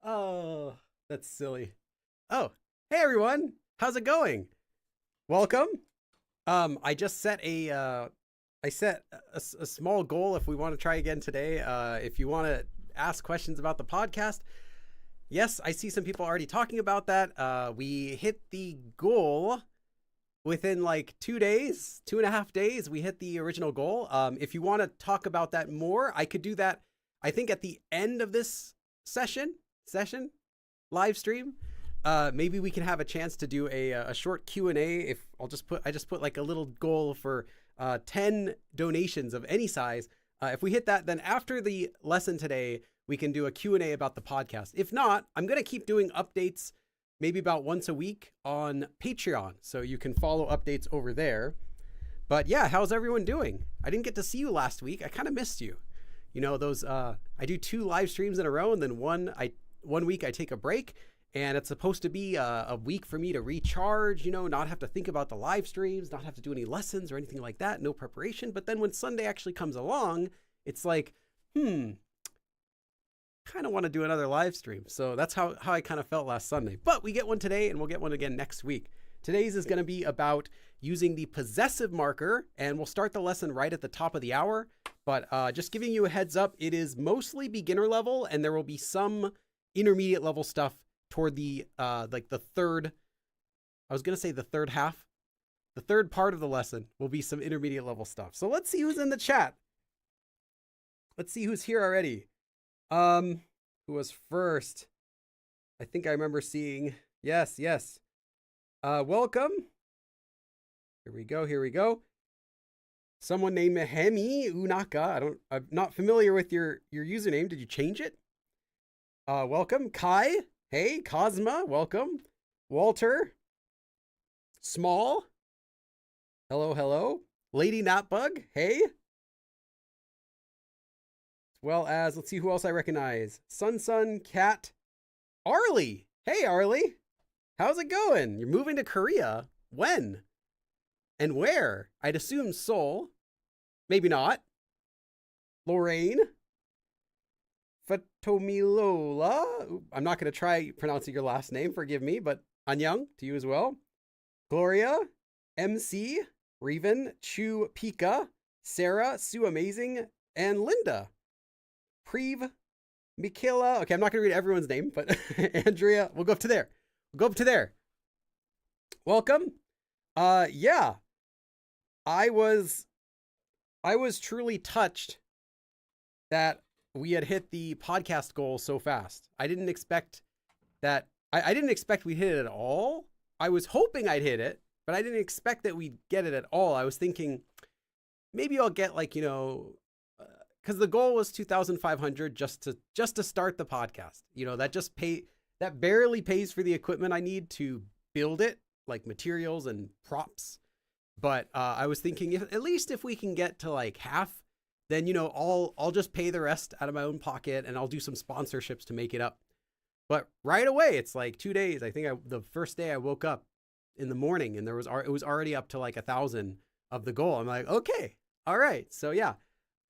Oh, that's silly. Oh, hey everyone. How's it going? Welcome. I just set I set a small goal if we want to try again today. If you want to ask questions about the podcast, yes, I see some people already talking about that. We hit the goal within like 2 days, 2.5 days. We hit the original goal. If you want to talk about that more, I could do that. I think at the end of this session live stream, maybe we can have a chance to do a short Q&A. If I just put like a little goal for 10 donations of any size. If we hit that, then after the lesson today, we can do a Q&A about the podcast. If not, I'm going to keep doing updates maybe about once a week on Patreon. So you can follow updates over there. But yeah, how's everyone doing? I didn't get to see you last week. I kind of missed you. You know, those I do 2 live streams in a row, and then one week I take a break, and it's supposed to be a week for me to recharge, you know, not have to think about the live streams, not have to do any lessons or anything like that, no preparation. But then when Sunday actually comes along, it's like, kind of want to do another live stream. So that's how I kind of felt last Sunday. But we get one today, and we'll get one again next week. Today's is going to be about using the possessive marker, and we'll start the lesson right at the top of the hour. But just giving you a heads up, it is mostly beginner level, and there will be some intermediate level stuff toward the like the third. I was gonna say the third half. The third part of the lesson will be some intermediate level stuff. So let's see who's in the chat. Let's see who's here already. Who was first? I think I remember seeing. Yes. Welcome. Here we go. Someone named Hemi Unaka. I'm not familiar with your username. Did you change it? Welcome. Kai. Hey, Cosma. Welcome. Walter. Small. Hello. Lady Notbug. Hey. As well as, let's see who else I recognize. Sun, Cat. Arlie. Hey, Arlie. How's it going? You're moving to Korea. When? And where? I'd assume Seoul. Maybe not. Lorraine. Fatomilola. I'm not going to try pronouncing your last name. Forgive me, but Anyang to you as well. Gloria. MC. Reven. Chu Pika. Sarah. Sue Amazing. And Linda. Preve. Michaela. Okay, I'm not going to read everyone's name, but Andrea. We'll go up to there. Welcome. Yeah. I was truly touched that we had hit the podcast goal so fast. I didn't expect that. I didn't expect we'd hit it at all. I was hoping I'd hit it, but I didn't expect that we'd get it at all. I was thinking maybe I'll get like, you know, because the goal was 2,500 just to start the podcast. You know, that barely pays for the equipment I need to build it, like materials and props. But I was thinking at least if we can get to like half, then, you know, I'll just pay the rest out of my own pocket, and I'll do some sponsorships to make it up. But right away, it's like 2 days. I think the first day I woke up in the morning, and it was already up to like 1,000 of the goal. I'm like, okay, all right. So yeah,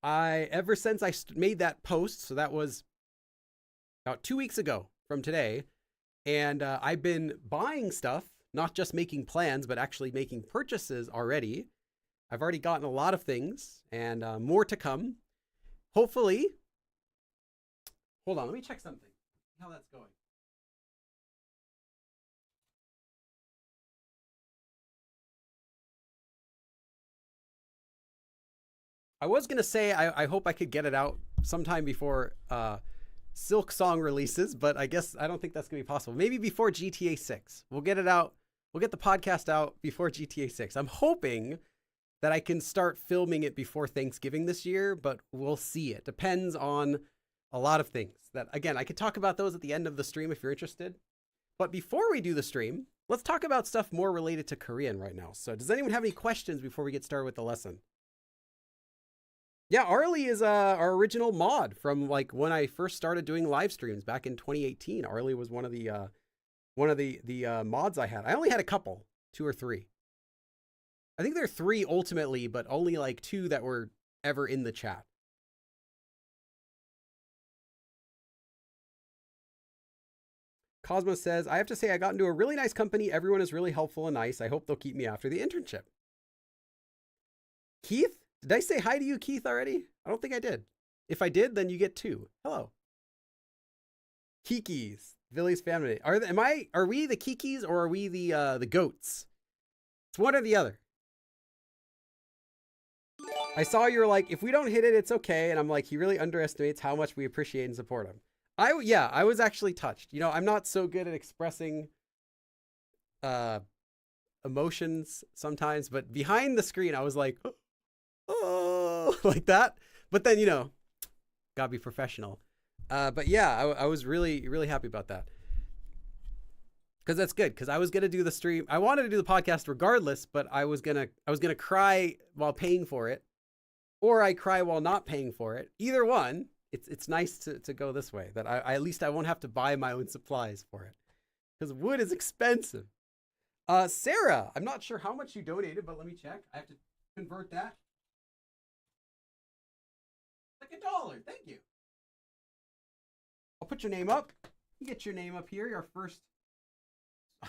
ever since I made that post, so that was about 2 weeks ago from today, and I've been buying stuff. Not just making plans, but actually making purchases already. I've already gotten a lot of things, and more to come. Hopefully. Hold on, let me check something. How that's going. I was going to say I hope I could get it out sometime before Silk Song releases, but I guess I don't think that's going to be possible. Maybe before GTA 6. We'll get it out. We'll get the podcast out before GTA 6. I'm hoping that I can start filming it before Thanksgiving this year, but we'll see. It depends on a lot of things. That, again, I could talk about those at the end of the stream if you're interested. But before we do the stream, let's talk about stuff more related to Korean right now. So does anyone have any questions before we get started with the lesson? Yeah, Arlie is our original mod from like when I first started doing live streams back in 2018. Arlie was one of the mods I had. I only had a couple, 2 or 3. I think there are 3 ultimately, but only like 2 that were ever in the chat. Cosmos says, I have to say I got into a really nice company. Everyone is really helpful and nice. I hope they'll keep me after the internship. Keith? Did I say hi to you, Keith, already? I don't think I did. If I did, then you get 2. Hello. Kikis. Billy's family. Are we the Kikis or are we the goats? It's one or the other. I saw you were like, if we don't hit it, it's okay. And I'm like, he really underestimates how much we appreciate and support him. I was actually touched. You know, I'm not so good at expressing emotions sometimes, but behind the screen, I was like, oh, like that. But then, you know, gotta be professional. But yeah, I was really, really happy about that. Because that's good. Because I was gonna do the stream. I wanted to do the podcast regardless, but I was gonna cry while paying for it, or I cry while not paying for it. Either one. It's nice to go this way. That I at least I won't have to buy my own supplies for it. Because wood is expensive. Sarah, I'm not sure how much you donated, but let me check. I have to convert that. Like $1. Thank you. I'll put your name up. You get your name up here. Your first. I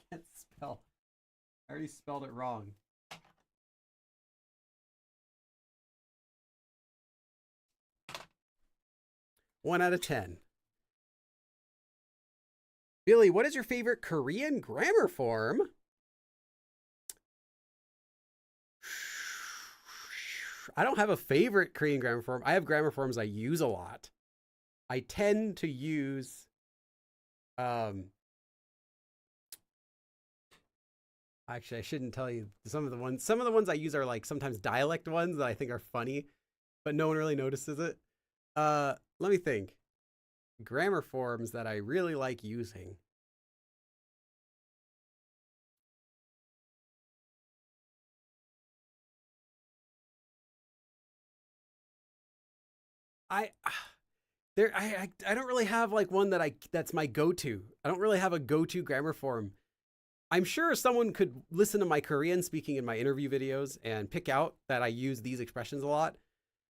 can't spell. I already spelled it wrong. One out of 10. Billy, what is your favorite Korean grammar form? I don't have a favorite Korean grammar form. I have grammar forms I use a lot. I tend to use actually I shouldn't tell you some of the ones I use are like sometimes dialect ones that I think are funny, but no one really notices it. Let me think. Grammar forms that I really like using. I don't really have like one that's my go-to. I don't really have a go-to grammar form. I'm sure someone could listen to my Korean speaking in my interview videos and pick out that I use these expressions a lot.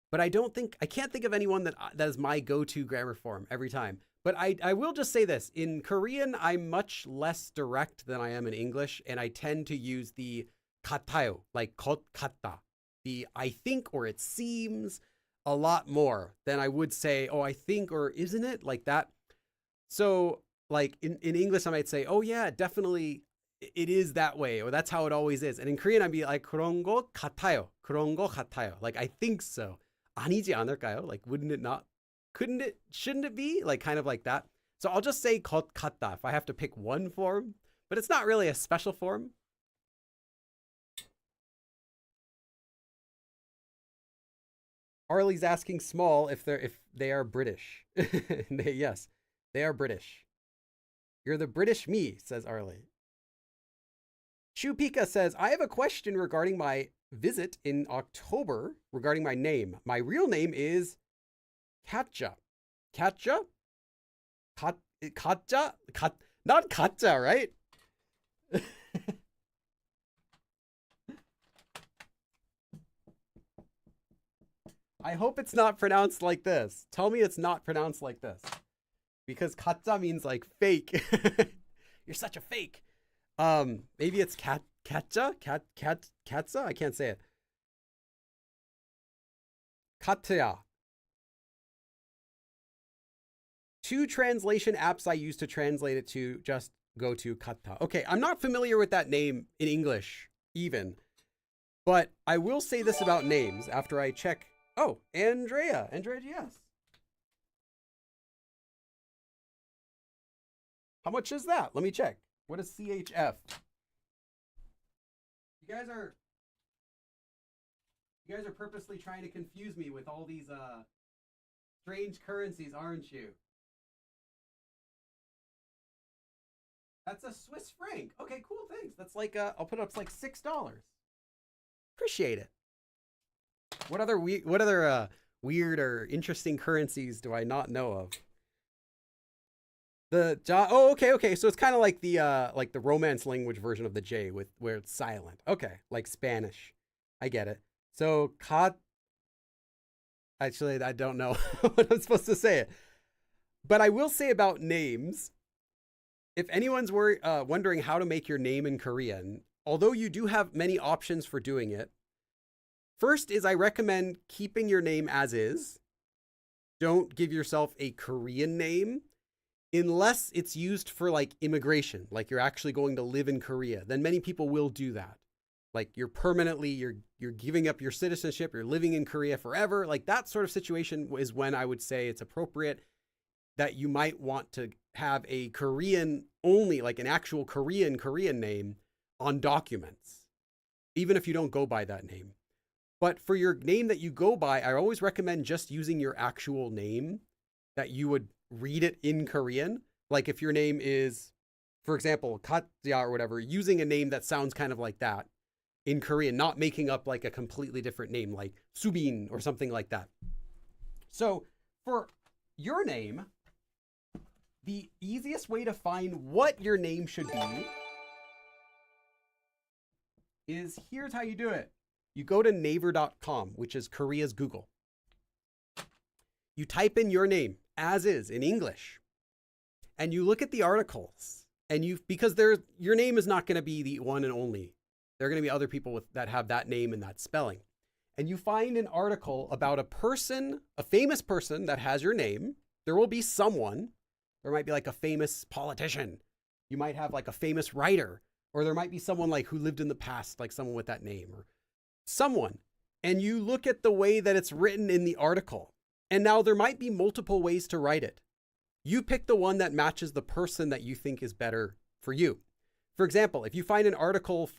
But I can't think of anyone that is my go-to grammar form every time. But I will just say this. In Korean, I'm much less direct than I am in English, and I tend to use the 같아요, like 것 같다, the I think or it seems, a lot more than I would say, oh, I think or isn't it, like that. So like in English, I might say, oh yeah, definitely it is that way, or that's how it always is. And in Korean, I'd be like, 그런 거 같아요, 그런 거 같아요. Like, I think so. 아니지 않을까요? Like, wouldn't it not? Couldn't it? Shouldn't it be? Like, kind of like that. So I'll just say 것 같다 if I have to pick one form, but it's not really a special form. Arlie's asking small if they are British. Yes, they are British. You're the British me, says Arlie. Shupika says, I have a question regarding my visit in October regarding my name. My real name is Katja. Katja? Katja? Not Katja, right? I hope it's not pronounced like this. Tell me it's not pronounced like this. Because Katja means like fake. You're such a fake. Maybe it's Katja? Katza? I can't say it. Katja. 2 translation apps I use to translate it to just go to Katja. Okay, I'm not familiar with that name in English even. But I will say this about names after I check. Oh, Andrea GS. How much is that? Let me check. What is CHF? You guys are purposely trying to confuse me with all these strange currencies, aren't you? That's a Swiss franc. Okay, cool, thanks. That's like I'll put it up to like $6. Appreciate it. What other weird or interesting currencies do I not know of? Okay. So it's kind of like the Romance language version of the J where it's silent. Okay, like Spanish. I get it. So actually, I don't know what I'm supposed to say it. But I will say about names, if anyone's wondering how to make your name in Korean, although you do have many options for doing it, first is I recommend keeping your name as is. Don't give yourself a Korean name unless it's used for like immigration, like you're actually going to live in Korea. Then many people will do that. Like you're giving up your citizenship, you're living in Korea forever. Like that sort of situation is when I would say it's appropriate that you might want to have a Korean only, like an actual Korean name on documents, even if you don't go by that name. But for your name that you go by, I always recommend just using your actual name, that you would read it in Korean. Like if your name is, for example, Katja or whatever, using a name that sounds kind of like that in Korean, not making up like a completely different name like Subin or something like that. So for your name, the easiest way to find what your name should be is, here's how you do it. You go to naver.com, which is Korea's Google. You type in your name as is in English, and you look at the articles, and because your name is not going to be the one and only. There are going to be other people that have that name and that spelling. And you find an article about a person, a famous person that has your name. There will be someone. There might be like a famous politician. You might have like a famous writer, or there might be someone like who lived in the past, like someone with that name or someone. And you look at the way that it's written in the article. And now there might be multiple ways to write it. You pick the one that matches the person that you think is better for you. For example, if you find an article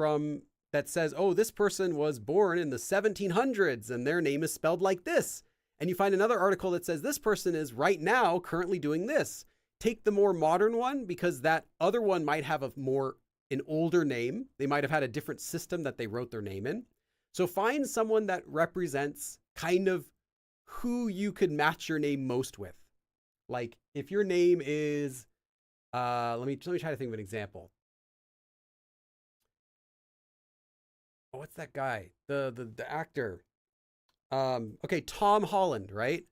that says, oh, this person was born in the 1700s and their name is spelled like this, and you find another article that says this person is right now currently doing this, take the more modern one, because that other one might have an older name. They might have had a different system that they wrote their name in. So find someone that represents kind of who you could match your name most with. Like if your name is, let me try to think of an example. Oh, what's that guy? The actor. Okay, Tom Holland, right?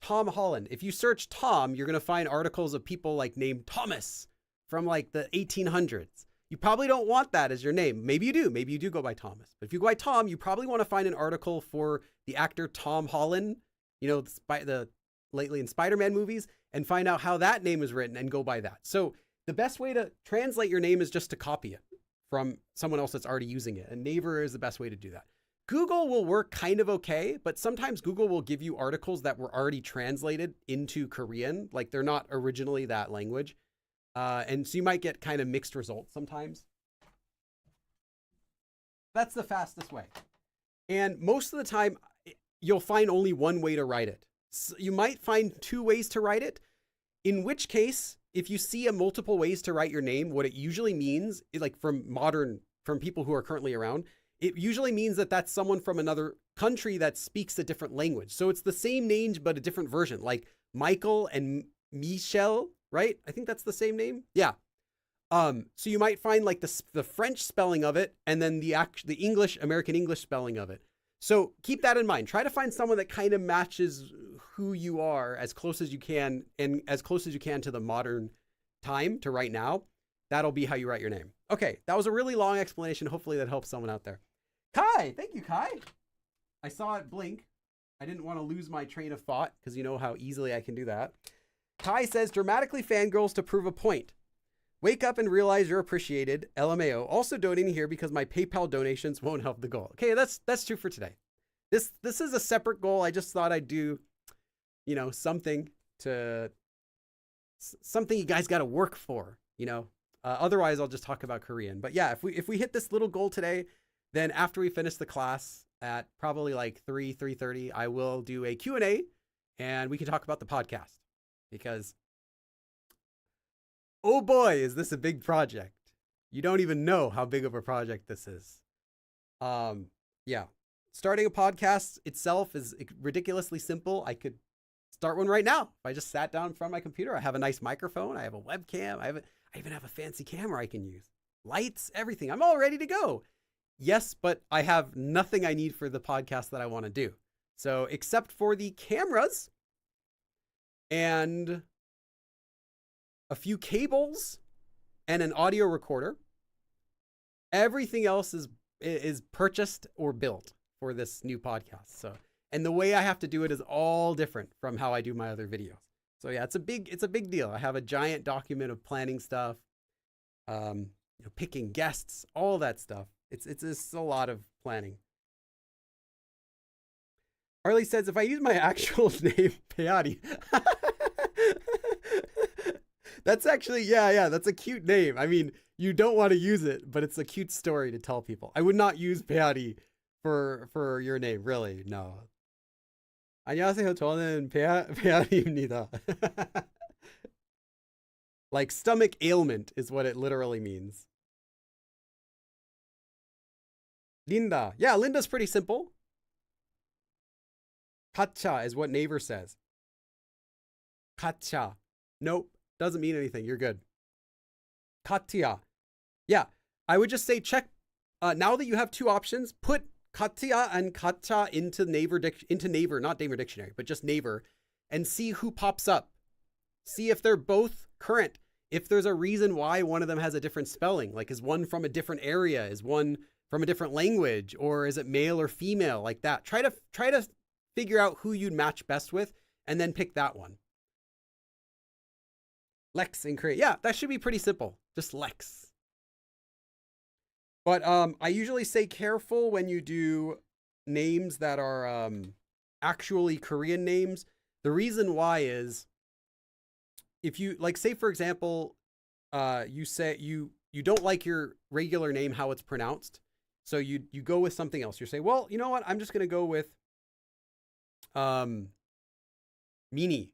Tom Holland. If you search Tom, you're going to find articles of people like named Thomas from like the 1800s. You probably don't want that as your name. Maybe you do. Maybe you do go by Thomas. But if you go by Tom, you probably want to find an article for the actor Tom Holland, the lately in Spider-Man movies, and find out how that name is written and go by that. So the best way to translate your name is just to copy it from someone else that's already using it. And Naver is the best way to do that. Google will work kind of okay, but sometimes Google will give you articles that were already translated into Korean, like they're not originally that language. And so you might get kind of mixed results sometimes. That's the fastest way. And most of the time, you'll find only one way to write it. So you might find two ways to write it, in which case, if you see multiple ways to write your name, what it usually means, like from people who are currently around, it usually means that that's someone from another country that speaks a different language. So it's the same name, but a different version, like Michael and Michelle, right? I think that's the same name. Yeah. So you might find like the French spelling of it and then the American English spelling of it. So keep that in mind. Try to find someone that kind of matches who you are as close as you can, and as close as you can to the modern time, to right now. That'll be how you write your name. Okay, that was a really long explanation. Hopefully that helps someone out there. Kai, thank you, Kai. I saw it blink. I didn't want to lose my train of thought because you know how easily I can do that. Kai says, dramatically fangirls to prove a point. Wake up and realize you're appreciated. LMAO. Also donating here because my PayPal donations won't help the goal. Okay, that's true for today. This is a separate goal. I just thought I'd do, something you guys got to work for, Otherwise, I'll just talk about Korean. But yeah, if we hit this little goal today, then after we finish the class at probably like 3:30, I will do a Q&A and we can talk about the podcast, because oh boy, is this a big project. You don't even know how big of a project this is. Yeah, starting a podcast itself is ridiculously simple. I could start one right now. If I just sat down in front of my computer, I have a nice microphone. I have a webcam. I even have a fancy camera I can use. Lights, everything. I'm all ready to go. Yes, but I have nothing I need for the podcast that I want to do. So except for the cameras and a few cables and an audio recorder. Everything else is purchased or built for this new podcast. So, and the way I have to do it is all different from how I do my other videos. So yeah, it's a big deal. I have a giant document of planning stuff, picking guests, all that stuff. It's a lot of planning. Harley says, if I use my actual name, Peati. That's actually, yeah, that's a cute name. I mean, you don't want to use it, but it's a cute story to tell people. I would not use Peati for your name, really, no. 안녕하세요, 저는 Peati입니다. Like stomach ailment is what it literally means. Linda. Yeah, Linda's pretty simple. Katcha is what Naver says. Katcha. Nope. Doesn't mean anything. You're good. Katya. Yeah. I would just say check. Now that you have two options, put Katya and Katcha into Naver, not Naver Dictionary, but just Naver, and see who pops up. See if they're both current. If there's a reason why one of them has a different spelling, like is one from a different area, is one from a different language, or is it male or female, like that. Try to figure out who you'd match best with, and then pick that one. Lex in Korea. Yeah, that should be pretty simple. Just Lex. But I usually say careful when you do names that are actually Korean names. The reason why is if you, like, say, for example, you say you don't like your regular name, how it's pronounced. So you go with something else. You say, well, you know what? I'm just going to go with Minhee,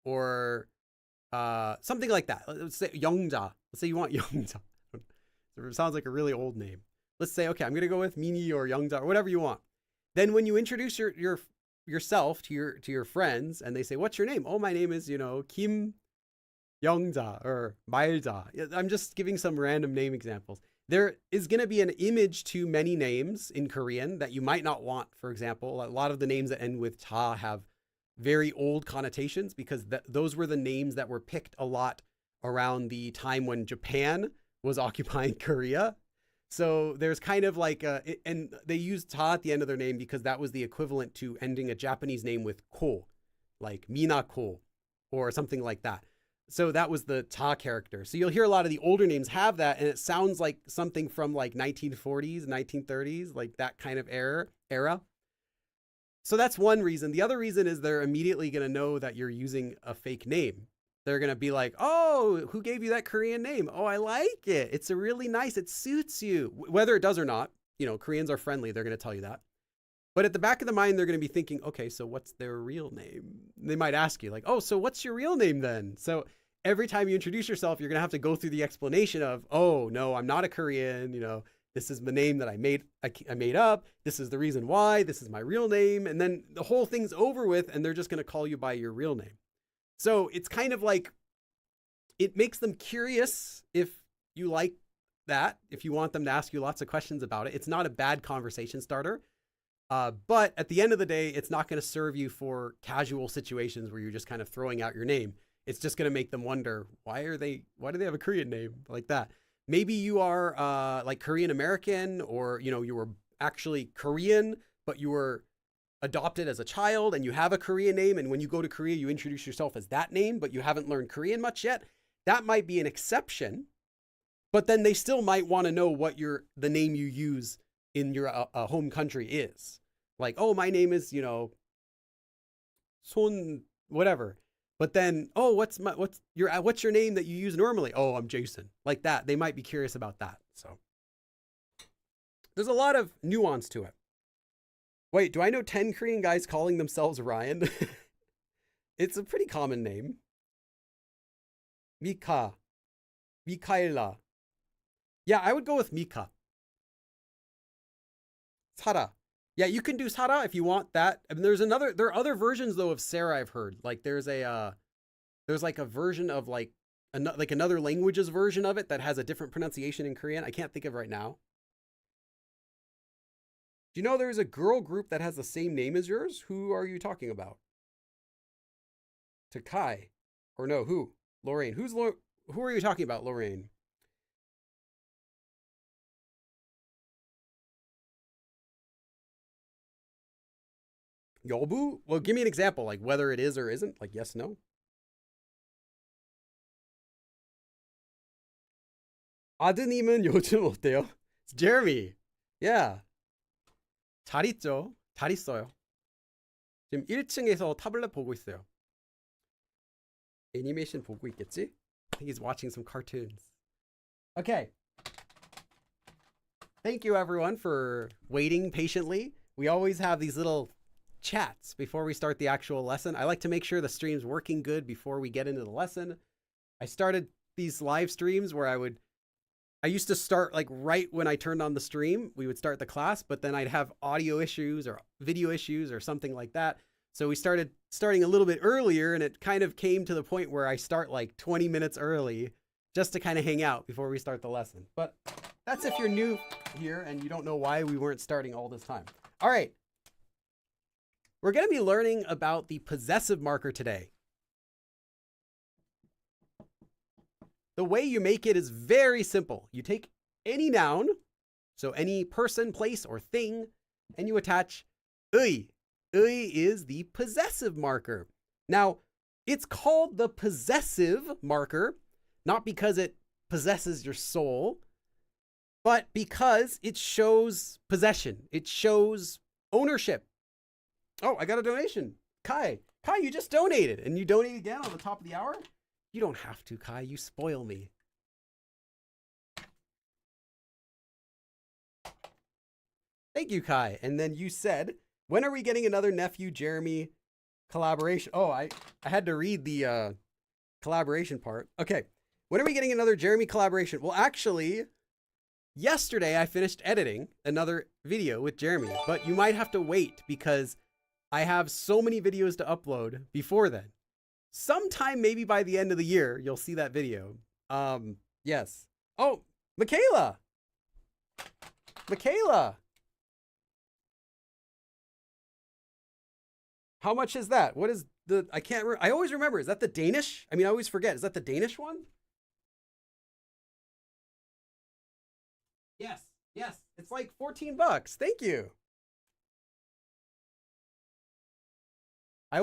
or something like that. Let's say Youngja. Let's say you want Youngja. It sounds like a really old name. Let's say, okay, I'm going to go with Minhee or Youngja or whatever you want. Then when you introduce yourself to your friends and they say, what's your name? Oh, my name is, Kim Youngja or Mailja. I'm just giving some random name examples. There is going to be an image to many names in Korean that you might not want. For example, a lot of the names that end with ta have very old connotations because those were the names that were picked a lot around the time when Japan was occupying Korea. So there's kind of like and they used ta at the end of their name because that was the equivalent to ending a Japanese name with ko, like Minako or something like that. So that was the ta character. So you'll hear a lot of the older names have that, and it sounds like something from like 1940s, 1930s, like that kind of era. So that's one reason. The other reason is they're immediately going to know that you're using a fake name. They're going to be like, oh, who gave you that Korean name? Oh, I like it. It's a really nice, it suits you. Whether it does or not, Koreans are friendly. They're going to tell you that. But at the back of the mind, they're going to be thinking, okay, so what's their real name? They might ask you like, oh, so what's your real name then? So every time you introduce yourself, you're going to have to go through the explanation of, oh, no, I'm not a Korean. This is the name that I made up. This is the reason why. This is my real name. And then the whole thing's over with, and they're just going to call you by your real name. So it's kind of like, it makes them curious if you like that, if you want them to ask you lots of questions about it. It's not a bad conversation starter. But at the end of the day, it's not going to serve you for casual situations where you're just kind of throwing out your name. It's just going to make them wonder, why do they have a Korean name like that? Maybe you are like Korean American, or, you were actually Korean, but you were adopted as a child and you have a Korean name. And when you go to Korea, you introduce yourself as that name, but you haven't learned Korean much yet. That might be an exception, but then they still might want to know what the name you use in your home country is. Like, oh, my name is, Son, whatever. But then, oh, what's your name that you use normally? Oh, I'm Jason. Like that. They might be curious about that. So there's a lot of nuance to it. Wait, do I know 10 Korean guys calling themselves Ryan? It's a pretty common name. Mika. Mikaela. Yeah, I would go with Mika. Sara. Yeah, you can do Sara if you want that. I mean, there are other versions though of Sarah I've heard. Like there's like a version of like another language's version of it that has a different pronunciation in Korean. I can't think of it right now. Do you know there's a girl group that has the same name as yours? Who are you talking about? Takai. Or no, who? Lorraine. who are you talking about, Lorraine? Yobu? Well, give me an example, like whether it is or isn't, like yes, no. 아드님은 요즘 어때요? It's Jeremy. Yeah. 잘 있죠. 잘 있어요. 지금 1층에서 타블렛 보고 있어요. 애니메이션 보고 있겠지? I think he's watching some cartoons. Okay. Thank you everyone for waiting patiently. We always have these little chats before we start the actual lesson. I like to make sure the stream's working good before we get into the lesson. I started these live streams where I used to start like right when I turned on the stream, we would start the class, but then I'd have audio issues or video issues or something like that. So we started starting a little bit earlier, and it kind of came to the point where I start like 20 minutes early just to kind of hang out before we start the lesson. But that's if you're new here and you don't know why we weren't starting all this time. All right. We're going to be learning about the possessive marker today. The way you make it is very simple. You take any noun, so any person, place, or thing, and you attach 의. 의 is the possessive marker. Now, it's called the possessive marker, not because it possesses your soul, but because it shows possession. It shows ownership. Oh, I got a donation. Kai, you just donated, and you donate again on the top of the hour? You don't have to, Kai. You spoil me. Thank you, Kai. And then you said, when are we getting another Nephew Jeremy collaboration? Oh, I had to read the collaboration part. Okay. When are we getting another Jeremy collaboration? Well, actually, yesterday I finished editing another video with Jeremy, but you might have to wait because I have so many videos to upload before then. Sometime maybe by the end of the year, you'll see that video. Yes. Oh, Michaela. How much is that? What is the, I always remember, is that the Danish? I mean, I always forget. Is that the Danish one? Yes. It's like 14 bucks. Thank you. I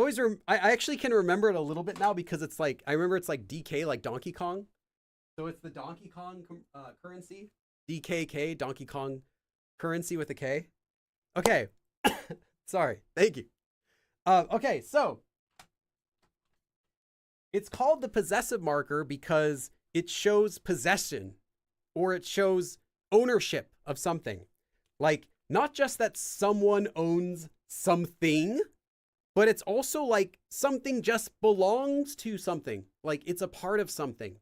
actually can remember it a little bit now because it's like, I remember it's like DK, like Donkey Kong. So it's the Donkey Kong currency. DKK, Donkey Kong currency with a K. Okay. Sorry. Thank you. Okay, so it's called the possessive marker because it shows possession or it shows ownership of something. Like, not just that someone owns something, but it's also like something just belongs to something. Like it's a part of something.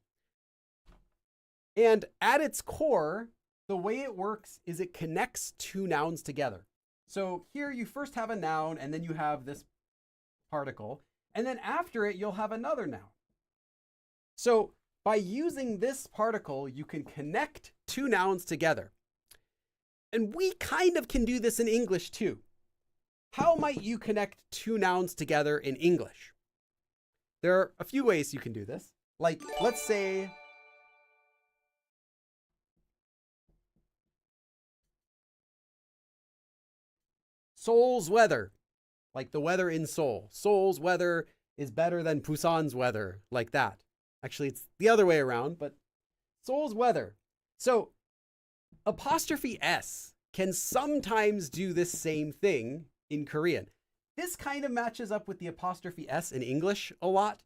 And at its core, the way it works is it connects two nouns together. So here you first have a noun and then you have this particle. And then after it, you'll have another noun. So by using this particle, you can connect two nouns together. And we kind of can do this in English too. How might you connect two nouns together in English? There are a few ways you can do this. Like, let's say, Seoul's weather, like the weather in Seoul. Seoul's weather is better than Busan's weather, like that. Actually, it's the other way around, but Seoul's weather. So apostrophe S can sometimes do this same thing in Korean. This kind of matches up with the apostrophe S in English a lot.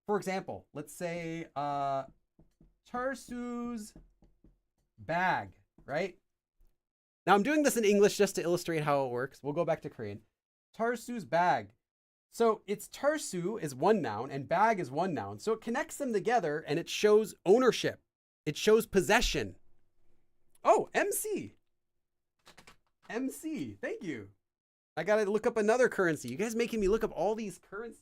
For example, let's say Charsu's bag, right? Now I'm doing this in English just to illustrate how it works. We'll go back to Korean. Charsu's bag. So it's Charsu is one noun and bag is one noun. So it connects them together and it shows ownership. It shows possession. Oh, MC. Thank you. I got to look up another currency. You guys making me look up all these currencies.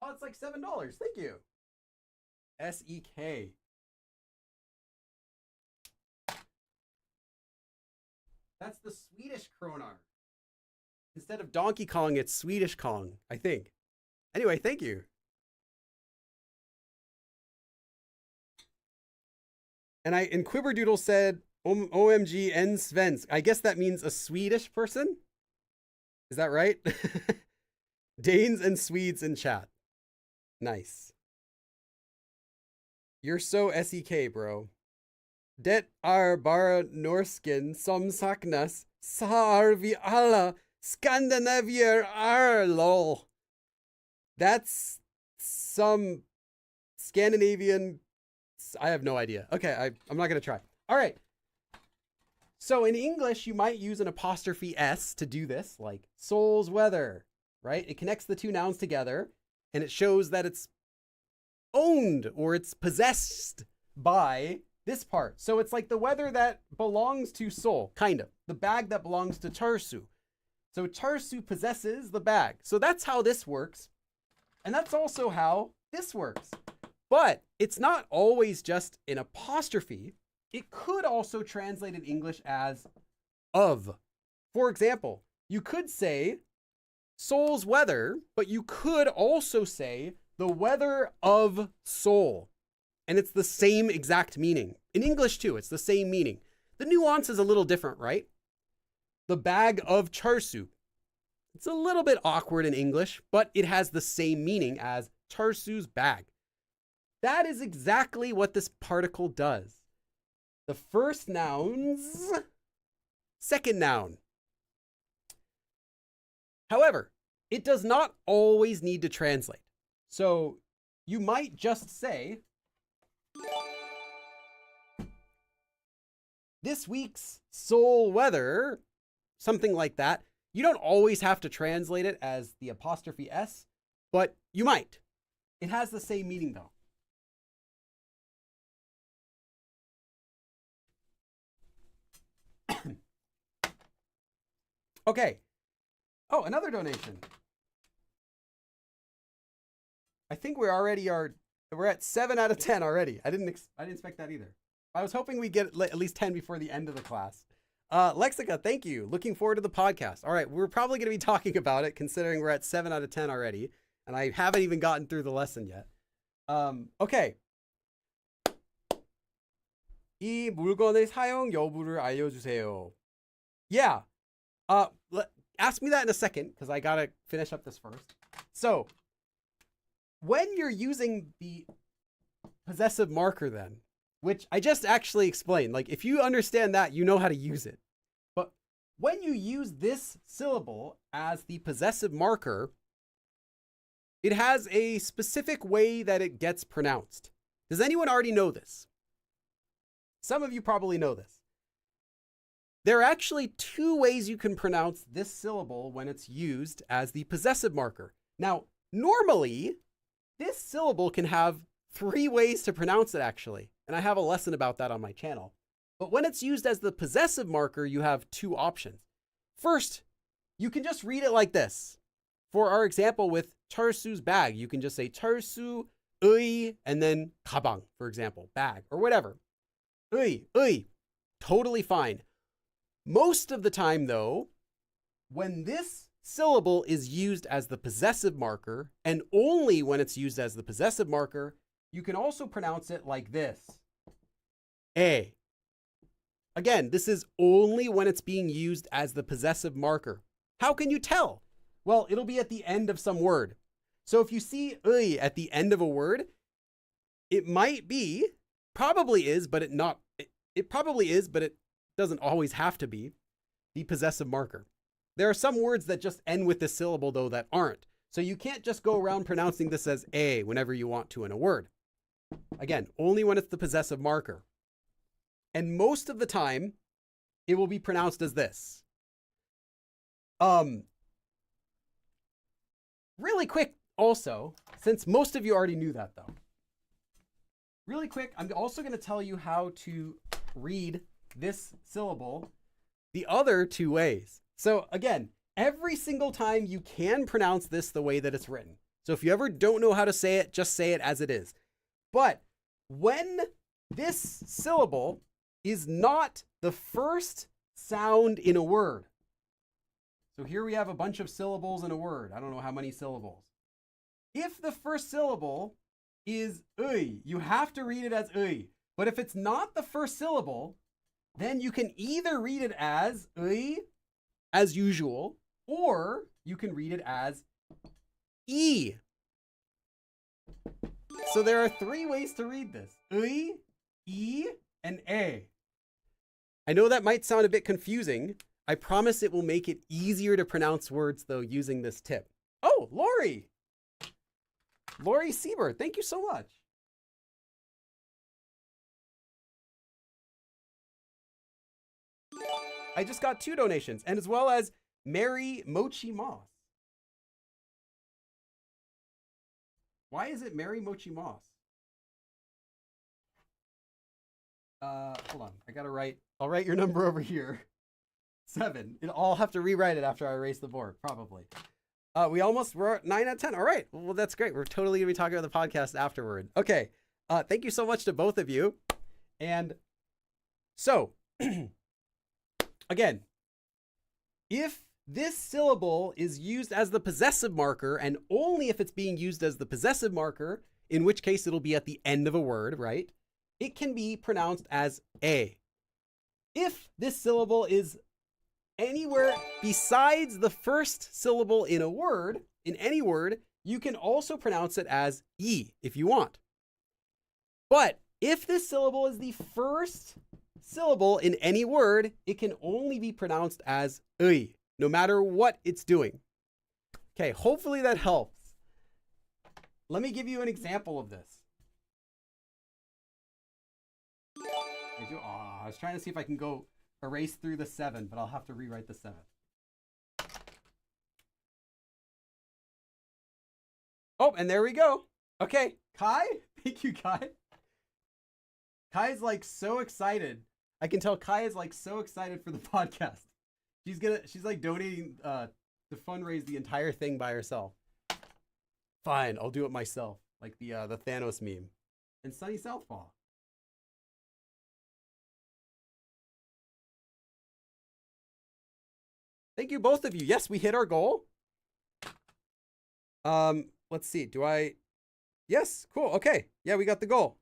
Oh, it's like $7. Thank you. SEK. That's the Swedish kronar. Instead of Donkey Kong, it's Swedish Kong, I think. Anyway, thank you. And Quibberdoodle said, OMG and Svensk. I guess that means a Swedish person? Is that right? Danes and Swedes in chat. Nice. You're so SEK, bro. Det bara norsken som saknas, så har vi alla Skandinavier lol. That's some Scandinavian. I have no idea. Okay, I'm not going to try. All right. So in English, you might use an apostrophe S to do this, like soul's weather, right? It connects the two nouns together and it shows that it's owned or it's possessed by this part. So it's like the weather that belongs to Seoul, kind of. The bag that belongs to Tursu. So Tursu possesses the bag. So that's how this works. And that's also how this works. But it's not always just an apostrophe. It could also translate in English as of. For example, you could say Seoul's weather, but you could also say the weather of Seoul. And it's the same exact meaning. In English too, it's the same meaning. The nuance is a little different, right? The bag of charsu. It's a little bit awkward in English, but it has the same meaning as charsu's bag. That is exactly what this particle does. The first noun's second noun. However, it does not always need to translate. So you might just say, this week's Seoul weather, something like that. You don't always have to translate it as the apostrophe S, but you might. It has the same meaning though. Okay. Oh, another donation. I think we're at 7 out of 10 already. I didn't expect that either. I was hoping we'd get at least 10 before the end of the class. Lexica, thank you. Looking forward to the podcast. All right, we're probably going to be talking about it considering we're at 7 out of 10 already, and I haven't even gotten through the lesson yet. Okay. 이 물건의 사용 여부를 알려주세요. Yeah. Ask me that in a second because I got to finish up this first. So, when you're using the possessive marker then, which I just actually explained, like if you understand that, you know how to use it. But when you use this syllable as the possessive marker, it has a specific way that it gets pronounced. Does anyone already know this? Some of you probably know this. There are actually 2 ways you can pronounce this syllable when it's used as the possessive marker. Now, normally, this syllable can have 3 ways to pronounce it actually, and I have a lesson about that on my channel. But when it's used as the possessive marker, you have 2 options. First, you can just read it like this. For our example with Tursu's bag, you can just say Tursu, 의, and then 가방, for example, bag, or whatever. 의, totally fine. Most of the time though, when this syllable is used as the possessive marker, and only when it's used as the possessive marker, you can also pronounce it like this. A. Again, this is only when it's being used as the possessive marker. How can you tell? Well, it'll be at the end of some word. So if you see 의 at the end of a word, it might be, probably is, but it probably is, but it doesn't always have to be the possessive marker. There are some words that just end with this syllable though that aren't. So you can't just go around pronouncing this as a whenever you want to in a word. Again, only when it's the possessive marker. And most of the time, it will be pronounced as this. Really quick also, since most of you already knew that though. Really quick, I'm also going to tell you how to read this syllable the other 2 ways. So again, every single time you can pronounce this the way that it's written. So if you ever don't know how to say it, just say it as it is. But when this syllable is not the first sound in a word, So here we have a bunch of syllables in a word. I don't know how many syllables. If the first syllable is uy, you have to read it as uy. But if it's not the first syllable, then you can either read it as uy, as usual, or you can read it as e. So there are 3 ways to read this: uy, e, and a. I know that might sound a bit confusing. I promise it will make it easier to pronounce words, though, using this tip. Oh, Lori! Lori Siebert, thank you so much. I just got 2 donations, and as well as Mary Mochi Moss. Why is it Mary Mochi Moss? Hold on, I gotta write. I'll write your number over here. 7. I'll have to rewrite it after I erase the board, probably. We almost were at 9 out of 10. All right, well, that's great. We're totally gonna be talking about the podcast afterward. Okay, thank you so much to both of you. And so, again, if this syllable is used as the possessive marker, and only if it's being used as the possessive marker, in which case it'll be at the end of a word, right? It can be pronounced as a. If this syllable is anywhere besides the first syllable in a word, in any word, you can also pronounce it as e if you want. But if this syllable is the first syllable in any word, it can only be pronounced as uy, no matter what it's doing. Okay, hopefully that helps. Let me give you an example of this. I was trying to see if I can go erase through the 7, but I'll have to rewrite the 7. Oh, and there we go. Okay, Kai, thank you, Kai. Kai's like so excited. I can tell Kai is like so excited for the podcast. She's like donating to fundraise the entire thing by herself. Fine, I'll do it myself, like the Thanos meme. And Sunny Southpaw. Thank you, both of you. Yes, we hit our goal. Let's see. Yes, cool. Okay. Yeah, we got the goal.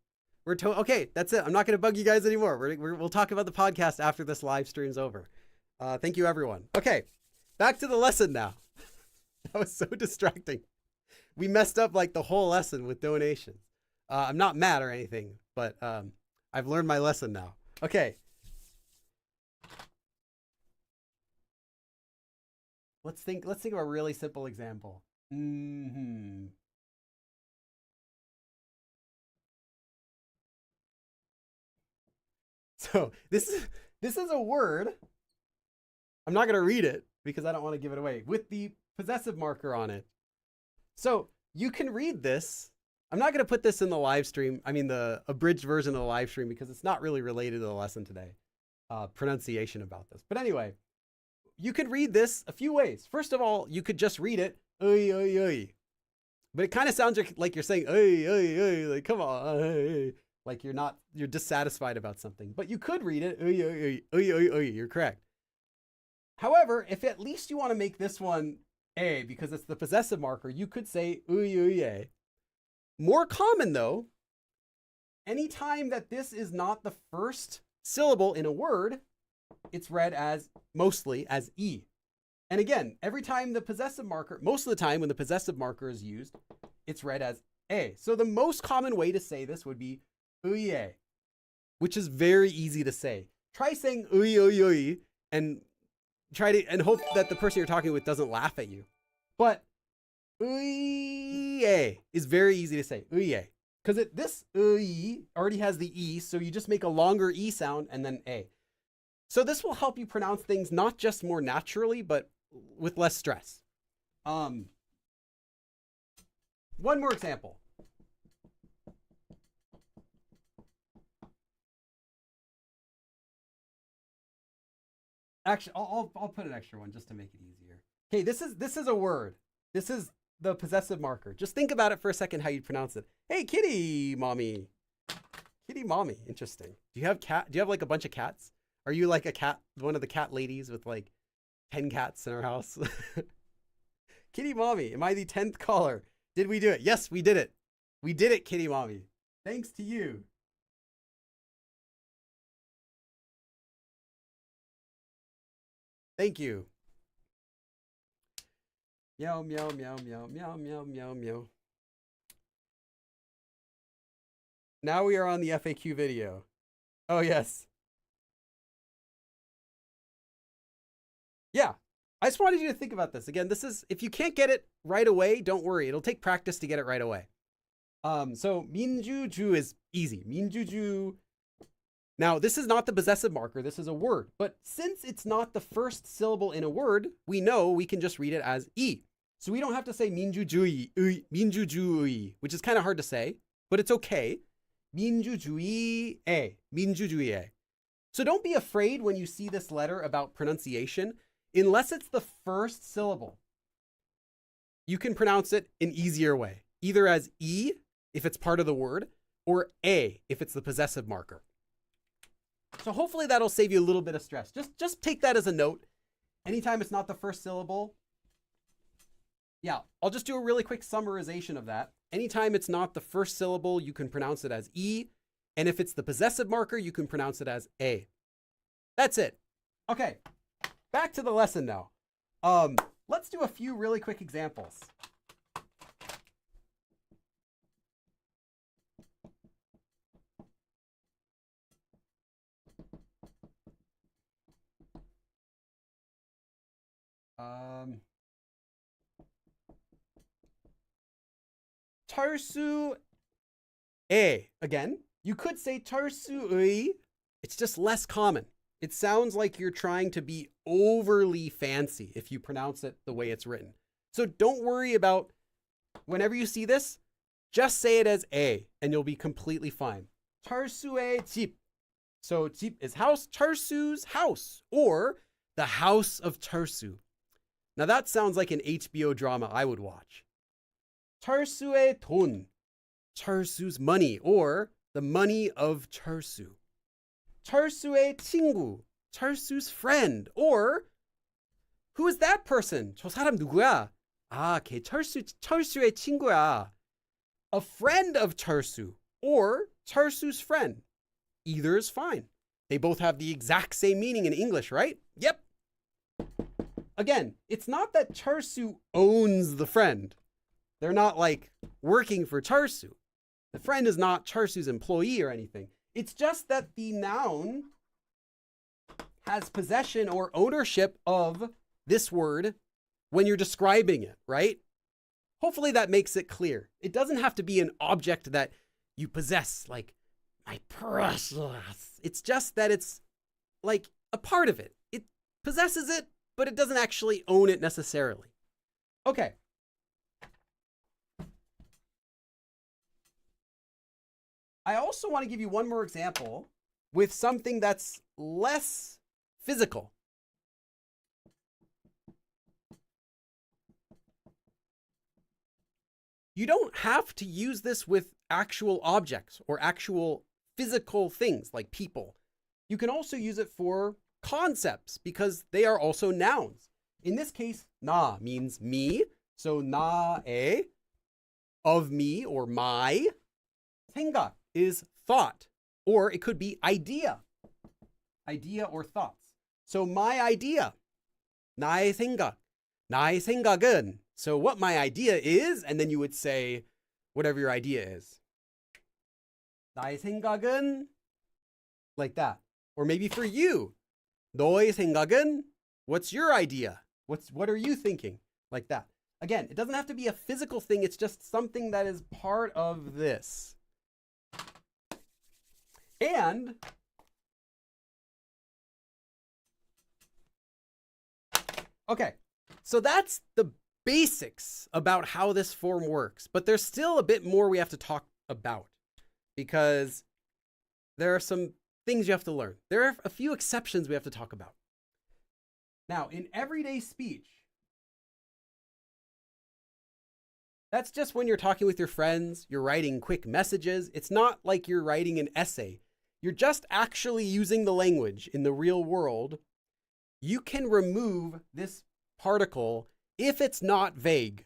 Okay, that's it. I'm not going to bug you guys anymore. We'll talk about the podcast after this live stream's over. Thank you, everyone. Okay, back to the lesson now. That was so distracting. We messed up like the whole lesson with donations. I'm not mad or anything, but I've learned my lesson now. Okay. Let's think of a really simple example. So this is a word. I'm not going to read it because I don't want to give it away, with the possessive marker on it. So you can read this. I'm not going to put this in the live stream. I mean, the abridged version of the live stream, because it's not really related to the lesson today. Pronunciation about this. But anyway, you could read this a few ways. First of all, you could just read it, oy, oy, oy. But it kind of sounds like you're saying, oy, oy, oy, like, come on, oy, like you're dissatisfied about something. But you could read it, oy, oy, oy, oy, oy, you're correct. However, if at least you want to make this one a, because it's the possessive marker, you could say, oy, oy, a. More common though, anytime that this is not the first syllable in a word, it's read as mostly as e. And again, every time the possessive marker, most of the time when the possessive marker is used, it's read as a. So the most common way to say this would be uye, which is very easy to say. Try saying uy, uy, uy, and hope that the person you're talking with doesn't laugh at you. But uye is very easy to say, uye. Because this uy already has the e, so you just make a longer e sound and then a. So this will help you pronounce things not just more naturally, but with less stress. One more example. Actually, I'll put an extra one just to make it easier. Okay, this is a word. This is the possessive marker. Just think about it for a second how you pronounce it. Hey, kitty mommy. Kitty mommy. Interesting. Do you have like a bunch of cats? Are you like a cat, one of the cat ladies with like 10 cats in our house. Kitty Mommy, am I the 10th caller? Did we do it? Yes, we did it. We did it, Kitty Mommy. Thanks to you. Thank you. Meow, meow, meow, meow, meow, meow, meow, meow. Now we are on the FAQ video. Oh, yes. Yeah. I just wanted you to think about this. Again, this is, if you can't get it right away, don't worry. It'll take practice to get it right away. So 민주주 is easy. 민주주. Now, this is not the possessive marker. This is a word. But since it's not the first syllable in a word, we know we can just read it as E. So we don't have to say 민주주의, 민주주의, which is kind of hard to say, but it's okay. 민주주의에, 민주주의에. So don't be afraid when you see this letter about pronunciation, unless it's the first syllable. You can pronounce it an easier way, either as E, if it's part of the word, or A, if it's the possessive marker. So hopefully that'll save you a little bit of stress. Just take that as a note. Anytime it's not the first syllable. Yeah, I'll just do a really quick summarization of that. Anytime it's not the first syllable, you can pronounce it as E. And if it's the possessive marker, you can pronounce it as A. That's it. Okay, back to the lesson now. Let's do a few really quick examples. 철수에, again, you could say 철수의. It's just less common. It sounds like you're trying to be overly fancy if you pronounce it the way it's written. So don't worry about whenever you see this, just say it as A and you'll be completely fine. 철수의 집. So 집 is house, 철수's house, or the house of 철수. Now that sounds like an HBO drama I would watch. 철수의 돈, 철수's money, or the money of 철수. 철수의 친구, 철수's friend, or who is that person? 저 사람 누구야? 아, 걔 철수의 친구야. A friend of 철수, or 철수's friend. Either is fine. They both have the exact same meaning in English, right? Yep. Again, it's not that 철수 owns the friend. They're not like working for 철수. The friend is not 철수's employee or anything. It's just that the noun has possession or ownership of this word when you're describing it, right? Hopefully that makes it clear. It doesn't have to be an object that you possess, like my precious. It's just that it's like a part of it. It possesses it, but it doesn't actually own it necessarily. Okay. I also want to give you one more example with something that's less physical. You don't have to use this with actual objects or actual physical things like people. You can also use it for concepts because they are also nouns. In this case, 나 means me. So 나의, of me or my. 생각 is thought, or it could be idea or thoughts. So my idea, 나의 생각, 나의 생각은. So what my idea is, and then you would say whatever your idea is. 나의 생각은, like that. Or maybe for you, 너의 생각은, what's your idea? What are you thinking? Like that. Again, it doesn't have to be a physical thing. It's just something that is part of this. And okay, so that's the basics about how this form works, but there's still a bit more we have to talk about because there are some things you have to learn. There are a few exceptions we have to talk about. Now, in everyday speech, that's just when you're talking with your friends, you're writing quick messages. It's not like you're writing an essay. You're just actually using the language in the real world. you can remove this particle if it's not vague,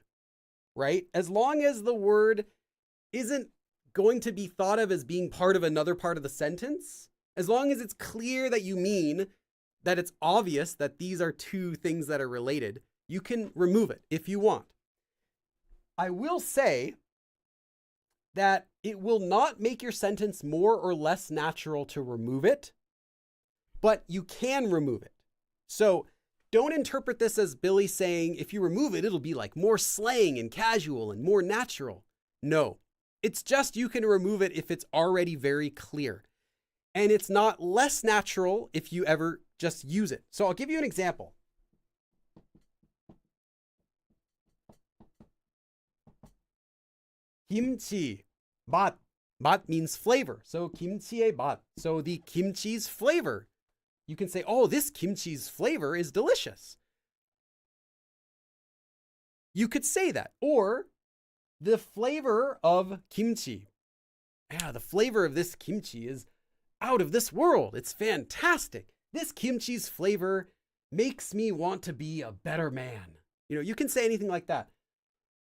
right? As long as the word isn't going to be thought of as being part of another part of the sentence, as long as it's clear that you mean that it's obvious that these are two things that are related, you can remove it if you want. I will say that it will not make your sentence more or less natural to remove it, but you can remove it. So don't interpret this as Billy saying, if you remove it, it'll be like more slang and casual and more natural. No, it's just you can remove it if it's already very clear. And it's not less natural if you ever just use it. So I'll give you an example. Kimchi, bat. Bat means flavor. So kimchi의 bat. So the kimchi's flavor. You can say, oh, this kimchi's flavor is delicious. You could say that. Or the flavor of kimchi. Yeah, the flavor of this kimchi is out of this world. It's fantastic. This kimchi's flavor makes me want to be a better man. You can say anything like that.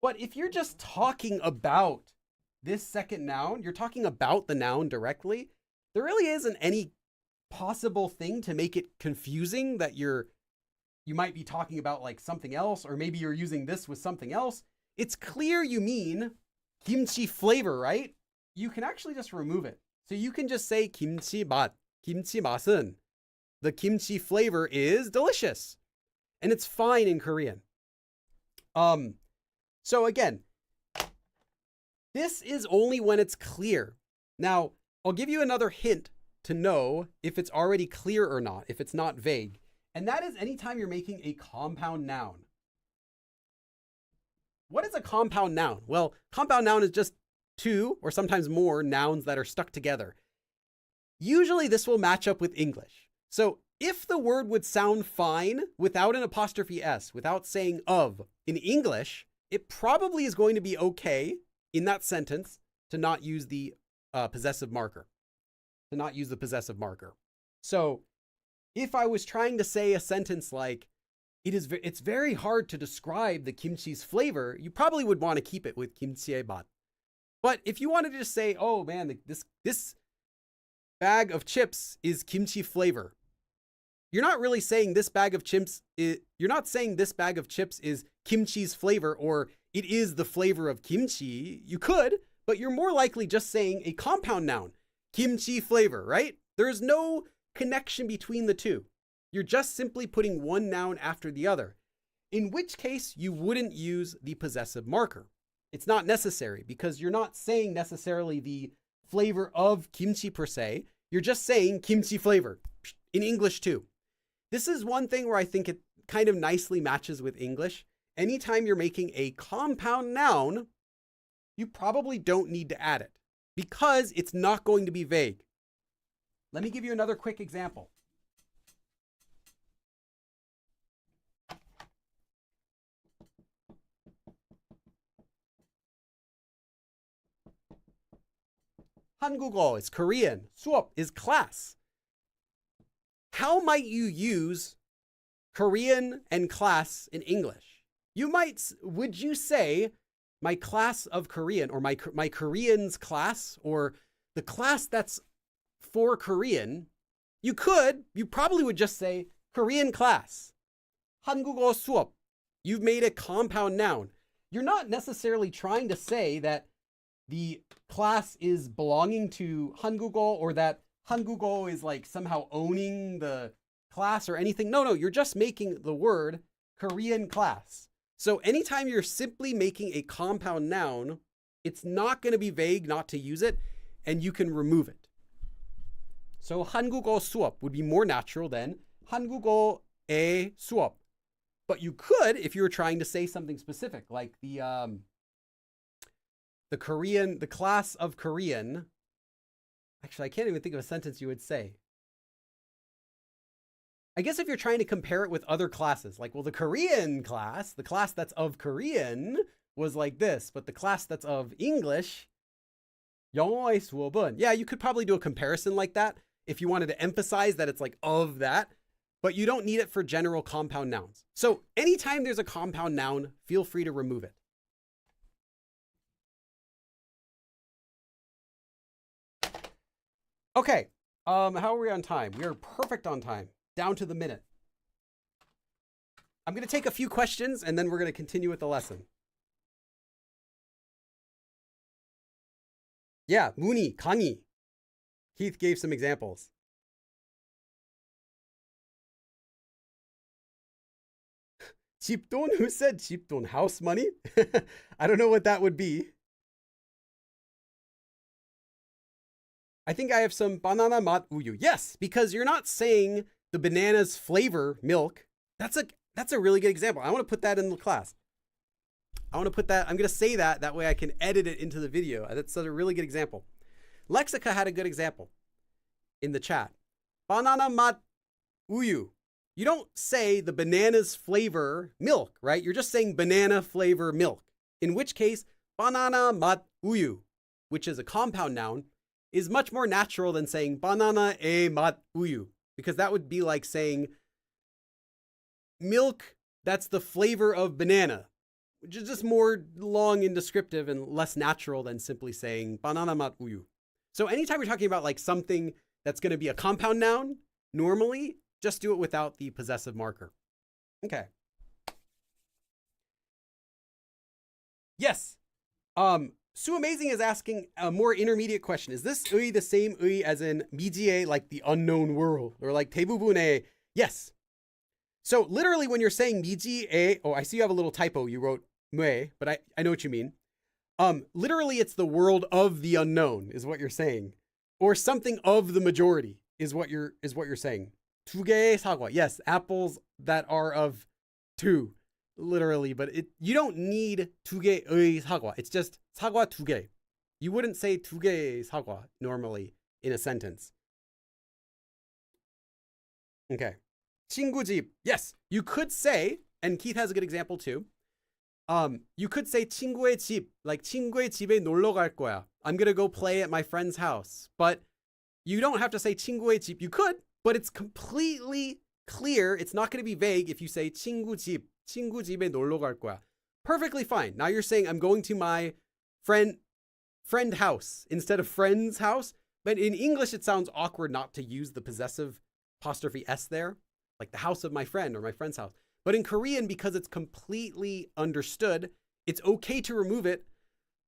But if you're just talking about this second noun, you're talking about the noun directly, there really isn't any possible thing to make it confusing that you might be talking about like something else, or maybe you're using this with something else. It's clear you mean kimchi flavor, right? You can actually just remove it. So you can just say kimchi 맛, kimchi 맛은. The kimchi flavor is delicious. And it's fine in Korean. So again, this is only when it's clear. Now, I'll give you another hint to know if it's already clear or not, if it's not vague. And that is anytime you're making a compound noun. What is a compound noun? Well, compound noun is just two or sometimes more nouns that are stuck together. Usually this will match up with English. So if the word would sound fine without an apostrophe S, without saying of in English, it probably is going to be okay in that sentence to not use the possessive marker, to not use the possessive marker. So if I was trying to say a sentence like, it's very hard to describe the kimchi's flavor, you probably would want to keep it with kimchi의 맛. But if you wanted to just say, oh man, this bag of chips is kimchi flavor, you're not really saying this bag of chips you're not saying this bag of chips is kimchi's flavor or it is the flavor of kimchi. You could, but you're more likely just saying a compound noun, kimchi flavor, right? There's no connection between the two. You're just simply putting one noun after the other, in which case you wouldn't use the possessive marker. It's not necessary because you're not saying necessarily the flavor of kimchi per se. You're just saying kimchi flavor in English too. This is one thing where I think it kind of nicely matches with English. Anytime you're making a compound noun, you probably don't need to add it because it's not going to be vague. Let me give you another quick example. 한국어 is Korean. 수업 is class. How might you use Korean and class in English? Would you say my class of Korean or my Korean's class or the class that's for Korean? You probably would just say Korean class. 한국어 수업. You've made a compound noun. You're not necessarily trying to say that the class is belonging to 한국어 or that 한국어 is like somehow owning the class or anything. No, you're just making the word Korean class. So anytime you're simply making a compound noun, it's not going to be vague not to use it, and you can remove it. So 한국어 수업 would be more natural than 한국어의 수업. But you could, if you were trying to say something specific, like the class of Korean. Actually, I can't even think of a sentence you would say. I guess if you're trying to compare it with other classes, like, well, the Korean class, the class that's of Korean was like this, but the class that's of English, 영어의 수업은, yeah, you could probably do a comparison like that if you wanted to emphasize that it's like of that. but you don't need it for general compound nouns. So anytime there's a compound noun, feel free to remove it. Okay, how are we on time? We are perfect on time, down to the minute. I'm going to take a few questions and then we're going to continue with the lesson. Yeah, 문의, 강의. Keith gave some examples. 집돈? Who said 집돈? House money? I don't know what that would be. I think I have some banana 맛 우유. Yes, because you're not saying the banana's flavor milk. That's a really good example. I want to put that in the class. I'm going to say that way I can edit it into the video. That's a really good example. Lexica had a good example in the chat. Banana 맛 우유. You don't say the banana's flavor milk, right? You're just saying banana flavor milk. In which case, banana 맛 우유, which is a compound noun, is much more natural than saying banana의 맛 우유, because that would be like saying milk that's the flavor of banana, which is just more long and descriptive and less natural than simply saying banana 맛 우유. So anytime you're talking about like something that's going to be a compound noun, normally just do it without the possessive marker. Okay. Yes. Sue Amazing is asking a more intermediate question. Is this 의 the same 의 as in 미지의, like the unknown world, or like 대부분의? Yes. So literally when you're saying 미지의, oh, I see you have a little typo. You wrote 매, but I know what you mean. Literally it's the world of the unknown is what you're saying, or something of the majority is what you're saying. 두 개의 사과. Yes, apples that are of two, literally, but you don't need 두 개의 사과. It's just 사과 두 개. You wouldn't say 두 개의 사과 normally in a sentence. Okay. 친구 집. Yes, you could say, and Keith has a good example too. You could say 친구의 집, like 친구의 집에 놀러 갈 거야. I'm going to go play at my friend's house. But you don't have to say 친구의 집. You could, but it's completely clear. It's not going to be vague if you say 친구 집, 친구 집에 놀러 갈 거야. Perfectly fine. Now you're saying I'm going to my friend house instead of friend's house. But in English, it sounds awkward not to use the possessive apostrophe S there, like the house of my friend or my friend's house. But in Korean, because it's completely understood, it's okay to remove it,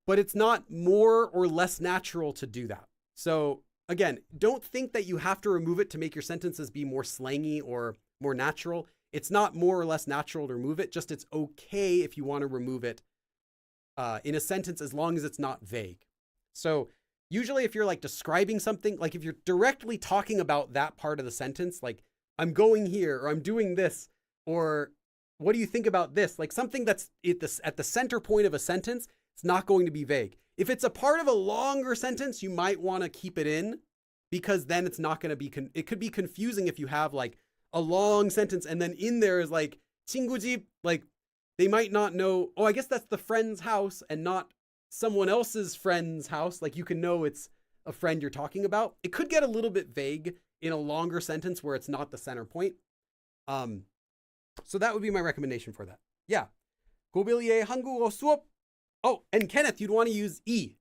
but it's not more or less natural to do that. So again, don't think that you have to remove it to make your sentences be more slangy or more natural. It's not more or less natural to remove it, just it's okay if you want to remove it in a sentence as long as it's not vague. So usually if you're like describing something, like if you're directly talking about that part of the sentence, like I'm going here or I'm doing this, or what do you think about this? Like something that's at the center point of a sentence, it's not going to be vague. If it's a part of a longer sentence, you might want to keep it in, because then it's not going to be, it could be confusing if you have like a long sentence and then in there is like 친구 집, like they might not know, oh, I guess that's the friend's house and not someone else's friend's house. Like you can know it's a friend you're talking about. It could get a little bit vague in a longer sentence where it's not the center point. So that would be my recommendation for that. Yeah. 고빌리의 한국어 수업. Oh, and Kenneth, you'd want to use 이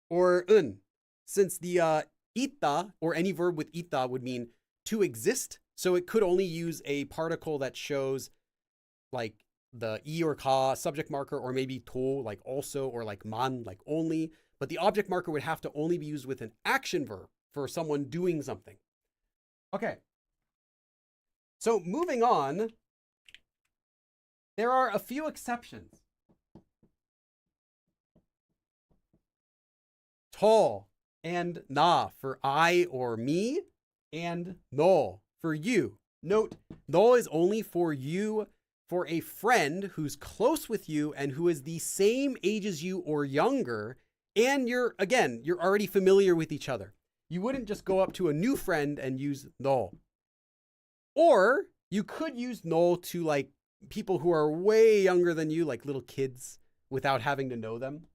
or 은, since the 있다 or any verb with 있다 would mean to exist. So it could only use a particle that shows like the 이 or 가 subject marker, or maybe 도, like also, or like 만, like only. But the object marker would have to only be used with an action verb for someone doing something. Okay. So moving on, there are a few exceptions. 저 and 나 for I or me, and 너 for you. Note, 너 is only for you, for a friend who's close with you and who is the same age as you or younger, and you're already familiar with each other. You wouldn't just go up to a new friend and use 너. Or you could use 너 to like people who are way younger than you, like little kids, without having to know them.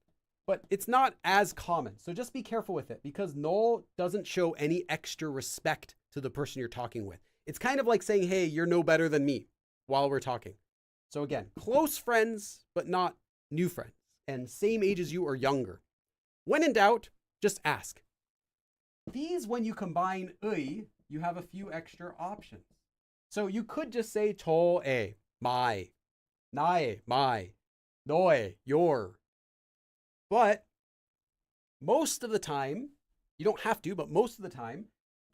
But it's not as common. So just be careful with it, because 너 doesn't show any extra respect to the person you're talking with. It's kind of like saying, hey, you're no better than me while we're talking. So again, close friends, but not new friends, and same age as you or younger. When in doubt, just ask. These, when you combine 의, you have a few extra options. So you could just say 저의, my, 나의, my, 너의, your. But most of the time, you don't have to, but most of the time,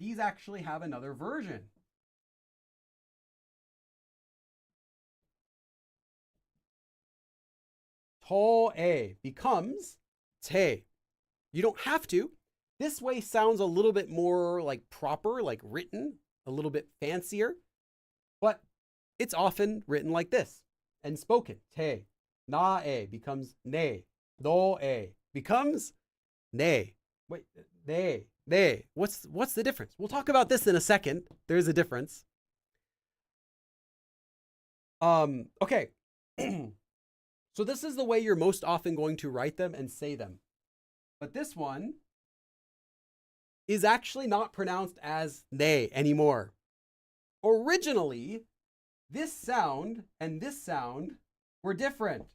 these actually have another version. 저의 becomes 제. You don't have to. This way sounds a little bit more like proper, like written, a little bit fancier, but it's often written like this and spoken. 제. 나의 becomes 내. 너의 becomes 내. Wait, 내. What's the difference? We'll talk about this in a second. There's a difference. Okay. So this is the way you're most often going to write them and say them. But this one is actually not pronounced as 내 anymore. Originally, this sound and this sound were different.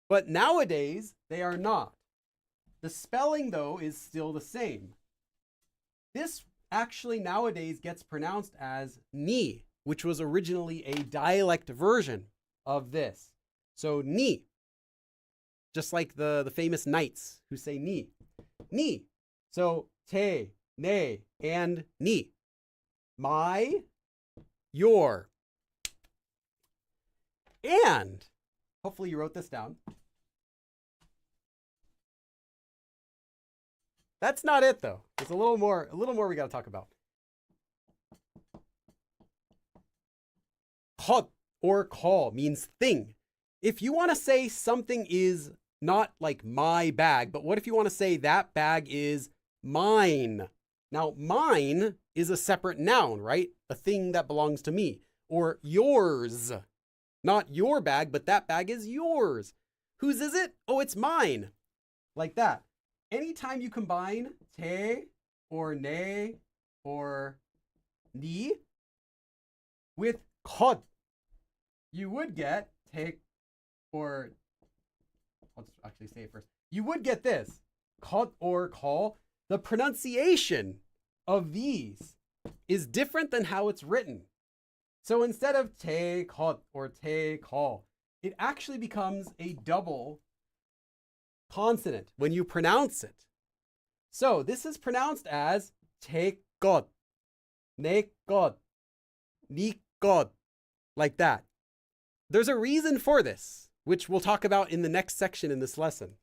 But nowadays, they are not. The spelling, though, is still the same. This actually nowadays gets pronounced as ni, which was originally a dialect version of this. So ni, just like the famous knights who say ni. Ni. So 제, 내, and ni. My, your. And, hopefully you wrote this down. That's not it though. There's a little more we got to talk about. 것 or call means thing. If you want to say something is not like my bag, but what if you want to say that bag is mine? Now, mine is a separate noun, right? A thing that belongs to me. Or yours. Not your bag, but that bag is yours. Whose is it? Oh, it's mine. Like that. Anytime you combine 제 or 내 or 니 with 것, you would get 제 or let's actually say it first. You would get this, 것 or call. The pronunciation of these is different than how it's written. So instead of 제 것 or 제 call, it actually becomes a double consonant when you pronounce it. So this is pronounced as 제 것, 내 것, 네 것, like that. There's a reason for this, which we'll talk about in the next section in this lesson.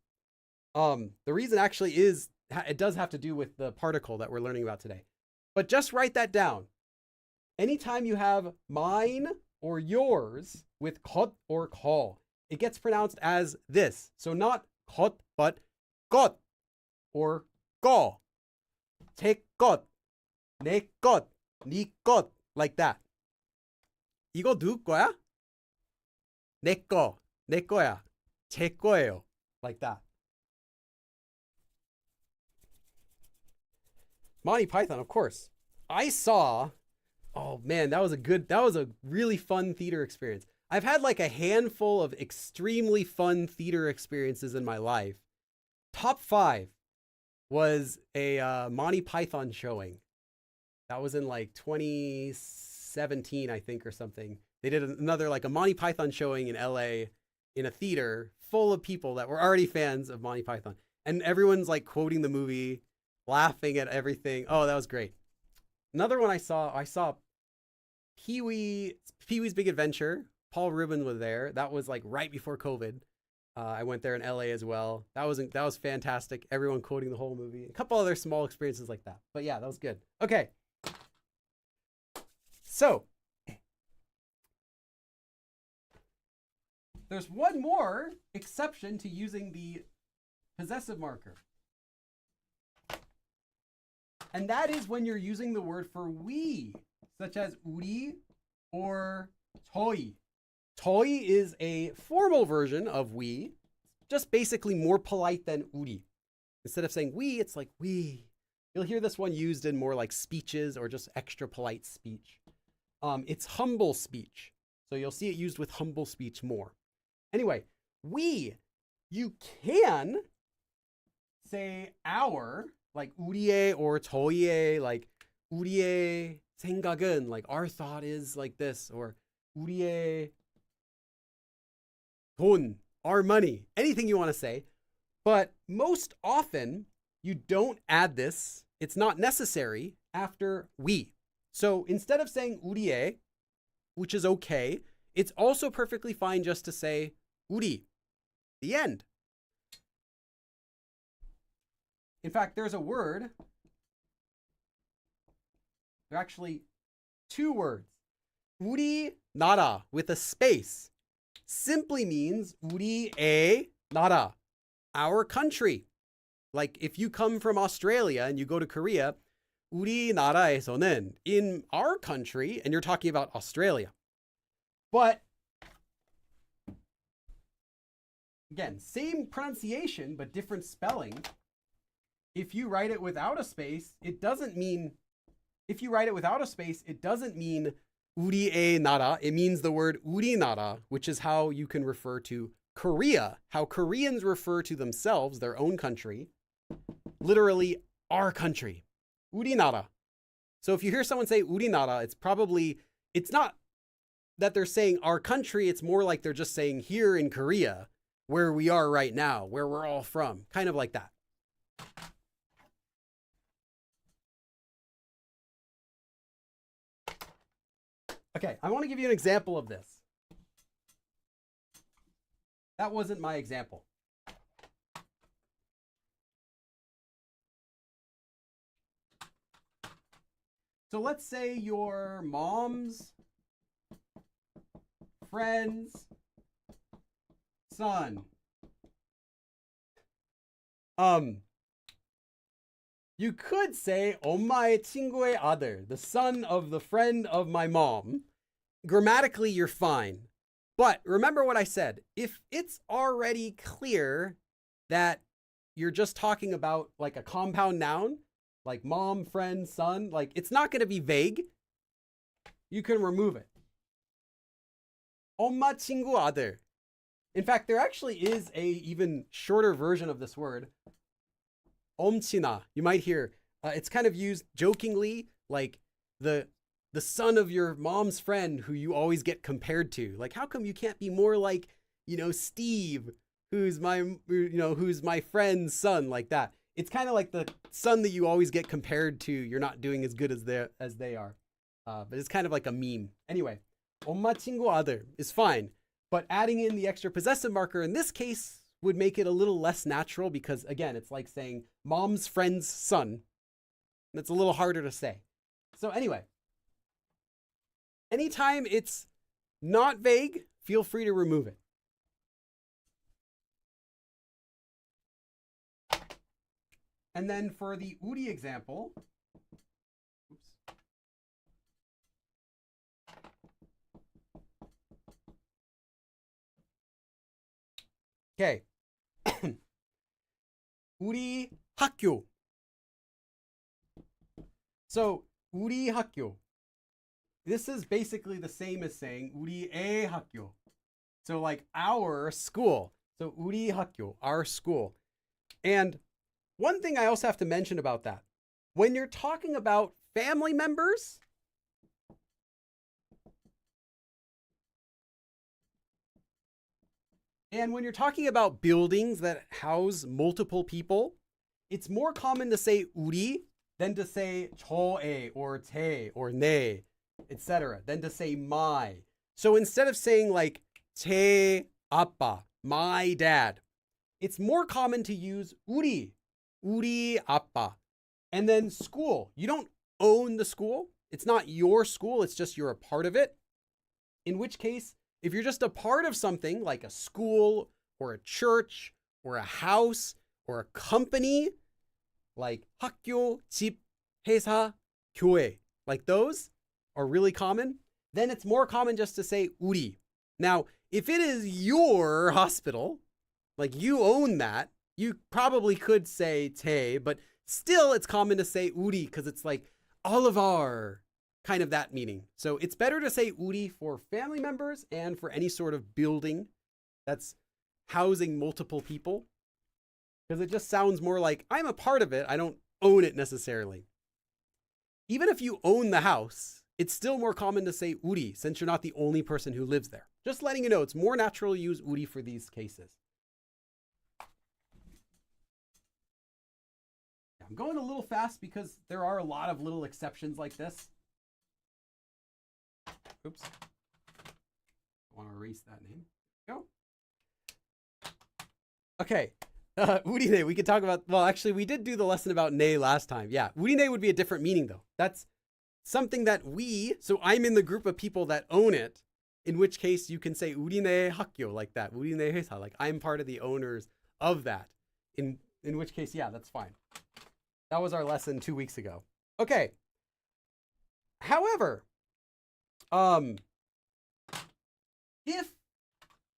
The reason actually is, it does have to do with the particle that we're learning about today. But just write that down. Anytime you have mine or yours with 것 or call, it gets pronounced as this. So not 것, but 것 or 꺼. 제 것, 내 것, 네 것, like that. 이거 누구 거야? 내 거, 내 거야. 제 거예요. Like that. Monty Python, of course. I saw, oh man, that was a really fun theater experience. I've had like a handful of extremely fun theater experiences in my life. Top 5 was a Monty Python showing. That was in like 2017, I think, or something. They did another like a Monty Python showing in LA in a theater full of people that were already fans of Monty Python. And everyone's like quoting the movie, laughing at everything. Oh, that was great. Another one I saw Pee-wee's Big Adventure. Paul Rubin was there. That was like right before COVID. I went there in LA as well. That was fantastic. Everyone quoting the whole movie. A couple other small experiences like that. But yeah, that was good. Okay. So there's one more exception to using the possessive marker. And that is when you're using the word for we, such as 우리 or 저희. 저희 is a formal version of we, just basically more polite than 우리. Instead of saying we, it's like we. You'll hear this one used in more like speeches or just extra polite speech. It's humble speech. So you'll see it used with humble speech more. Anyway, you can say our, like 우리의 or 저희의, like 우리의 생각은, like our thought is like this, or 우리의 돈, our money, anything you want to say. But most often, you don't add this. It's not necessary after we. So instead of saying 우리의, which is okay, it's also perfectly fine just to say 우리, the end. In fact, there's a word. There are actually two words. 우리나라 with a space simply means 우리의 나라, our country. Like if you come from Australia and you go to Korea, 우리나라에서는, in our country, and you're talking about Australia. But again, same pronunciation, but different spelling. If you write it without a space, it doesn't mean, 우리의 나라. It means the word 우리나라, which is how you can refer to Korea, how Koreans refer to themselves, their own country, literally our country, 우리나라. So if you hear someone say 우리나라, it's not that they're saying our country, it's more like they're just saying here in Korea, where we are right now, where we're all from, kind of like that. Okay, I want to give you an example of this. That wasn't my example. So let's say your mom's friend's son. You could say 엄마의 친구의 아들, the son of the friend of my mom. Grammatically, you're fine. But remember what I said. If it's already clear that you're just talking about like a compound noun, like mom, friend, son, like it's not going to be vague. You can remove it. 엄마 친구 아들. In fact, there actually is a even shorter version of this word. 엄친아. You might hear, it's kind of used jokingly, like the son of your mom's friend who you always get compared to. Like, how come you can't be more like, Steve, who's my friend's son, like that. It's kind of like the son that you always get compared to. You're not doing as good as they are. But it's kind of like a meme. Anyway, 엄마 친구 아들 is fine. But adding in the extra possessive marker in this case would make it a little less natural because, again, it's like saying mom's friend's son. It's a little harder to say. So anyway, anytime it's not vague, feel free to remove it. And then for the 우리 example, okay. 우리 학교. So, 우리 학교. This is basically the same as saying 우리의 학교. So like our school. So 우리 학교, our school. And one thing I also have to mention about that, when you're talking about family members, and when you're talking about buildings that house multiple people, it's more common to say 우리 than to say 저의 or 제 or 내, etc., than to say my. So instead of saying like 제 아빠, my dad, it's more common to use 우리 아빠. And then school. You don't own the school. It's not your school. It's just you're a part of it. In which case, if you're just a part of something like a school or a church or a house or a company, like 학교, 집, 회사, 교회, like those are really common, then it's more common just to say 우리. Now, if it is your hospital, like you own that, you probably could say 제, but still it's common to say 우리 because it's like all of our, kind of that meaning. So it's better to say uri for family members and for any sort of building that's housing multiple people, because it just sounds more like I'm a part of it. I don't own it necessarily. Even if you own the house, it's still more common to say uri since you're not the only person who lives there. Just letting you know, it's more natural to use uri for these cases. I'm going a little fast because there are a lot of little exceptions like this. Oops. I want to erase that name. Go. Okay. Urine, we could talk about, well, actually, we did do the lesson about ne last time. Yeah, urine would be a different meaning, though. That's something that so I'm in the group of people that own it, in which case you can say urine hakyo like that. Urine heisa, like I'm part of the owners of that. In which case, yeah, that's fine. That was our lesson 2 weeks ago. Okay. However, if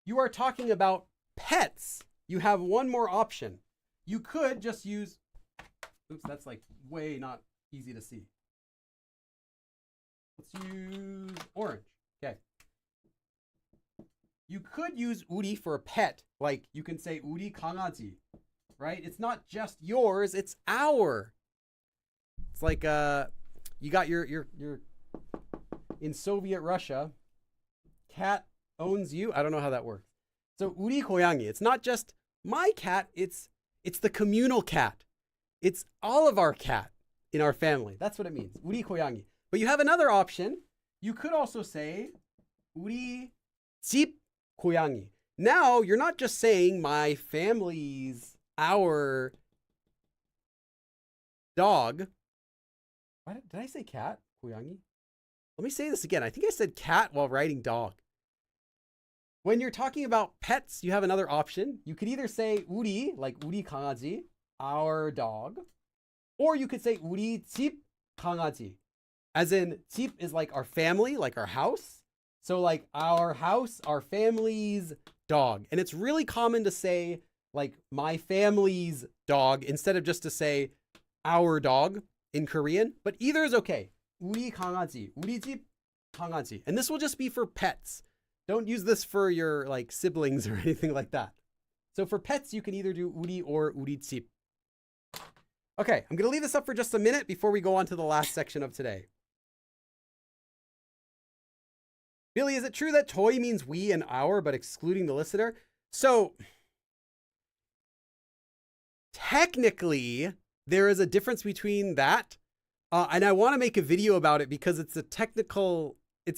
you are talking about pets, you have one more option. You could just use, oops, that's like way not easy to see. Let's use orange. Okay. You could use uri for a pet. Like you can say uri 강아지, right? It's not just yours, it's our. It's like you got your in Soviet Russia, cat owns you. I don't know how that works. So uri 고양이, it's not just my cat, it's the communal cat. It's all of our cat in our family. That's what it means. 우리 고양이. But you have another option. You could also say 우리 집 고양이. Now you're not just saying my family's, our dog. What did I say cat? 고양이? Let me say this again. I think I said cat while writing dog. When you're talking about pets, you have another option. You could either say 우리, like 우리 강아지, our dog, or you could say 우리 집 강아지, as in 집 is like our family, like our house. So like our house, our family's dog. And it's really common to say like my family's dog instead of just to say our dog in Korean, but either is okay. 우리 강아지, 우리 집 강아지. And this will just be for pets. Don't use this for your like siblings or anything like that. So for pets, you can either do 우리 or 우리 집. Okay, I'm going to leave this up for just a minute before we go on to the last section of today. Billy, is it true that toy means we and our, but excluding the listener? So technically, there is a difference between that. And I want to make a video about it because it's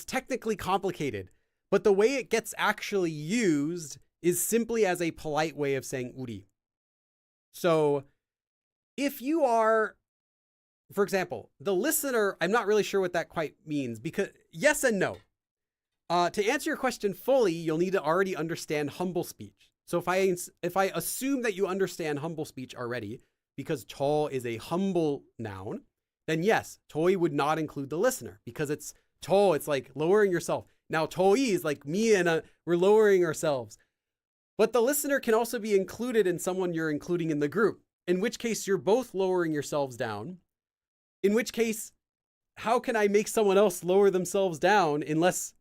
technically complicated. But the way it gets actually used is simply as a polite way of saying 우리. So if you are, for example, the listener, I'm not really sure what that quite means because yes and no. To answer your question fully, you'll need to already understand humble speech. So if I assume that you understand humble speech already, because 저 is a humble noun, then yes, toy would not include the listener because it's 저, it's like lowering yourself. Now to이 is like me and we're lowering ourselves. But the listener can also be included in someone you're including in the group, in which case you're both lowering yourselves down. In which case, how can I make someone else lower themselves down unless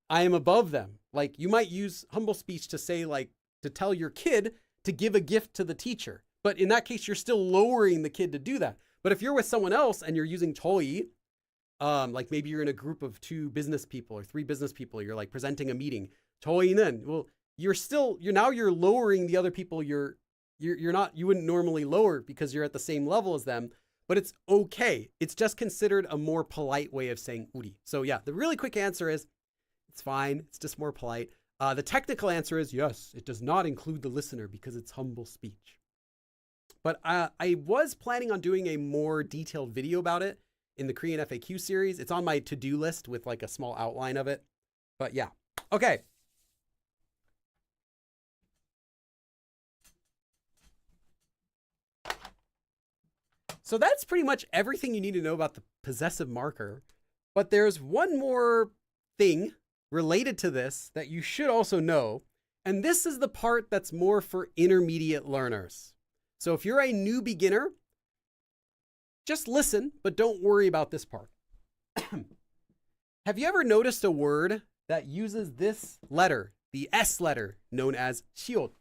I am above them? Like you might use humble speech to say like, to tell your kid to give a gift to the teacher. But in that case, you're still lowering the kid to do that. But if you're with someone else and you're using toy, like maybe you're in a group of 2 business people or 3 business people, you're like presenting a meeting, to이는, well, you're lowering the other people you wouldn't normally lower because you're at the same level as them, but it's okay. It's just considered a more polite way of saying 우리. So yeah, the really quick answer is it's fine. It's just more polite. The technical answer is yes, it does not include the listener because it's humble speech. But I was planning on doing a more detailed video about it in the Korean FAQ series. It's on my to-do list with like a small outline of it. But yeah, okay. So that's pretty much everything you need to know about the possessive marker. But there's one more thing related to this that you should also know. And this is the part that's more for intermediate learners. So if you're a new beginner, just listen, but don't worry about this part. Have you ever noticed a word that uses this letter, the S letter, known as 시옷,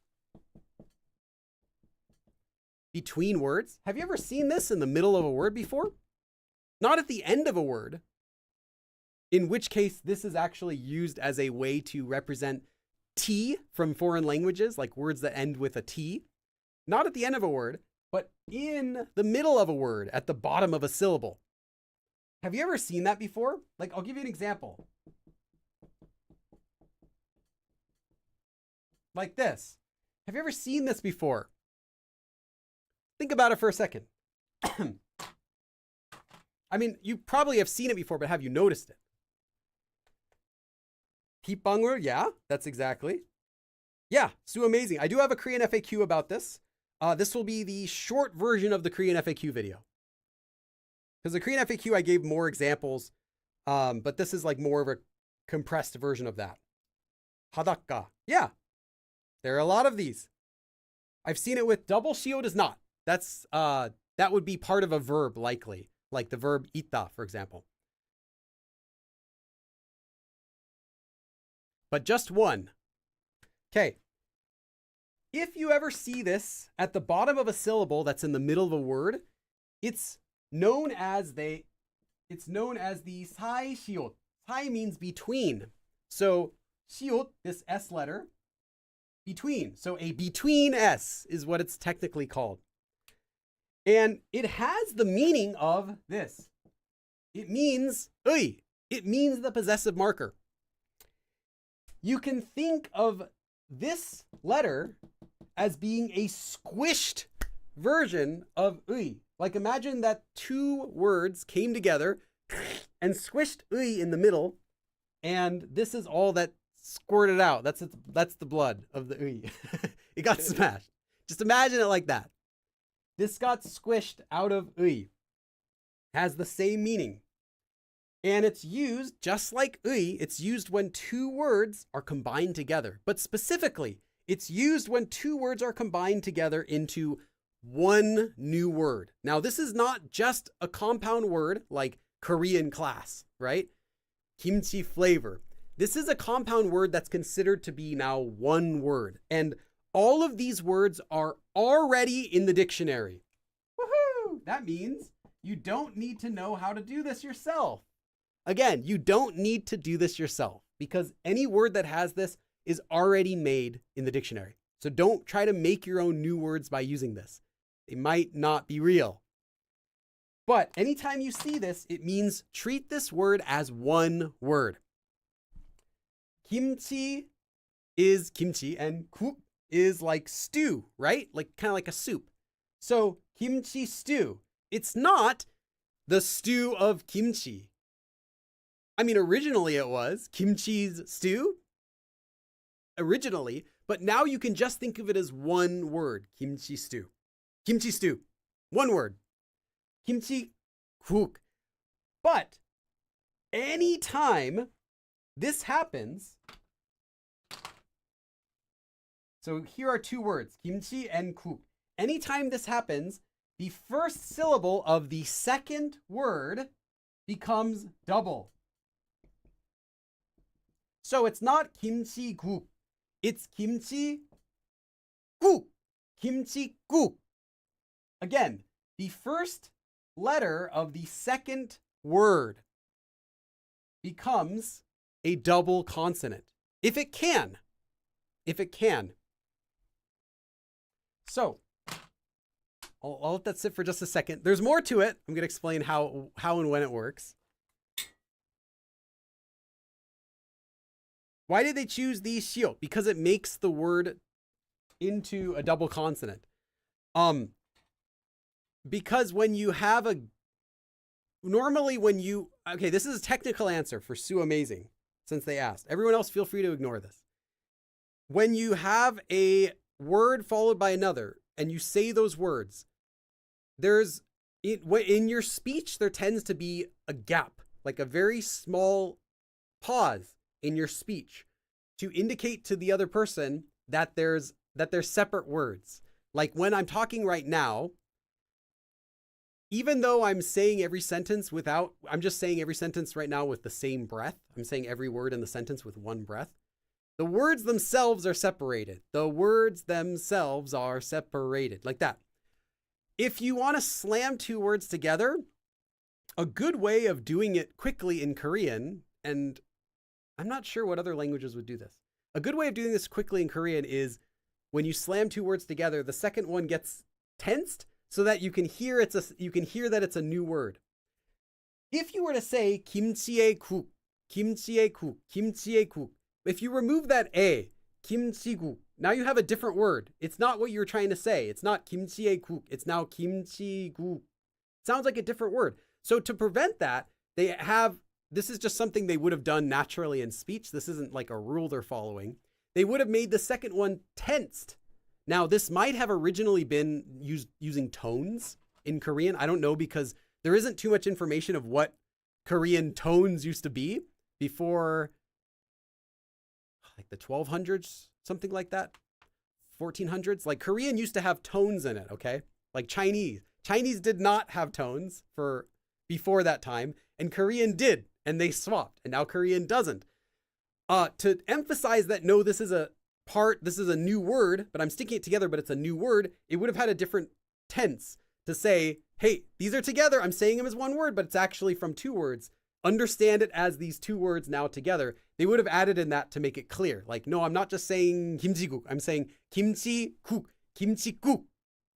between words? Have you ever seen this in the middle of a word before? Not at the end of a word, in which case this is actually used as a way to represent T from foreign languages, like words that end with a T. Not at the end of a word, but in the middle of a word, at the bottom of a syllable. Have you ever seen that before? Like, I'll give you an example. Like this. Have you ever seen this before? Think about it for a second. I mean, you probably have seen it before, but have you noticed it? 빗방울, yeah, that's exactly. Yeah, so amazing. I do have a Korean FAQ about this. This will be the short version of the Korean FAQ video. Because the Korean FAQ, I gave more examples, but this is like more of a compressed version of that. 바닷가, yeah, there are a lot of these. I've seen it with double. 시옷 is not. That would be part of a verb, likely, like the verb 있다, for example. But just one. Okay. If you ever see this at the bottom of a syllable that's in the middle of a word, it's known as the 사이 시옷. 사이 means between. So 시옷, this S letter, between. So a between S is what it's technically called. And it has the meaning of this. It means 의. It means the possessive marker. You can think of this letter as being a squished version of 의. Like imagine that two words came together and squished 의 in the middle, and this is all that squirted out. That's the blood of the 의. It got smashed. Just imagine it like that. This got squished out of 의. Has the same meaning. And it's used, just like 의, it's used when two words are combined together. But specifically, it's used when two words are combined together into one new word. Now, this is not just a compound word like Korean class, right? Kimchi flavor. This is a compound word that's considered to be now one word. And all of these words are already in the dictionary. Woohoo! That means you don't need to know how to do this yourself. Again, you don't need to do this yourself because any word that has this is already made in the dictionary. So don't try to make your own new words by using this. They might not be real. But anytime you see this, it means treat this word as one word. Kimchi is kimchi and 국 is like stew, right? Like kind of like a soup. So kimchi stew. It's not the stew of kimchi. I mean, originally it was kimchi's stew. Originally, but now you can just think of it as one word, kimchi stew. Kimchi stew, one word. Kimchi 국. But anytime this happens, so here are two words, kimchi and 국. Anytime this happens, the first syllable of the second word becomes double. So it's not kimchi 국, it's kimchi 국, kimchi 국. Again, the first letter of the second word becomes a double consonant. If it can. So, I'll let that sit for just a second. There's more to it. I'm going to explain how and when it works. Why did they choose the 시옷? Because it makes the word into a double consonant. Because when you have this is a technical answer for Sue Amazing, since they asked. Everyone else, feel free to ignore this. When you have a word followed by another, and you say those words, in your speech, there tends to be a gap, like a very small pause in your speech to indicate to the other person that they're separate words. Like when I'm talking right now, even though I'm saying every sentence I'm just saying every sentence right now with the same breath. I'm saying every word in the sentence with one breath. The words themselves are separated. The words themselves are separated, like that. If you want to slam two words together, a good way of doing it quickly in Korean, and I'm not sure what other languages would do this. A good way of doing this quickly in Korean is when you slam two words together, the second one gets tensed so that you can hear that it's a new word. If you were to say kimchi에 국, kimchi에 국, kimchi에 국, if you remove that a, kimchi-국, now you have a different word. It's not what you were trying to say. It's not kimchi에 국. It's now kimchi-국. Sounds like a different word. So to prevent that, this is just something they would have done naturally in speech. This isn't like a rule they're following. They would have made the second one tensed. Now, this might have originally been using tones in Korean. I don't know, because there isn't too much information of what Korean tones used to be before like the 1200s, something like that, 1400s. Like Korean used to have tones in it, okay? Like Chinese. Chinese did not have tones before that time, and Korean did, and they swapped, and now Korean doesn't. To emphasize that, no, this is a new word, but I'm sticking it together, but it's a new word, it would have had a different tense to say, hey, these are together. I'm saying them as one word, but it's actually from two words. Understand it as these two words now together. They would have added in that to make it clear. Like, no, I'm not just saying kimchi-guk. I'm saying kimchi-guk, kimchi-guk,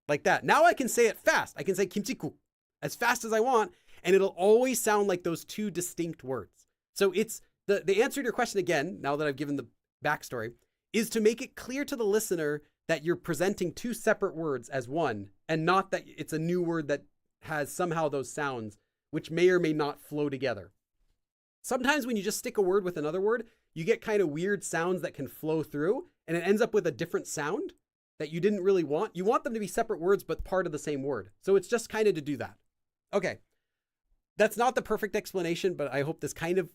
like that. Now I can say it fast. I can say kimchi-guk as fast as I want, and it'll always sound like those two distinct words. So it's the answer to your question again, now that I've given the backstory, is to make it clear to the listener that you're presenting two separate words as one, and not that it's a new word that has somehow those sounds, which may or may not flow together. Sometimes when you just stick a word with another word, you get kind of weird sounds that can flow through, and it ends up with a different sound that you didn't really want. You want them to be separate words, but part of the same word. So it's just kind of to do that. Okay. That's not the perfect explanation, but I hope this kind of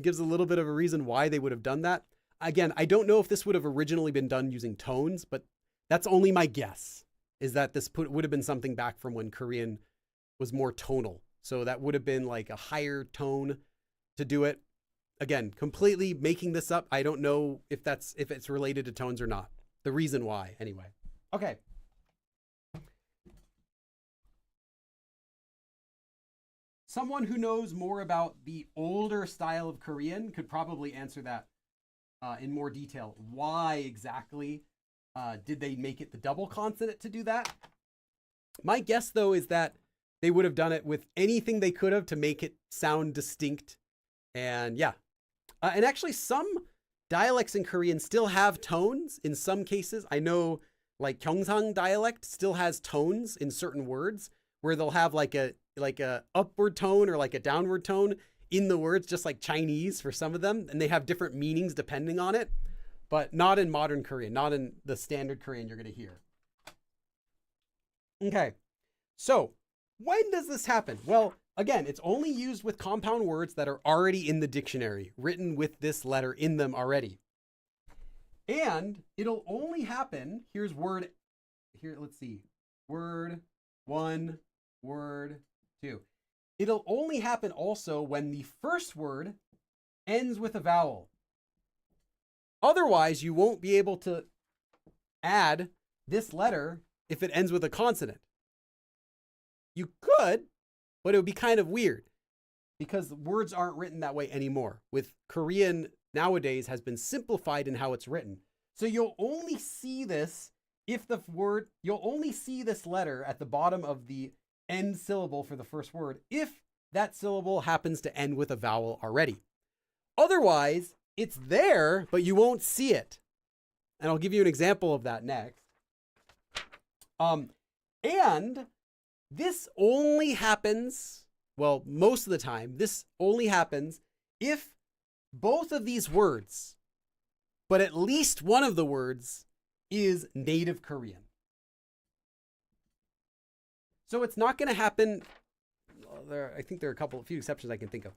gives a little bit of a reason why they would have done that. Again, I don't know if this would have originally been done using tones, but that's only my guess, is that this would have been something back from when Korean was more tonal. So that would have been like a higher tone to do it. Again, completely making this up. I don't know if it's related to tones or not. The reason why, anyway. Okay. Someone who knows more about the older style of Korean could probably answer that in more detail. Why exactly did they make it the double consonant to do that? My guess, though, is that they would have done it with anything they could have to make it sound distinct. And yeah. And actually, some dialects in Korean still have tones in some cases. I know like Gyeongsang dialect still has tones in certain words where they'll have like a upward tone or like a downward tone in the words, just like Chinese for some of them. And they have different meanings depending on it, but not in modern Korean, not in the standard Korean you're going to hear. Okay. So when does this happen? Well, again, it's only used with compound words that are already in the dictionary, written with this letter in them already. And it'll only happen, let's see, word 1, word 2. It'll only happen also when the first word ends with a vowel. Otherwise, you won't be able to add this letter if it ends with a consonant. You could, but it would be kind of weird because words aren't written that way anymore. With Korean nowadays has been simplified in how it's written. So you'll only see this you'll only see this letter at the bottom of the end syllable for the first word if that syllable happens to end with a vowel already. Otherwise, it's there, but you won't see it. And I'll give you an example of that next. And this only happens, well, most of the time, this only happens if both of these words, but at least one of the words is native Korean. So it's not going to happen. I think there are a few exceptions I can think of.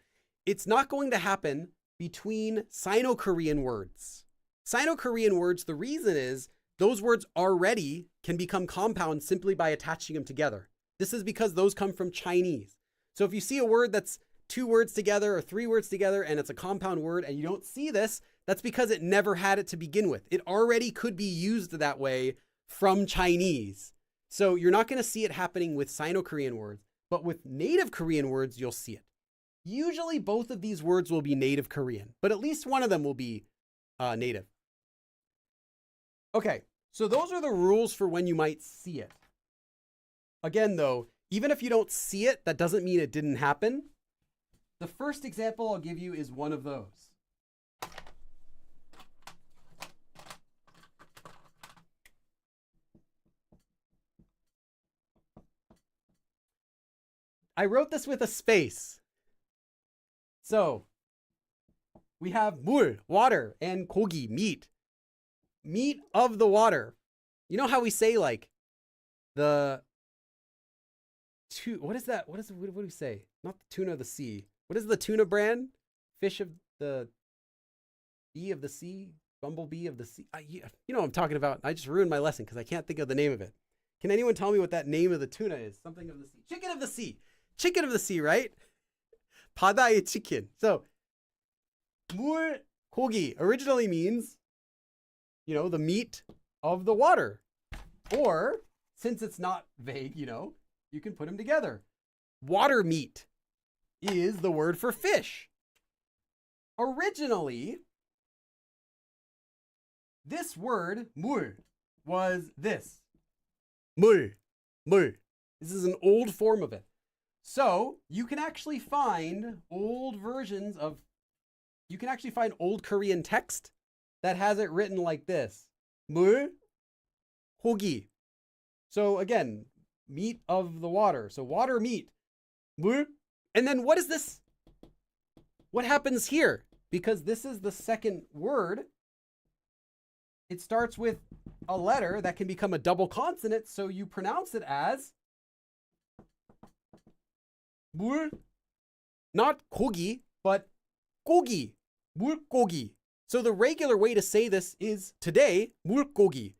It's not going to happen between Sino-Korean words. Sino-Korean words, the reason is those words already can become compounds simply by attaching them together. This is because those come from Chinese. So if you see a word that's 2 words together or 3 words together and it's a compound word and you don't see this, that's because it never had it to begin with. It already could be used that way from Chinese. So you're not going to see it happening with Sino-Korean words, but with native Korean words, you'll see it. Usually both of these words will be native Korean, but at least one of them will be native. Okay, so those are the rules for when you might see it. Again, though, even if you don't see it, that doesn't mean it didn't happen. The first example I'll give you is one of those. I wrote this with a space. So we have 물, water, and 고기, meat. Meat of the water. You know how we say like what is that? What do we say? Not the tuna of the sea. What is the tuna brand? Fish of the bee of the sea, bumblebee of the sea. You know what I'm talking about. I just ruined my lesson because I can't think of the name of it. Can anyone tell me what that name of the tuna is? Something of the sea. Chicken of the sea. Chicken of the sea, right? 바다의 chicken. So, 물, 고기 originally means, the meat of the water. Or, since it's not vague, you can put them together. Water meat is the word for fish. Originally, this word, 물, was this. 물. This is an old form of it. So you can actually find old Korean text that has it written like this. 물, 고기. So again, meat of the water. So water meat. 물. And then what is this? What happens here? Because this is the second word. It starts with a letter that can become a double consonant. So you pronounce it as 물, not 고기, but 고기, 물고기. So the regular way to say this is today, 물고기.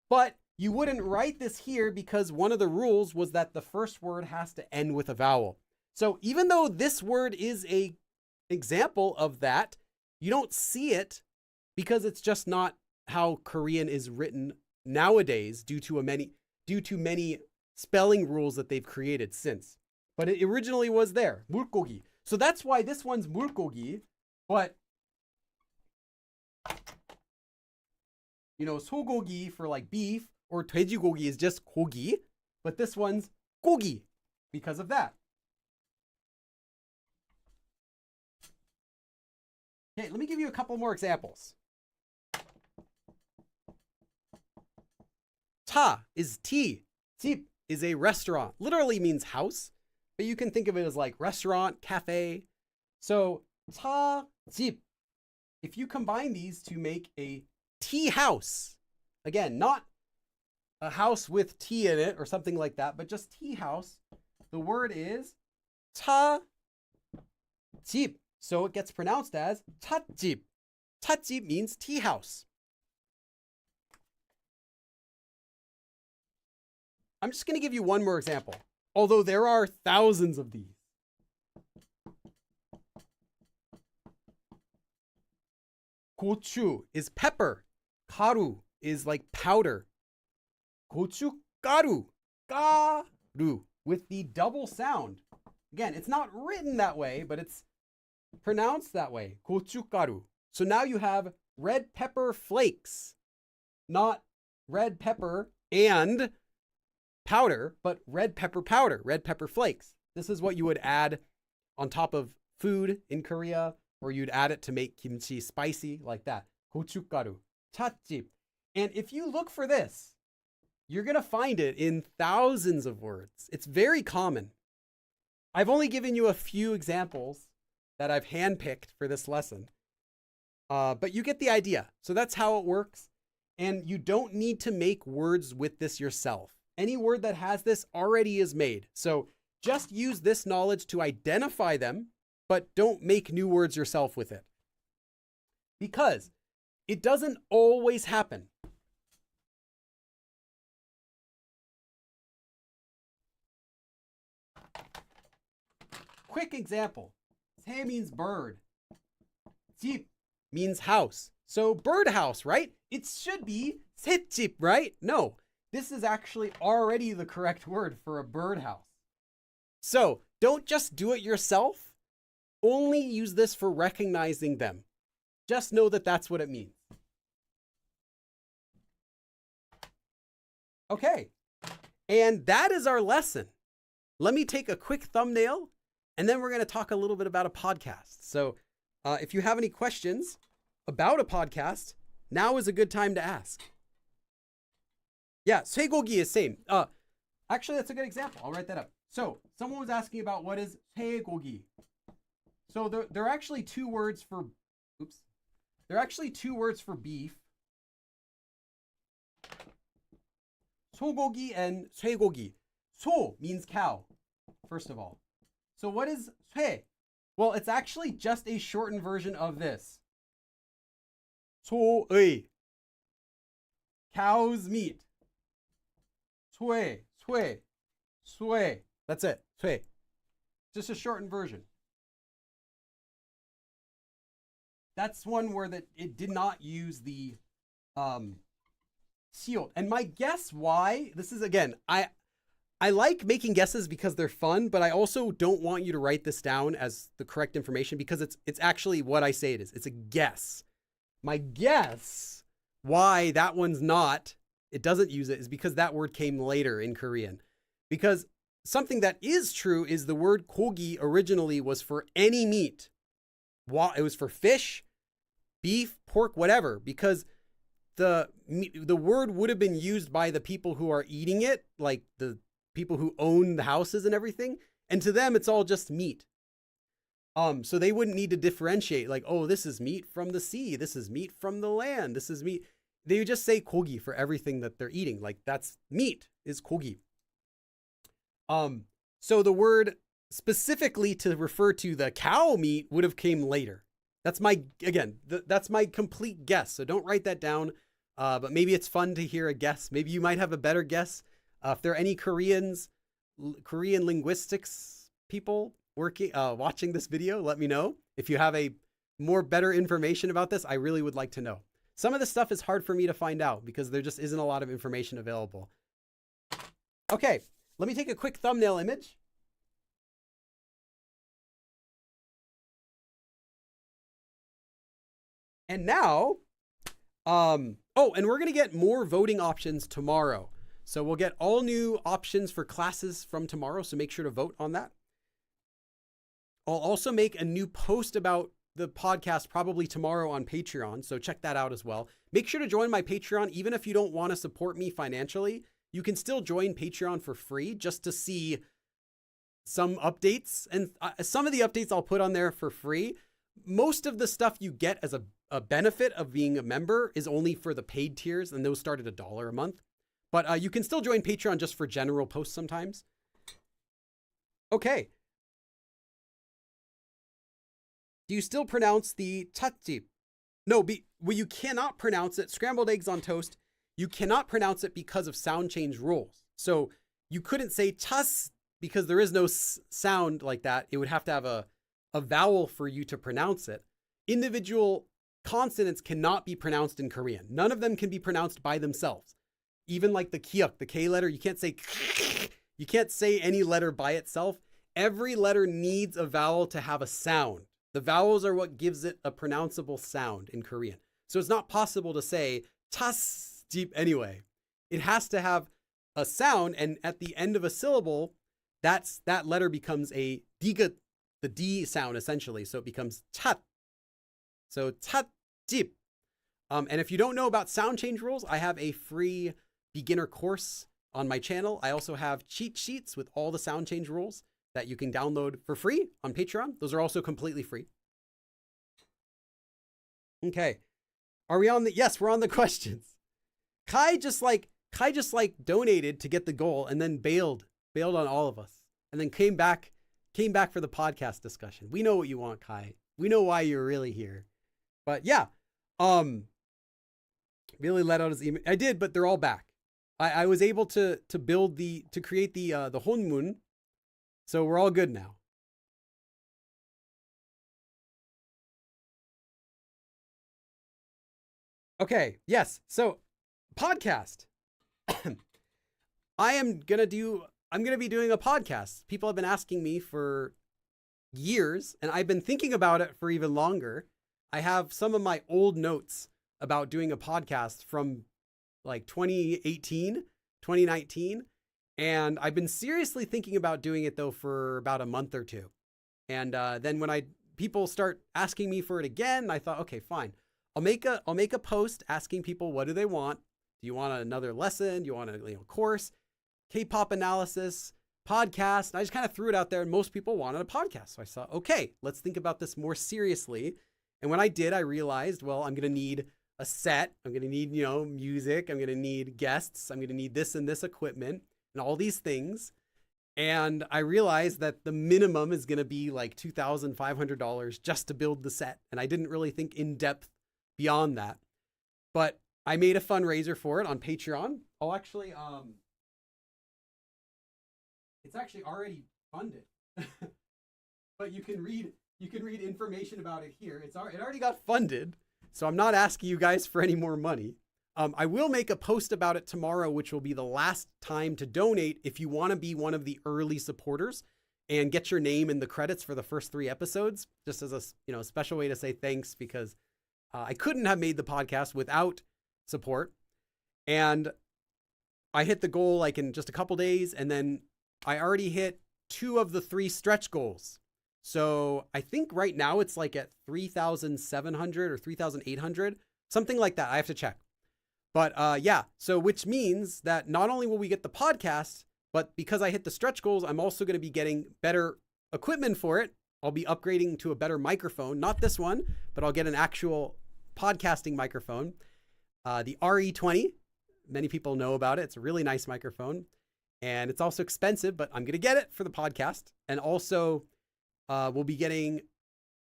But you wouldn't write this here because one of the rules was that the first word has to end with a vowel. So even though this word is an example of that, you don't see it because it's just not how Korean is written nowadays due to many spelling rules that they've created since. But it originally was there, 물고기. So that's why this one's 물고기, but 소고기 for like beef, or 돼지고기 is just 고기, but this one's 고기 because of that. Okay, let me give you a couple more examples. 차 is tea. 집 is a restaurant. Literally means house. But you can think of it as like restaurant, cafe. So, 차, 집. If you combine these to make a tea house, again, not a house with tea in it or something like that, but just tea house, the word is 차, 집. So it gets pronounced as 찻집. 찻집 means tea house. I'm just going to give you one more example. Although there are thousands of these. 고추 is pepper. 가루 is like powder. 고춧가루, 가루, with the double sound. Again, it's not written that way, but it's pronounced that way. 고춧가루. So now you have red pepper flakes, not red pepper and powder, but red pepper powder, red pepper flakes. This is what you would add on top of food in Korea, or you'd add it to make kimchi spicy like that. 고춧가루, 찻집. And if you look for this, you're going to find it in thousands of words. It's very common. I've only given you a few examples that I've handpicked for this lesson, but you get the idea. So that's how it works. And you don't need to make words with this yourself. Any word that has this already is made. So just use this knowledge to identify them, but don't make new words yourself with it. Because it doesn't always happen. quick example. 새 means bird. 집 means house. So birdhouse, right? It should be 셋집, right? No, this is actually already the correct word for a birdhouse. So don't just do it yourself. Only use this for recognizing them. Just know that that's what it means. Okay, and that is our lesson. Let me take a quick thumbnail, and then we're going to talk a little bit about a podcast. So if you have any questions about a podcast, now is a good time to ask. Yeah, 쇠고기 is same. Actually, that's a good example. I'll write that up. So someone was asking about what is 쇠고기. So there are actually two words for, there are actually two words for beef. 소고기 and 쇠고기. 소 means cow, first of all. So what is 쇠? Well, it's actually just a shortened version of this. 소의. Cow's meat. 쇠, 쇠, 쇠. That's it. 쇠. Just a shortened version. That's one where that it did not use the sealed. And my guess why, this is again, I like making guesses because they're fun, but I also don't want you to write this down as the correct information because it's actually what I say it is. It's a guess. My guess why that one's not, it doesn't use it, is because that word came later in Korean. Because something that is true is the word 고기 originally was for any meat. It was for fish, beef, pork, whatever, because the word would have been used by the people who are eating it, like the people who own the houses and everything. And to them, it's all just meat. So they wouldn't need to differentiate like, oh, this is meat from the sea. This is meat from the land. This is meat. They would just say 고기 for everything that they're eating. Like that's meat is 고기. So the word specifically to refer to the cow meat would have came later. That's my, again, that's my complete guess. So don't write that down. But maybe it's fun to hear a guess. Maybe you might have a better guess. If there are any Korean linguistics people watching this video, let me know. If you have a more better information about this, I really would like to know. Some of this stuff is hard for me to find out because there just isn't a lot of information available. Okay, let me take a quick thumbnail image. And now, and we're going to get more voting options tomorrow. So we'll get all new options for classes from tomorrow. So make sure to vote on that. I'll also make a new post about the podcast probably tomorrow on Patreon. So check that out as well. Make sure to join my Patreon. Even if you don't want to support me financially, you can still join Patreon for free just to see some updates. And some of the updates I'll put on there for free. Most of the stuff you get as a benefit of being a member is only for the paid tiers, and those start at $1 a month. But you can still join Patreon just for general posts sometimes. Okay. Do you still pronounce the 찻집? No, well, you cannot pronounce it. Scrambled eggs on toast, you cannot pronounce it because of sound change rules. So you couldn't say 찼 because there is no sound like that. It would have to have a vowel for you to pronounce it. Individual consonants cannot be pronounced in Korean. None of them can be pronounced by themselves. Even like the kiuk, the K letter, you can't say any letter by itself. Every letter needs a vowel to have a sound. The vowels are what gives it a pronounceable sound in Korean. So it's not possible to say 찼집 anyway. It has to have a sound, and at the end of a syllable, that letter becomes a diga, the D sound essentially. So it becomes 찻. So 찻집. And if you don't know about sound change rules, I have a free beginner course on my channel. I also have cheat sheets with all the sound change rules that you can download for free on Patreon. Those are also completely free. Okay. Are we on the, yes, we're on the questions. Kai just donated to get the goal and then bailed on all of us and then came back for the podcast discussion. We know what you want, Kai. We know why you're really here. But yeah, really let out his email. I did, but they're all back. I was able to create the Honmun. So we're all good now. Okay, yes. So, podcast. I'm going to be doing a podcast. People have been asking me for years, and I've been thinking about it for even longer. I have some of my old notes about doing a podcast from like 2018, 2019, and I've been seriously thinking about doing it though for about a month or two. And then when people start asking me for it again, I thought, okay, fine. I'll make a post asking people what do they want. Do you want another lesson? Do you want a course? K-pop analysis, podcast. And I just kind of threw it out there, and most people wanted a podcast. So I thought, okay, let's think about this more seriously. And when I did, I realized, well, I'm going to need a set. I'm going to need, music. I'm going to need guests. I'm going to need this and this equipment and all these things. And I realized that the minimum is going to be like $2,500 just to build the set. And I didn't really think in depth beyond that. But I made a fundraiser for it on Patreon. I'll actually, it's actually already funded. But you can read information about it here. It already got funded. So I'm not asking you guys for any more money. I will make a post about it tomorrow, which will be the last time to donate if you want to be one of the early supporters and get your name in the credits for the first 3 episodes, just as a special way to say thanks, because I couldn't have made the podcast without support. And I hit the goal like in just a couple days, and then I already hit 2 of the 3 stretch goals. So I think right now it's like at 3,700 or 3,800, something like that. I have to check. But yeah, so which means that not only will we get the podcast, but because I hit the stretch goals, I'm also going to be getting better equipment for it. I'll be upgrading to a better microphone, not this one, but I'll get an actual podcasting microphone. The RE20, many people know about it. It's a really nice microphone, and it's also expensive, but I'm going to get it for the podcast. And also we'll be getting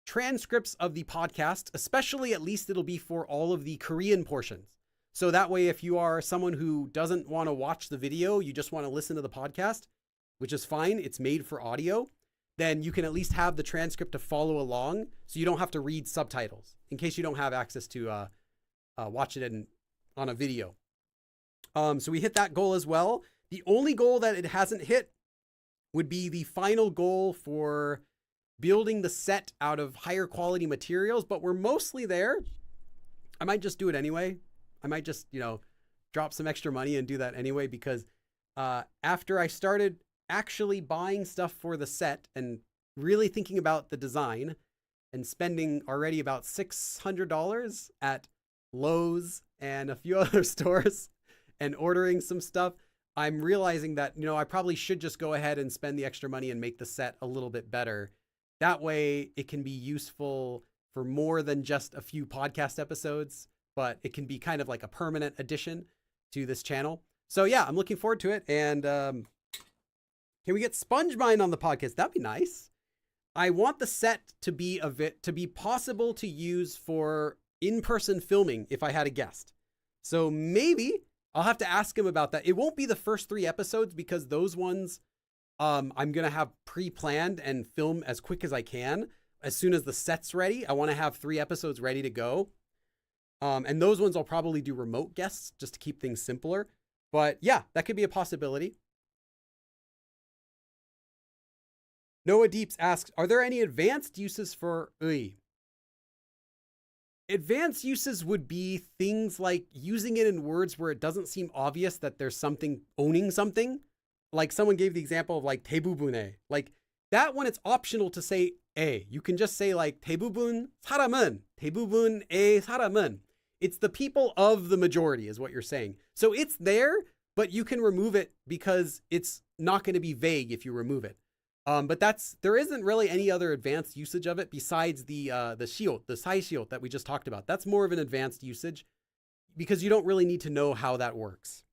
transcripts of the podcast, especially at least it'll be for all of the Korean portions. So that way, if you are someone who doesn't want to watch the video, you just want to listen to the podcast, which is fine. It's made for audio. Then you can at least have the transcript to follow along. So you don't have to read subtitles in case you don't have access to watch it on a video. So we hit that goal as well. The only goal that it hasn't hit would be the final goal for building the set out of higher quality materials, but we're mostly there. I might just do it anyway. I might just, drop some extra money and do that anyway, because after I started actually buying stuff for the set and really thinking about the design and spending already about $600 at Lowe's and a few other stores and ordering some stuff, I'm realizing that, I probably should just go ahead and spend the extra money and make the set a little bit better. That way it can be useful for more than just a few podcast episodes, but it can be kind of like a permanent addition to this channel. So yeah, I'm looking forward to it. And can we get SpongeMind on the podcast? That'd be nice. I want the set to be possible to use for in-person filming if I had a guest. So maybe I'll have to ask him about that. It won't be the first 3 episodes because those ones I'm going to have pre-planned and film as quick as I can. As soon as the set's ready, I want to have 3 episodes ready to go. And those ones I'll probably do remote guests just to keep things simpler. But yeah, that could be a possibility. Noah Deeps asks, are there any advanced uses for UI? Advanced uses would be things like using it in words where it doesn't seem obvious that there's something owning something. Like someone gave the example of like 대부분의. Like that one, it's optional to say a. You can just say like 대부분 사람은, 대부분의 사람은. It's the people of the majority is what you're saying. So it's there, but you can remove it because it's not going to be vague if you remove it. But there isn't really any other advanced usage of it besides the shield, the sai shield that we just talked about. That's more of an advanced usage because you don't really need to know how that works.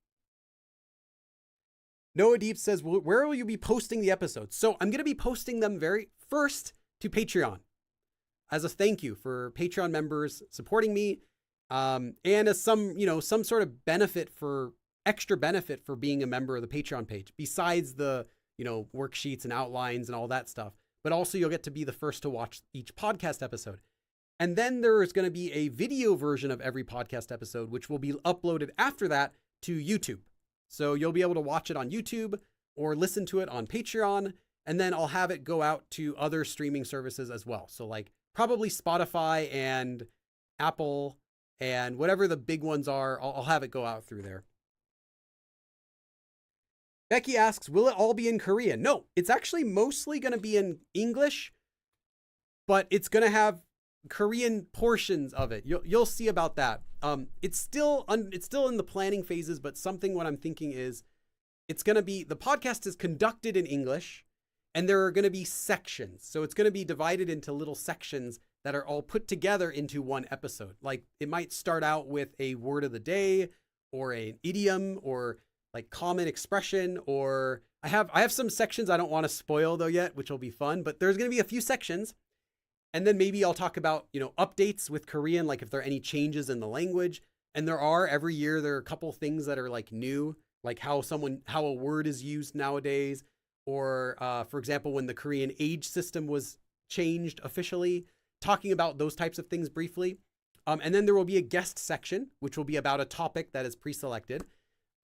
Noah Deep says, where will you be posting the episodes? So I'm going to be posting them very first to Patreon as a thank you for Patreon members supporting me. And as some sort of extra benefit for being a member of the Patreon page, besides the, worksheets and outlines and all that stuff. But also you'll get to be the first to watch each podcast episode. And then there is going to be a video version of every podcast episode, which will be uploaded after that to YouTube. So you'll be able to watch it on YouTube or listen to it on Patreon. And then I'll have it go out to other streaming services as well. So like probably Spotify and Apple and whatever the big ones are, I'll have it go out through there. Becky asks, will it all be in Korean? No, it's actually mostly going to be in English, but it's going to have Korean portions of it. You'll see about that. It's still in the planning phases, but what I'm thinking is it's going to be, the podcast is conducted in English and there are going to be sections. So it's going to be divided into little sections that are all put together into one episode. Like it might start out with a word of the day or an idiom or like common expression, or I have some sections I don't want to spoil though yet, which will be fun, but there's going to be a few sections. And then maybe I'll talk about, updates with Korean, like if there are any changes in the language. And every year, there are a couple things that are like new, like how a word is used nowadays. Or for example, when the Korean age system was changed officially, talking about those types of things briefly. And then there will be a guest section, which will be about a topic that is pre-selected.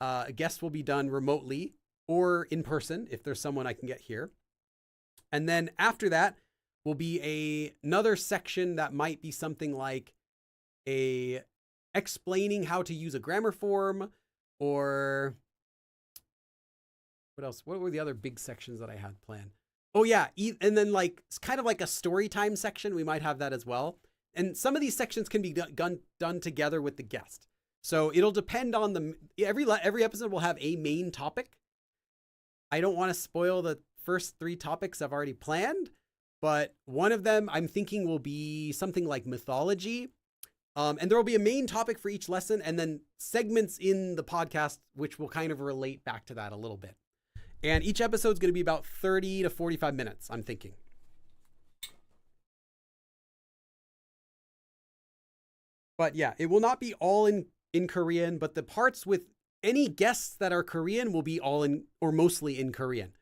A guest will be done remotely or in person if there's someone I can get here. And then after that, will be another section that might be something like explaining how to use a grammar form, or what else? What were the other big sections that I had planned? Oh yeah. And then like, it's kind of like a story time section. We might have that as well. And some of these sections can be done together with the guest. So it'll depend on every episode will have a main topic. I don't want to spoil the first 3 topics I've already planned, but one of them I'm thinking will be something like mythology. And there will be a main topic for each lesson and then segments in the podcast, which will kind of relate back to that a little bit. And each episode is going to be about 30 to 45 minutes, I'm thinking. But yeah, it will not be all in Korean, but the parts with any guests that are Korean will be all in or mostly in Korean.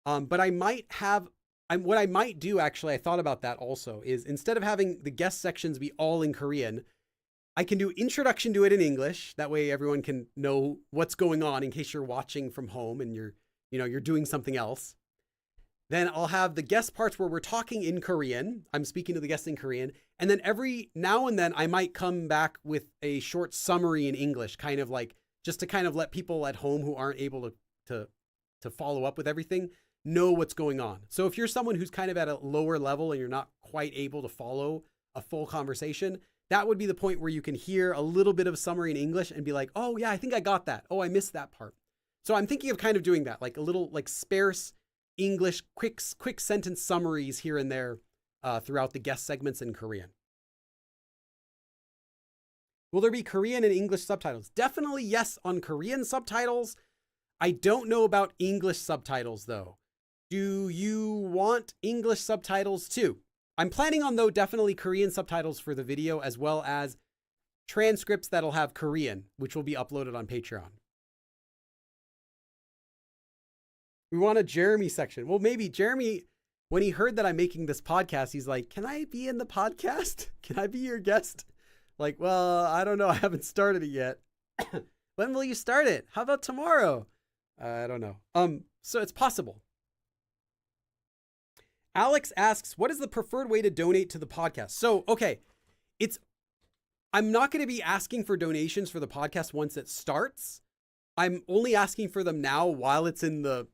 But what I might do, actually, I thought about that also, is instead of having the guest sections be all in Korean, I can do introduction to it in English. That way everyone can know what's going on in case you're watching from home and you're doing something else. Then I'll have the guest parts where we're talking in Korean. I'm speaking to the guests in Korean. And then every now and then I might come back with a short summary in English, kind of like just to kind of let people at home who aren't able to follow up with everything know what's going on. So if you're someone who's kind of at a lower level and you're not quite able to follow a full conversation, that would be the point where you can hear a little bit of summary in English and be like, oh yeah, I think I got that. Oh, I missed that part. So I'm thinking of kind of doing that, like a little like sparse English, quick sentence summaries here and there throughout the guest segments in Korean. Will there be Korean and English subtitles? Definitely yes on Korean subtitles. I don't know about English subtitles though. Do you want English subtitles too? I'm planning on though definitely Korean subtitles for the video, as well as transcripts that'll have Korean, which will be uploaded on Patreon. We want a Jeremy section. Well, maybe Jeremy, when he heard that I'm making this podcast, he's like, can I be in the podcast? Can I be your guest? Like, well, I don't know. I haven't started it yet. When will you start it? How about tomorrow? I don't know. So it's possible. Alex asks, what is the preferred way to donate to the podcast? So, okay, I'm not going to be asking for donations for the podcast once it starts. I'm only asking for them now while it's in the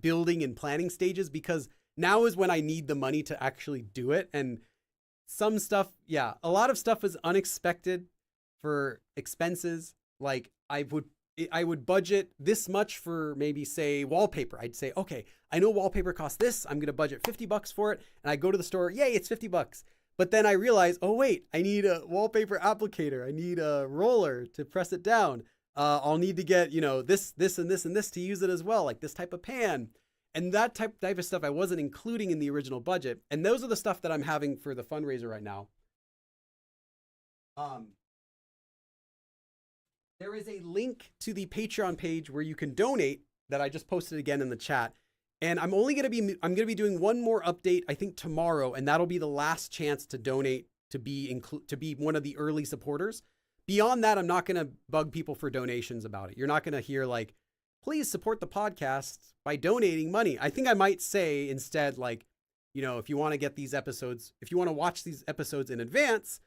building and planning stages, because now is when I need the money to actually do it. And some stuff, yeah, a lot of stuff is unexpected for expenses. Like I would budget this much for maybe say wallpaper. I'd say, okay, I know wallpaper costs this. I'm going to budget $50 for it. And I go to the store. Yay, it's $50. But then I realize, oh wait, I need a wallpaper applicator. I need a roller to press it down. I'll need to get, this, and this, and this to use it as well. Like this type of pan and that type of stuff I wasn't including in the original budget. And those are the stuff that I'm having for the fundraiser right now. There is a link to the Patreon page where you can donate that I just posted again in the chat. And I'm going to be doing one more update, I think tomorrow, and that'll be the last chance to donate to be one of the early supporters. Beyond that, I'm not going to bug people for donations about it. You're not going to hear like, please support the podcast by donating money. I think I might say instead, like, you know, if you want to get these episodes, if you want to watch these episodes in advance,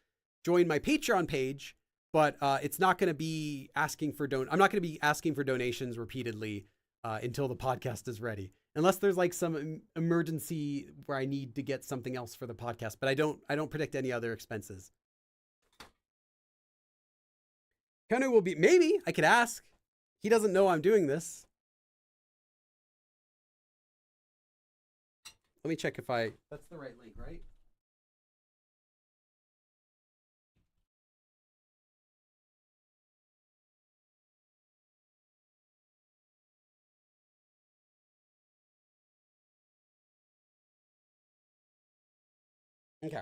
join my Patreon page. But it's not going to be asking for I'm not going to be asking for donations repeatedly until the podcast is ready, unless there's like some emergency where I need to get something else for the podcast. But I don't predict any other expenses. Keanu will be, maybe I could ask. He doesn't know I'm doing this. Let me check if that's the right link, right? Okay.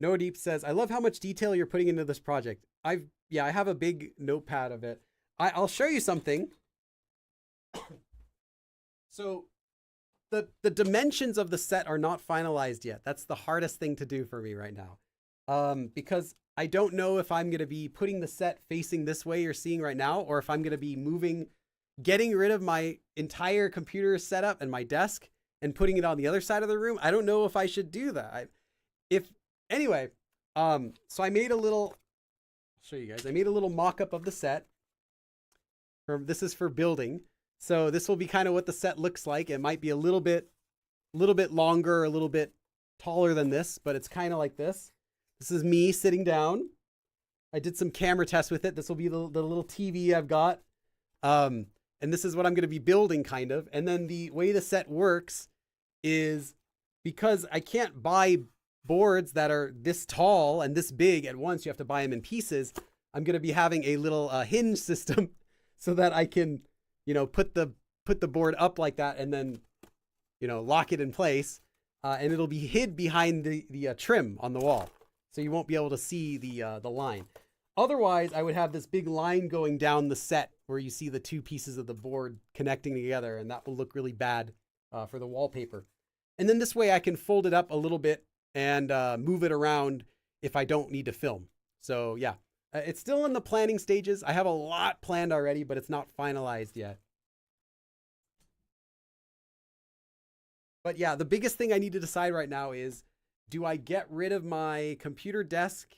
Noah Deep says, I love how much detail you're putting into this project. I have a big notepad of it. I'll show you something. So the dimensions of the set are not finalized yet. That's the hardest thing to do for me right now. Because I don't know if I'm going to be putting the set facing this way you're seeing right now, or if I'm going to be getting rid of my entire computer setup and my desk and putting it on the other side of the room. I don't know if I should do that. Anyway, so I made a little, I'll show you guys. I made a little mock-up of the set. This is for building. So this will be kind of what the set looks like. It might be a little bit longer, a little bit taller than this, but it's kind of like this. This is me sitting down. I did some camera tests with it. This will be the little TV I've got. And this is what I'm going to be building kind of. And then the way the set works is because I can't buy boards that are this tall and this big at once, you have to buy them in pieces. I'm going to be having a little hinge system so that I can, you know, put the board up like that and then, you know, lock it in place. And it'll be hid behind the trim on the wall. So you won't be able to see the line. Otherwise, I would have this big line going down the set where you see the two pieces of the board connecting together, and that will look really bad for the wallpaper. And then this way I can fold it up a little bit and move it around if I don't need to film. So yeah, it's still in the planning stages. I have a lot planned already, but it's not finalized yet. But yeah, the biggest thing I need to decide right now is, do I get rid of my computer desk?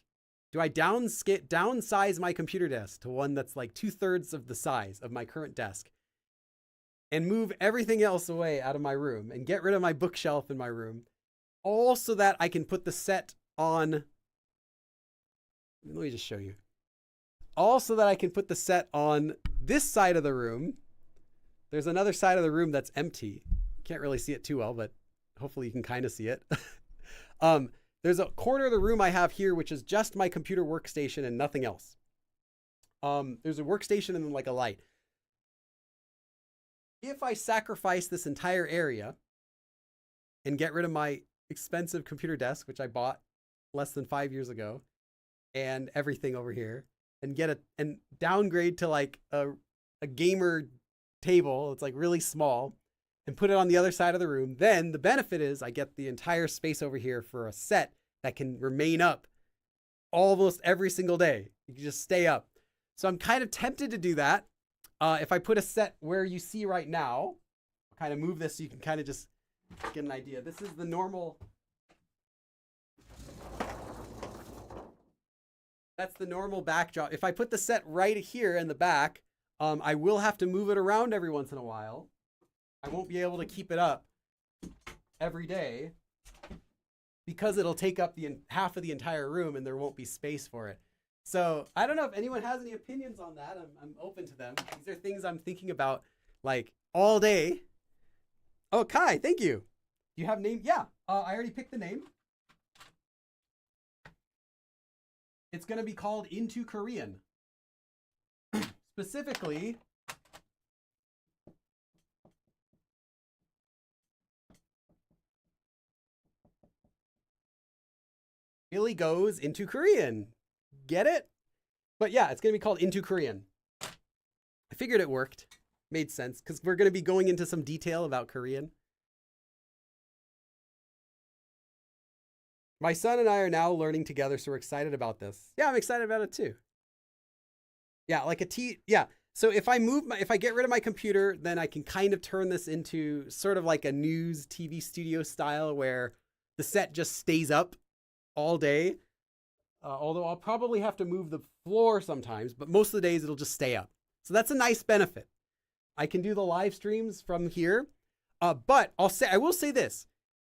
Do I downsize my computer desk to one that's like 2/3 of the size of my current desk and move everything else away out of my room and get rid of my bookshelf in my room, all so that I can put the set on, let me just show you, all so that I can put the set on this side of the room. There's another side of the room that's empty. Can't really see it too well, but hopefully you can kind of see it. There's a corner of the room I have here, which is just my computer workstation and nothing else. There's a workstation and then like a light. If I sacrifice this entire area and get rid of my expensive computer desk, which I bought less than 5 years ago, and everything over here, and downgrade to like a gamer table, it's like really small, and put it on the other side of the room, then the benefit is I get the entire space over here for a set that can remain up almost every single day. You can just stay up. So I'm kind of tempted to do that. If I put a set where you see right now, I'll kind of move this so you can kind of just get an idea. This is the normal. That's the normal backdrop. If I put the set right here in the back, I will have to move it around every once in a while. I won't be able to keep it up every day because it'll take up half of the entire room and there won't be space for it. So I don't know if anyone has any opinions on that. I'm open to them. These are things I'm thinking about like all day. Oh, Kai, thank you. You have name? Yeah, I already picked the name. It's going to be called Into Korean. Specifically, Billy goes into Korean. Get it? But yeah, it's going to be called Into Korean. I figured it worked. Made sense because we're going to be going into some detail about Korean. My son and I are now learning together, so we're excited about this. Yeah, I'm excited about it too. Yeah, like yeah. So if I get rid of my computer, then I can kind of turn this into sort of like a news TV studio style where the set just stays up all day. Although I'll probably have to move the floor sometimes, but most of the days it'll just stay up. So that's a nice benefit. I can do the live streams from here. But I will say this.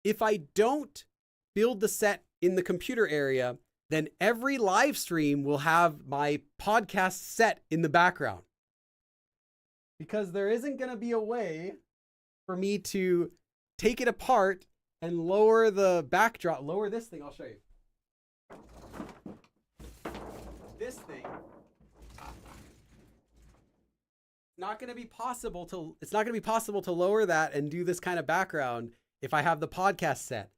If I don't build the set in the computer area, then every live stream will have my podcast set in the background. Because there isn't going to be a way for me to take it apart and lower the backdrop. Lower this thing, I'll show you. This thing. It's not going to be possible to lower that and do this kind of background if I have the podcast set.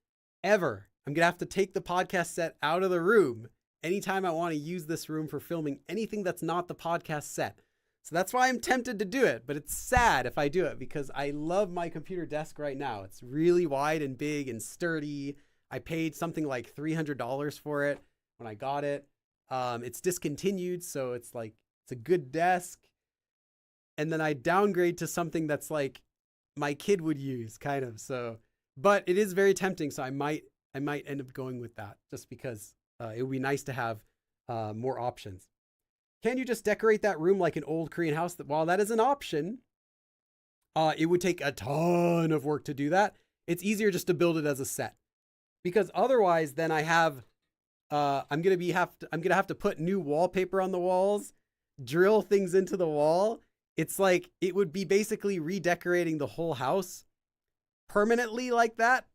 Ever. I'm going to have to take the podcast set out of the room anytime I want to use this room for filming anything that's not the podcast set. So that's why I'm tempted to do it, but it's sad if I do it because I love my computer desk right now. It's really wide and big and sturdy. I paid something like $300 for it when I got it. It's discontinued, so it's a good desk. And then I downgrade to something that's like my kid would use, kind of. So, but it is very tempting, so I might end up going with that just because it would be nice to have more options. Can you just decorate that room like an old Korean house? While that is an option, it would take a ton of work to do that. It's easier just to build it as a set, because otherwise, then I have I'm gonna have to put new wallpaper on the walls, drill things into the wall. It's like it would be basically redecorating the whole house permanently like that.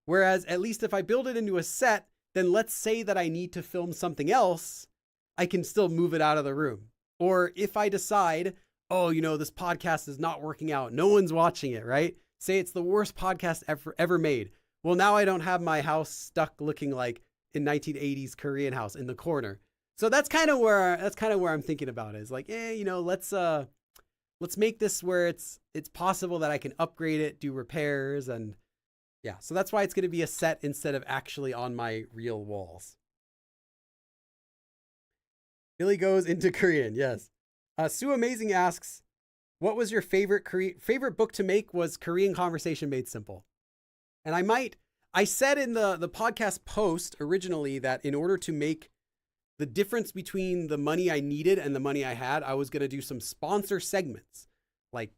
Whereas at least if I build it into a set, then let's say that I need to film something else, I can still move it out of the room. Or if I decide, oh, this podcast is not working out, no one's watching it, right? Say it's the worst podcast ever made. Well, now I don't have my house stuck looking like in 1980s Korean house in the corner. So that's kind of where I'm thinking about it. Is like, let's make this where it's possible that I can upgrade it, do repairs, and yeah. So that's why it's going to be a set instead of actually on my real walls. Billy goes into Korean. Yes. Sue Amazing asks, what was your favorite book to make? Was Korean Conversation Made Simple. And I said in the podcast post originally that in order to make the difference between the money I needed and the money I had, I was going to do some sponsor segments, like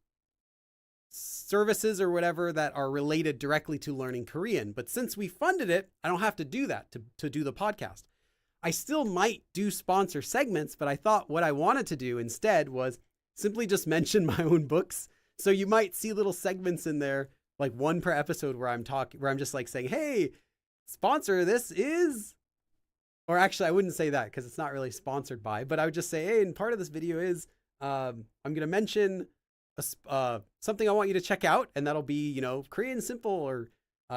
services or whatever that are related directly to learning Korean. But since we funded it, I don't have to do that to do the podcast. I still might do sponsor segments, but I thought what I wanted to do instead was simply just mention my own books. So you might see little segments in there, like one per episode where I'm just like saying, hey, sponsor, this is, or actually I wouldn't say that because it's not really sponsored by, but I would just say, hey, and part of this video is, I'm going to mention something I want you to check out. And that'll be, Korean Simple or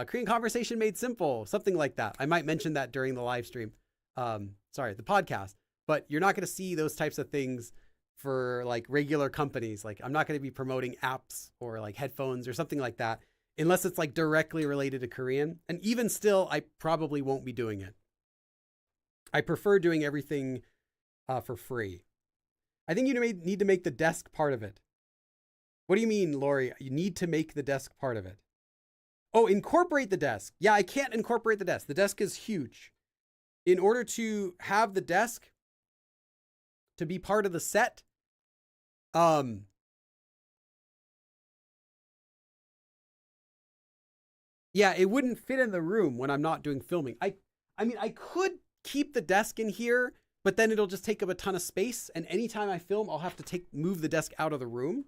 Korean Conversation Made Simple, something like that. I might mention that during the live stream. The podcast, but you're not going to see those types of things for like regular companies. Like I'm not going to be promoting apps or like headphones or something like that unless it's like directly related to Korean. And even still, I probably won't be doing it. I prefer doing everything for free. I think you need to make the desk part of it. What do you mean, Lori? You need to make the desk part of it. Oh, incorporate the desk. Yeah, I can't incorporate the desk. The desk is huge. In order to have the desk to be part of the set, yeah, it wouldn't fit in the room when I'm not doing filming. I mean, I could keep the desk in here, but then it'll just take up a ton of space. And anytime I film, I'll have to move the desk out of the room.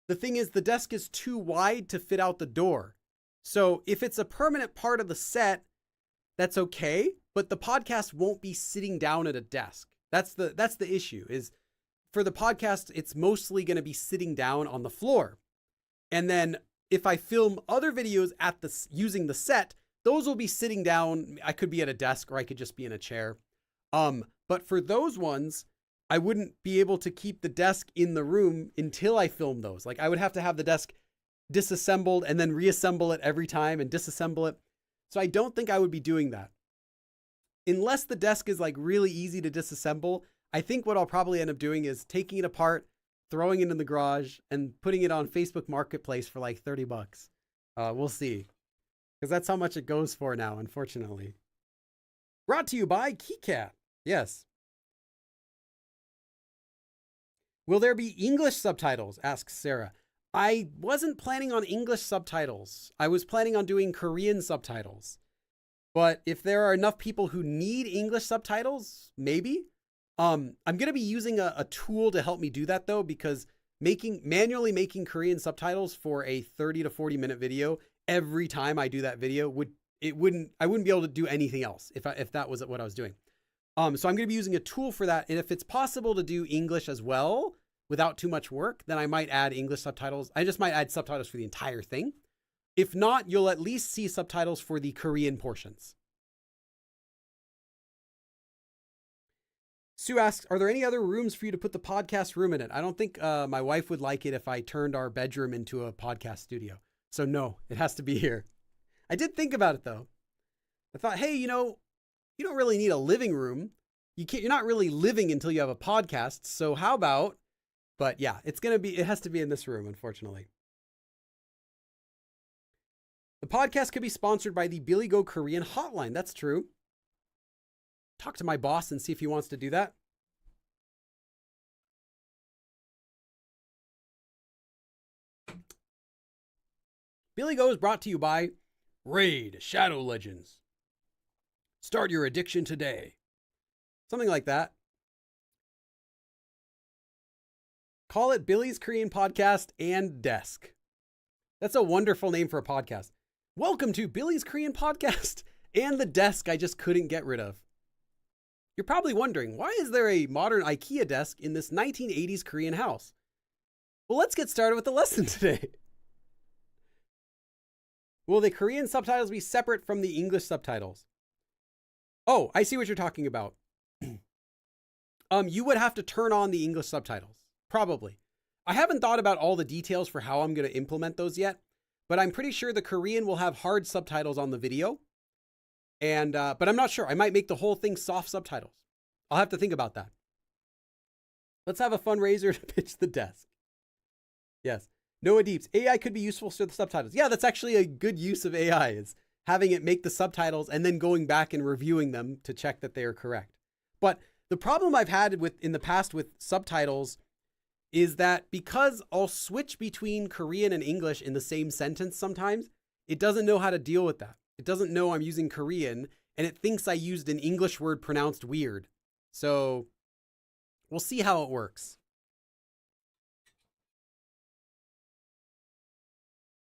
The thing is, the desk is too wide to fit out the door. So if it's a permanent part of the set, that's okay. But the podcast won't be sitting down at a desk. That's the issue is for the podcast, it's mostly going to be sitting down on the floor. And then if I film other videos using the set, those will be sitting down. I could be at a desk or I could just be in a chair. But for those ones, I wouldn't be able to keep the desk in the room until I film those. Like I would have to have the desk disassembled and then reassemble it every time and disassemble it. So I don't think I would be doing that. unless the desk is like really easy to disassemble, I think what I'll probably end up doing is taking it apart, throwing it in the garage, and putting it on Facebook Marketplace for like $30. We'll see. Because that's how much it goes for now, unfortunately. Brought to you by KeyCat. Yes. Will there be English subtitles? Asks Sarah. I wasn't planning on English subtitles. I was planning on doing Korean subtitles. But if there are enough people who need English subtitles, maybe. I'm going to be using a tool to help me do that though, because manually making Korean subtitles for a 30 to 40 minute video every time I do that video I wouldn't be able to do anything else if that was what I was doing. So I'm going to be using a tool for that. And if it's possible to do English as well without too much work, then I might add English subtitles. I just might add subtitles for the entire thing. If not, you'll at least see subtitles for the Korean portions. Sue asks, are there any other rooms for you to put the podcast room in it? I don't think my wife would like it if I turned our bedroom into a podcast studio. So no, it has to be here. I did think about it though. I thought, hey, you don't really need a living room. You're not really living until you have a podcast. So how about, but yeah, it has to be in this room, unfortunately. The podcast could be sponsored by the Billy Go Korean hotline. That's true. Talk to my boss and see if he wants to do that. Billy Go is brought to you by Raid Shadow Legends. Start your addiction today. Something like that. Call it Billy's Korean Podcast and Desk. That's a wonderful name for a podcast. Welcome to Billy's Korean Podcast and the desk I just couldn't get rid of. You're probably wondering, why is there a modern IKEA desk in this 1980s Korean house? Well, let's get started with the lesson today. Will the Korean subtitles be separate from the English subtitles? Oh, I see what you're talking about. You would have to turn on the English subtitles, probably. I haven't thought about all the details for how I'm going to implement those yet, but I'm pretty sure the Korean will have hard subtitles on the video. And, but I'm not sure. I might make the whole thing soft subtitles. I'll have to think about that. Let's have a fundraiser to pitch the desk. Yes. Noah Deeps, AI could be useful for the subtitles. Yeah, that's actually a good use of AI, is having it make the subtitles and then going back and reviewing them to check that they are correct. But the problem I've had in the past with subtitles is that because I'll switch between Korean and English in the same sentence sometimes, it doesn't know how to deal with that. It doesn't know I'm using Korean, and it thinks I used an English word pronounced weird. So we'll see how it works.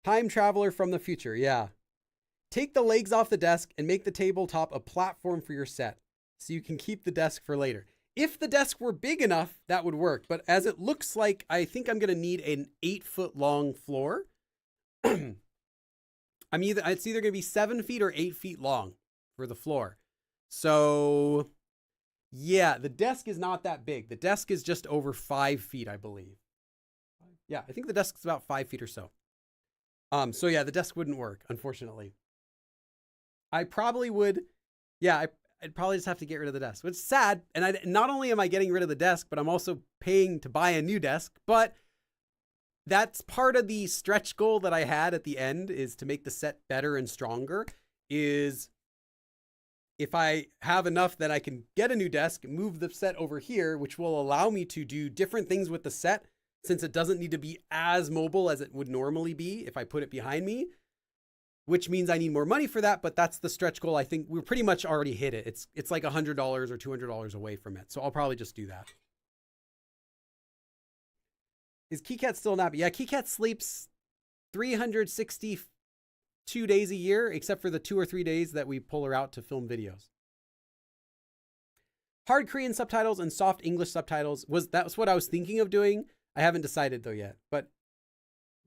Time traveler from the future, yeah. Take the legs off the desk and make the tabletop a platform for your set so you can keep the desk for later. If the desk were big enough, that would work. But as it looks like, I think I'm going to need an 8-foot long floor. It's either going to be 7 feet or 8 feet long for the floor. So yeah, the desk is not that big. The desk is just over 5 feet, I believe. Yeah, I think the desk is about 5 feet or so. So yeah, the desk wouldn't work, unfortunately. I probably would, yeah, I'd probably just have to get rid of the desk, which is sad. And not only am I getting rid of the desk, but I'm also paying to buy a new desk. But that's part of the stretch goal that I had at the end, is to make the set better and stronger. Is if I have enough that I can get a new desk, move the set over here, which will allow me to do different things with the set, since it doesn't need to be as mobile as it would normally be if I put it behind me, which means I need more money for that. But that's the stretch goal. I think we're pretty much already hit it. It's like $100 or $200 away from it. So I'll probably just do that. Is KeyCat still nappy? Yeah, KeyCat sleeps 362 days a year, except for the 2 or 3 days that we pull her out to film videos. Hard Korean subtitles and soft English subtitles, that's what I was thinking of doing. I haven't decided though yet, but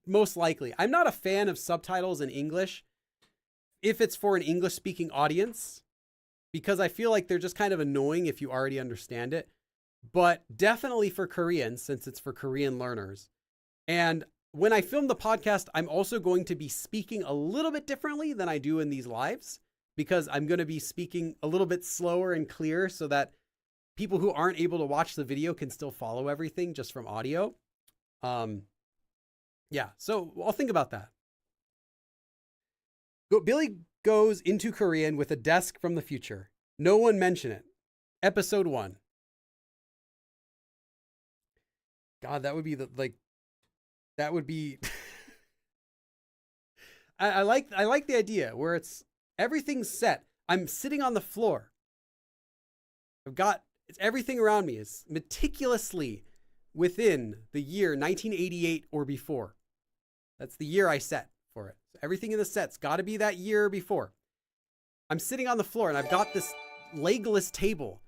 most likely. I'm not a fan of subtitles in English if it's for an English speaking audience, because I feel like they're just kind of annoying if you already understand it, but definitely for Korean, since it's for Korean learners. And when I film the podcast, I'm also going to be speaking a little bit differently than I do in these lives, because I'm going to be speaking a little bit slower and clear so that people who aren't able to watch the video can still follow everything just from audio. Yeah, so I'll think about that. Billy goes into Korean with a desk from the future. No one mention it. Episode 1. God, that would be that would be. I like the idea where it's everything's set. I'm sitting on the floor. It's everything around me is meticulously within the year 1988 or before. That's the year I set for it. So everything in the set's got to be that year before. I'm sitting on the floor and I've got this legless table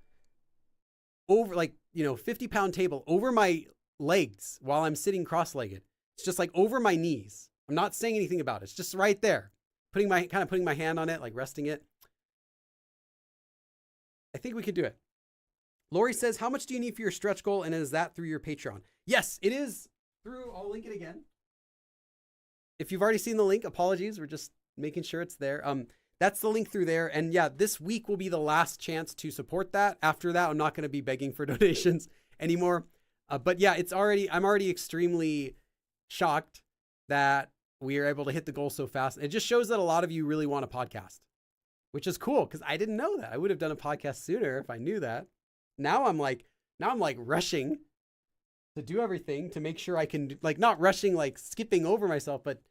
over 50-pound table over my legs while I'm sitting cross-legged. It's just like over my knees. I'm not saying anything about it. It's just right there. Putting my hand on it, like resting it. I think we could do it. Lori says, how much do you need for your stretch goal? And is that through your Patreon? Yes, it is through, I'll link it again. If you've already seen the link, apologies. We're just making sure it's there. That's the link through there. And yeah, this week will be the last chance to support that. After that, I'm not going to be begging for donations anymore. But yeah, I'm already extremely shocked that we are able to hit the goal so fast. It just shows that a lot of you really want a podcast, which is cool because I didn't know that. I would have done a podcast sooner if I knew that. Now I'm like rushing to do everything to make sure I can, not rushing, skipping over myself, but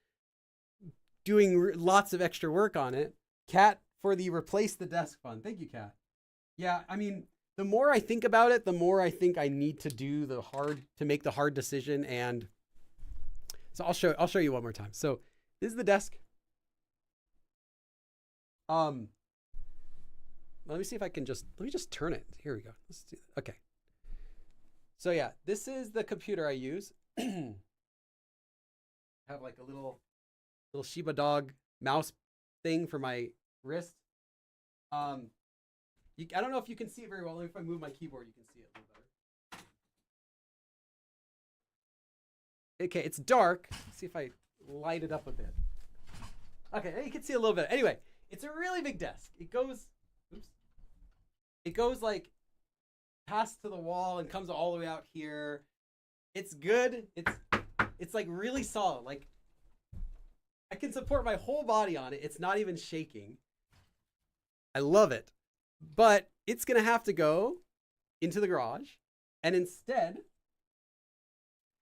doing lots of extra work on it. Kat for the replace the desk fund. Thank you, Kat. Yeah, I mean, the more I think about it, the more I think I need to do to make the hard decision. And so I'll show you one more time. So this is the desk. Let me see if I can let me just turn it. Here we go. Let's do that. Okay. So yeah, this is the computer I use. I have like a little Shiba dog mouse thing for my wrist. I don't know if you can see it very well. If I move my keyboard, you can see it a little better. Okay, it's dark. Let's see if I light it up a bit. Okay, you can see a little bit. Anyway, it's a really big desk. It goes like past to the wall and comes all the way out here. It's good. It's like really solid. Like I can support my whole body on it. It's not even shaking. I love it. But it's going to have to go into the garage. And instead,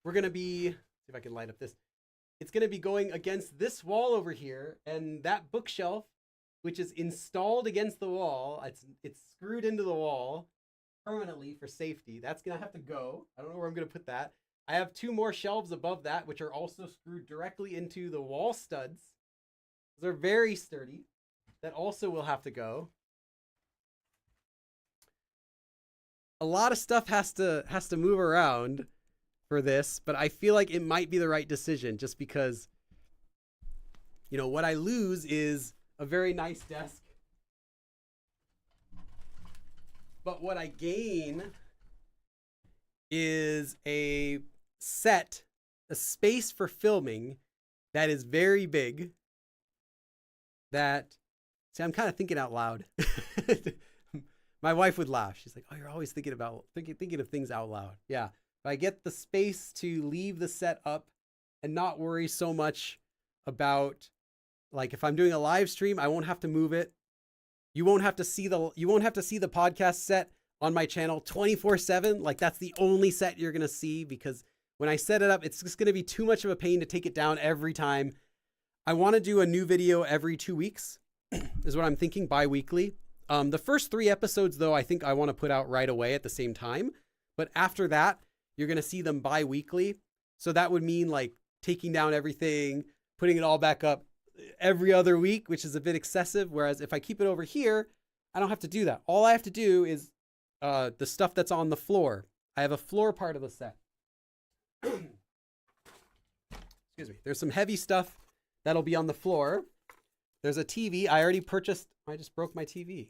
we're going to be, see if I can light up this. It's going to be going against this wall over here. And that bookshelf, which is installed against the wall, it's screwed into the wall permanently for safety. That's going to have to go. I don't know where I'm going to put that. I have 2 more shelves above that, which are also screwed directly into the wall studs. They're very sturdy. That also will have to go. A lot of stuff has to move around for this, but I feel like it might be the right decision just because, what I lose is a very nice desk. But what I gain is a space for filming that is very big. See, I'm kind of thinking out loud. My wife would laugh. She's like, "Oh, you're always thinking of things out loud." Yeah. But I get the space to leave the set up and not worry so much about, if I'm doing a live stream, I won't have to move it. You won't have to see the podcast set on my channel 24/7. That's the only set you're going to see, because when I set it up, it's just going to be too much of a pain to take it down every time. I want to do a new video every 2 weeks is what I'm thinking, bi-weekly. The first 3 episodes, though, I think I want to put out right away at the same time. But after that, you're going to see them bi-weekly. So that would mean taking down everything, putting it all back up every other week, which is a bit excessive. Whereas if I keep it over here, I don't have to do that. All I have to do is the stuff that's on the floor. I have a floor part of the set. Excuse me. There's some heavy stuff that'll be on the floor. There's a TV. I just broke my TV.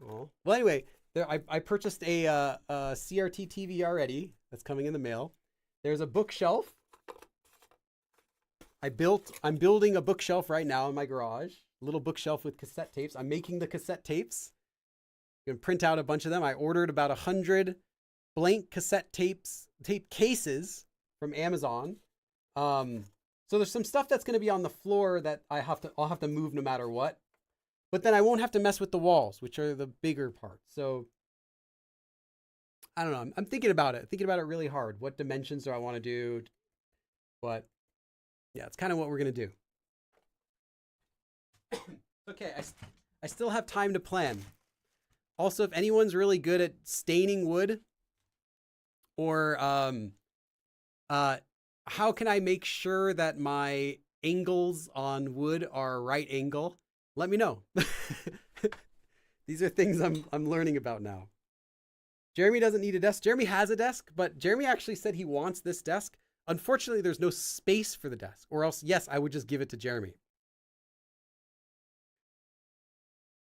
Oh. Well, anyway, I purchased a CRT TV already. That's coming in the mail. There's a bookshelf. I'm building a bookshelf right now in my garage. A little bookshelf with cassette tapes. I'm making the cassette tapes. You can print out a bunch of them. I ordered about 100 blank cassette tape cases from Amazon. So there's some stuff that's going to be on the floor that I'll have to move no matter what. But then I won't have to mess with the walls, which are the bigger parts. So I don't know. I'm thinking about it. Thinking about it really hard. What dimensions do I want to do? But yeah, it's kind of what we're going to do. Okay, I still have time to plan. Also, if anyone's really good at staining wood, or how can I make sure that my angles on wood are right angle? Let me know. These are things I'm learning about now. Jeremy doesn't need a desk. Jeremy has a desk, but Jeremy actually said he wants this desk. Unfortunately, there's no space for the desk, or else, yes, I would just give it to Jeremy.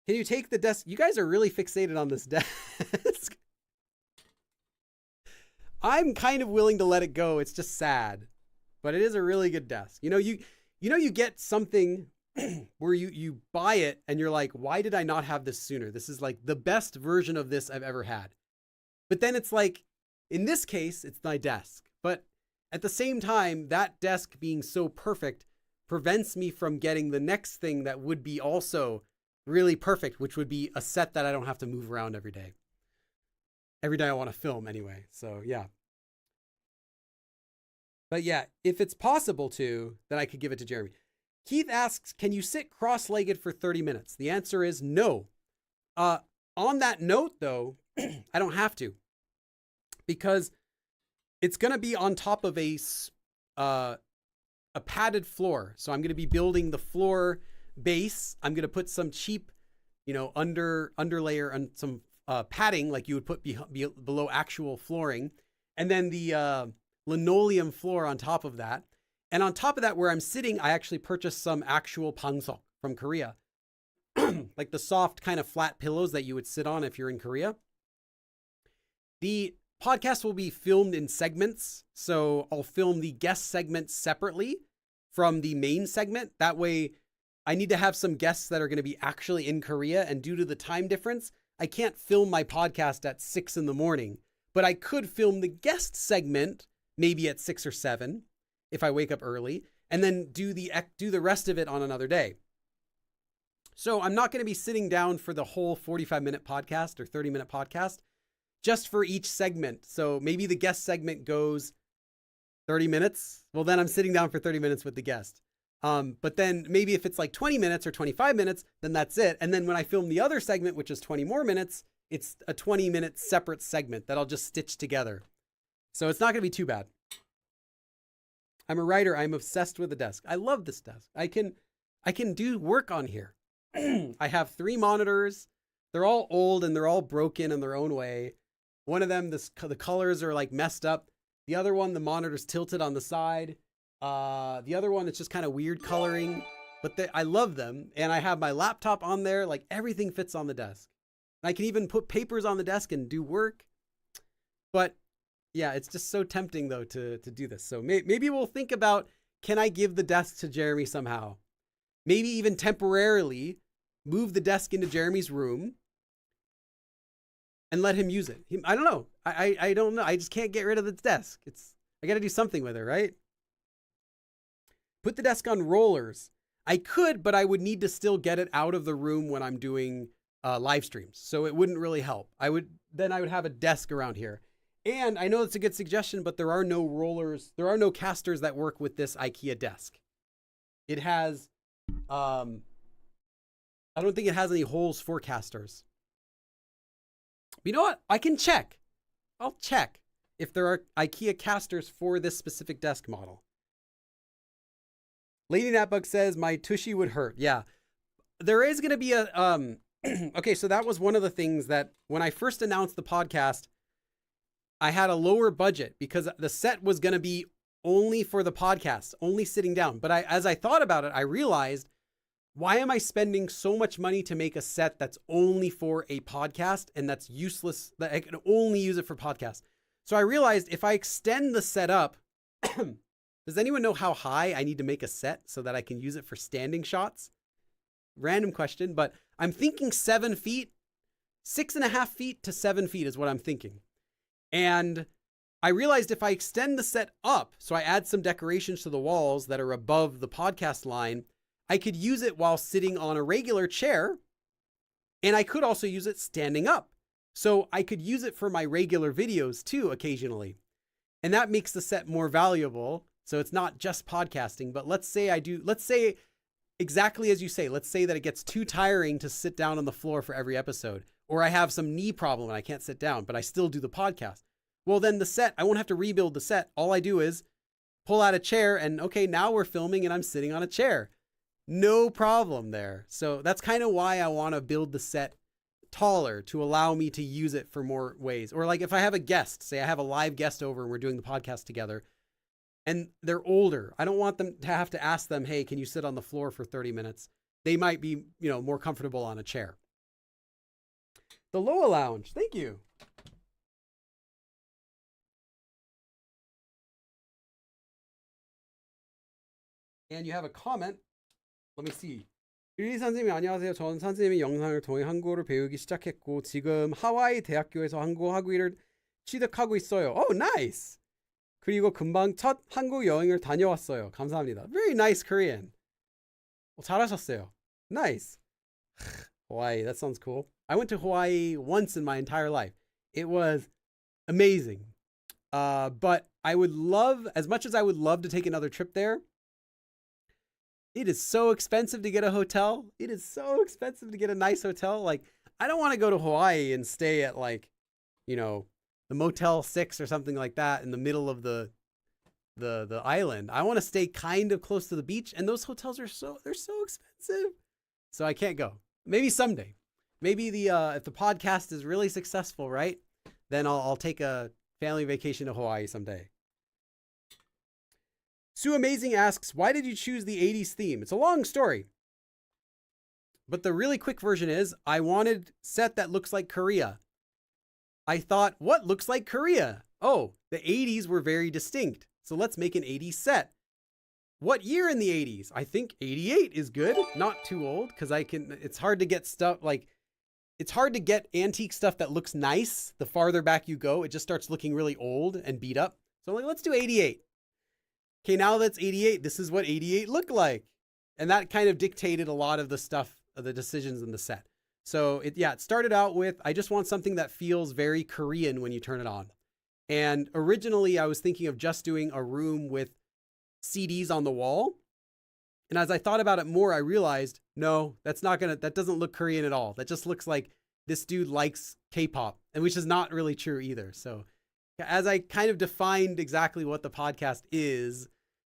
Can you take the desk? You guys are really fixated on this desk. I'm kind of willing to let it go. It's just sad, but it is a really good desk. You get something where you buy it and you're like, why did I not have this sooner? This is like the best version of this I've ever had. But then it's like, in this case, it's my desk. But at the same time, that desk being so perfect prevents me from getting the next thing that would be also really perfect, which would be a set that I don't have to move around every day. Every day I want to film anyway. So yeah. But yeah, if it's possible to, then I could give it to Jeremy. Keith asks, can you sit cross-legged for 30 minutes? The answer is no. On that note though, I don't have to, because it's going to be on top of a padded floor. So I'm going to be building the floor base. I'm going to put some cheap, underlayer and some padding like you would put below actual flooring. And then the linoleum floor on top of that. And on top of that, where I'm sitting, I actually purchased some actual pangsok from Korea. Like the soft kind of flat pillows that you would sit on if you're in Korea. The podcast will be filmed in segments. So I'll film the guest segment separately from the main segment. That way I need to have some guests that are going to be actually in Korea. And due to the time difference, I can't film my podcast at 6 a.m, but I could film the guest segment maybe at 6 or 7 if I wake up early, and then do the rest of it on another day. So I'm not going to be sitting down for the whole 45-minute podcast or 30-minute podcast just for each segment. So maybe the guest segment goes 30 minutes. Well, then I'm sitting down for 30 minutes with the guest. But then maybe if it's like 20 minutes or 25 minutes, then that's it. And then when I film the other segment, which is 20 more minutes, it's a 20-minute separate segment that I'll just stitch together. So it's not going to be too bad. I'm a writer. I'm obsessed with the desk. I love this desk. I can do work on here. I have 3 monitors. They're all old and they're all broken in their own way. One of them, the colors are like messed up. The other one, the monitor's tilted on the side. The other one, it's just kind of weird coloring, but I love them. And I have my laptop on there. Like everything fits on the desk. And I can even put papers on the desk and do work. But yeah, it's just so tempting though to do this. So maybe we'll think about, can I give the desk to Jeremy somehow? Maybe even temporarily move the desk into Jeremy's room and let him use it. I don't know. I don't know. I just can't get rid of the desk. I got to do something with it, right? Put the desk on rollers. I could, but I would need to still get it out of the room when I'm doing live streams. So it wouldn't really help. I would have a desk around here. And I know it's a good suggestion, but there are no rollers. There are no casters that work with this IKEA desk. It has, I don't think it has any holes for casters. But you know what? I can check. I'll check if there are IKEA casters for this specific desk model. Lady Natbug says, my tushy would hurt. Yeah. There is going to be a, okay, so that was one of the things that when I first announced the podcast, I had a lower budget because the set was going to be only for the podcast, only sitting down. But as I thought about it, I realized, why am I spending so much money to make a set that's only for a podcast and that's useless, that I can only use it for podcasts? So I realized if I extend the setup, does anyone know how high I need to make a set so that I can use it for standing shots? random question, but I'm thinking 7 feet, 6.5 feet to 7 feet is what I'm thinking. And I realized if I extend the set up, so I add some decorations to the walls that are above the podcast line, I could use it while sitting on a regular chair, and I could also use it standing up. So I could use it for my regular videos too occasionally. And that makes the set more valuable. So it's not just podcasting, but let's say exactly as you say, let's say that it gets too tiring to sit down on the floor for every episode, or I have some knee problem and I can't sit down, but I still do the podcast. Well, then the set, I won't have to rebuild the set. All I do is pull out a chair and okay, now we're filming and I'm sitting on a chair. No problem there. So that's kind of why I want to build the set taller to allow me to use it for more ways. Or like if I have a guest, say I have a live guest over and we're doing the podcast together and they're older, I don't want them to have to ask them, hey, can you sit on the floor for 30 minutes? They might be, more comfortable on a chair. The Loa Lounge. Thank you. And you have a comment. Let me see. 릴리 선생님 안녕하세요. 저는 선생님의 영상을 통해 한국어를 배우기 시작했고 지금 하와이 대학교에서 한국어 학위를 취득하고 있어요. Oh, nice. 그리고 금방 첫 한국 여행을 다녀왔어요. 감사합니다. Very nice Korean. 잘하셨어요. Nice. Hawaii, that sounds cool. I went to Hawaii once in my entire life. It was amazing. But I would love, as much as I would love to take another trip there, it is so expensive to get a hotel. It is so expensive to get a nice hotel. Like, I don't want to go to Hawaii and stay at like, the Motel 6 or something like that in the middle of the island. I want to stay kind of close to the beach, and those hotels are so expensive. So I can't go. Maybe someday. Maybe if the podcast is really successful, right? Then I'll take a family vacation to Hawaii someday. Sue Amazing asks, why did you choose the 80s theme? It's a long story. But the really quick version is, I wanted set that looks like Korea. I thought, what looks like Korea? Oh, the 80s were very distinct. So let's make an 80s set. What year in the 80s? I think 88 is good. Not too old, because it's hard to get stuff like, it's hard to get antique stuff that looks nice. The farther back you go, it just starts looking really old and beat up. So let's do 88. Okay, now that's 88. This is what 88 looked like. And that kind of dictated a lot of the stuff, the decisions in the set. So it started out with, I just want something that feels very Korean when you turn it on. And originally I was thinking of just doing a room with CDs on the wall. And as I thought about it more, I realized, no, that doesn't look Korean at all. That just looks like this dude likes K-pop, and which is not really true either. So as I kind of defined exactly what the podcast is,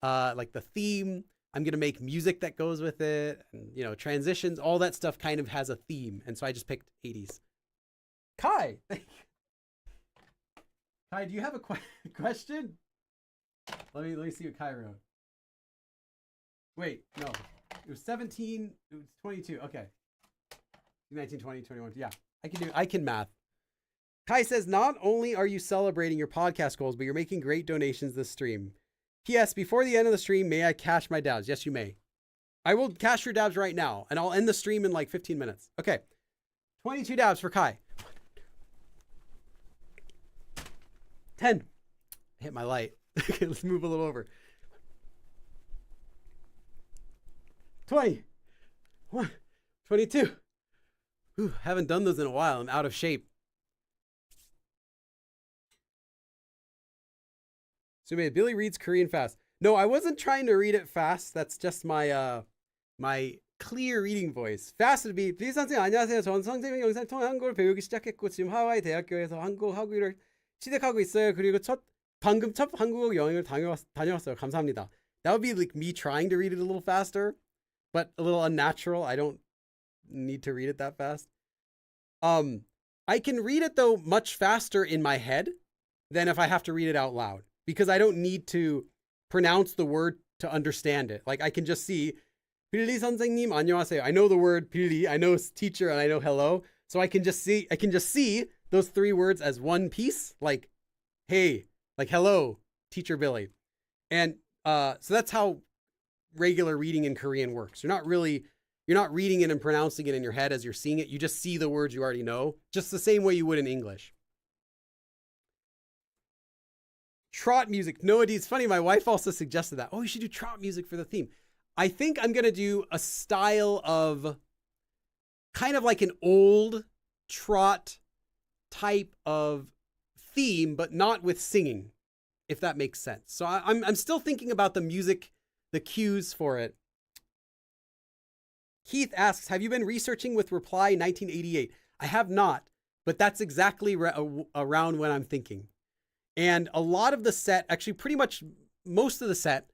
like the theme, I'm going to make music that goes with it, and, transitions, all that stuff kind of has a theme. And so I just picked 80s. Kai, Kai, do you have a question? Let me see what Kai wrote. Wait, no, it was 17, it was 22. Okay. 19, 20, 21. Yeah, I can math. Kai says, not only are you celebrating your podcast goals, but you're making great donations this stream. P.S. Before the end of the stream, may I cash my dabs? Yes, you may. I will cash your dabs right now, and I'll end the stream in like 15 minutes. Okay. 22 dabs for Kai. 10. I hit my light. Okay, let's move a little over. 20. 22. Whew, haven't done those in a while. I'm out of shape. So Billy reads Korean fast. No, I wasn't trying to read it fast. That's just my my clear reading voice. Fast would be, 빌리 선생님 안녕하세요. 전 선생님 영상 통해 한국어를 배우기 시작했고 지금 하와이 대학교에서 한국 학위를 취득하고 있어요. 그리고 방금 첫 한국어 여행을 다녀왔어요. 감사합니다. That would be like me trying to read it a little faster, but a little unnatural. I don't need to read it that fast. I can read it though much faster in my head than if I have to read it out loud, because I don't need to pronounce the word to understand it. Like I can just see 빌리 선생님 안녕하세요. I know the word 빌리, I know teacher, and I know hello. So I can just see those three words as one piece, like hey, like hello, teacher Billy. And so that's how regular reading in Korean works. You're not really You're not reading it and pronouncing it in your head as you're seeing it. You just see the words you already know, just the same way you would in English. Trot music. No, it's funny. My wife also suggested that. Oh, you should do trot music for the theme. I think I'm going to do a style of kind of like an old trot type of theme, but not with singing, if that makes sense. So I'm still thinking about the music, the cues for it. Keith asks, have you been researching with Reply 1988? I have not, but that's exactly around when I'm thinking. And a lot of the set, actually pretty much most of the set,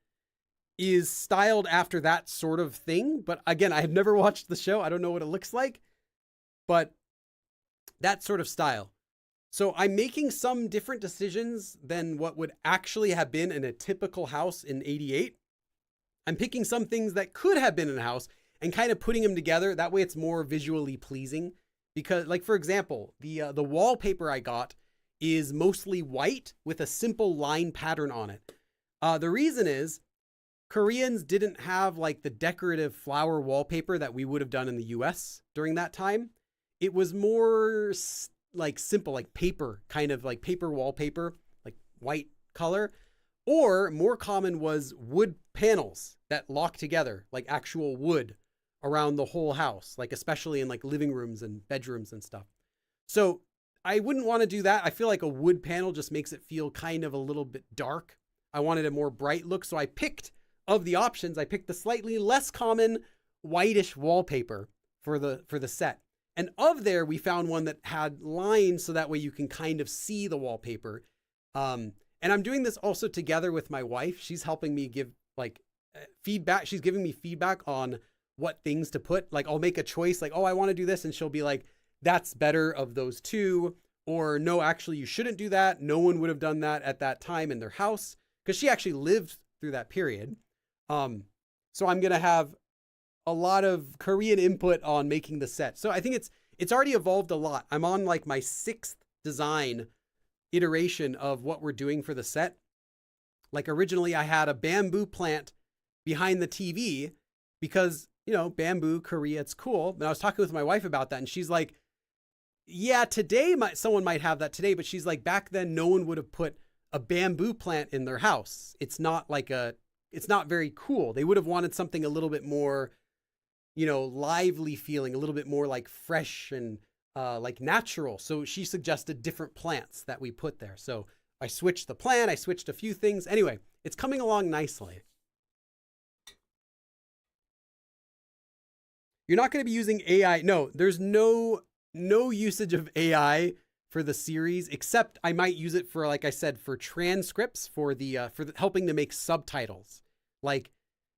is styled after that sort of thing. But again, I have never watched the show. I don't know what it looks like, but that sort of style. So I'm making some different decisions than what would actually have been in a typical house in 88. I'm picking some things that could have been in a house and kind of putting them together. That way it's more visually pleasing. Because, like, for example, the wallpaper I got is mostly white with a simple line pattern on it. The reason is Koreans didn't have like the decorative flower wallpaper that we would have done in the US during that time. It was more like simple, like paper, kind of like paper wallpaper, like white color. Or more common was wood panels that lock together, like actual wood around the whole house, like especially in like living rooms and bedrooms and stuff. So I wouldn't want to do that. I feel like a wood panel just makes it feel kind of a little bit dark. I wanted a more bright look. So I picked, of the options, I picked the slightly less common whitish wallpaper for the set. And of there, we found one that had lines so that way you can kind of see the wallpaper. And I'm doing this also together with my wife. She's helping me give like feedback. She's giving me feedback on what things to put. Like I'll make a choice like, oh, I want to do this. And she'll be like, that's better of those two. Or no, actually, you shouldn't do that. No one would have done that at that time in their house because she actually lived through that period. So I'm going to have a lot of Korean input on making the set. So I think it's already evolved a lot. I'm on like my 6th design iteration of what we're doing for the set. Like originally I had a bamboo plant behind the TV because, you know, bamboo, Korea, it's cool. And I was talking with my wife about that and she's like, yeah, today someone might have that today, but she's like, back then no one would have put a bamboo plant in their house. It's not very cool. They would have wanted something a little bit more, you know, lively feeling, a little bit more like fresh and like natural. So she suggested different plants that we put there. So I switched the plant. I switched a few things. Anyway, it's coming along nicely. You're not going to be using AI. No, there's no usage of AI for the series, except I might use it for, like I said, for transcripts, for helping to make subtitles. Like,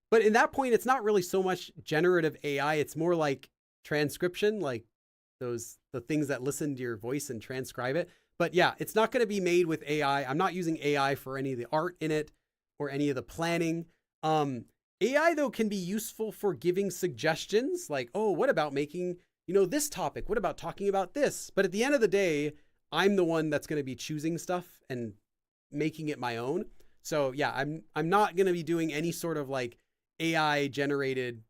but in that point, it's not really so much generative AI. It's more like transcription, like the things that listen to your voice and transcribe it. But yeah, it's not going to be made with AI. I'm not using AI for any of the art in it or any of the planning. AI though can be useful for giving suggestions like, oh, what about making, you know, this topic? What about talking about this? But at the end of the day, I'm the one that's going to be choosing stuff and making it my own. So yeah, I'm not going to be doing any sort of like AI generated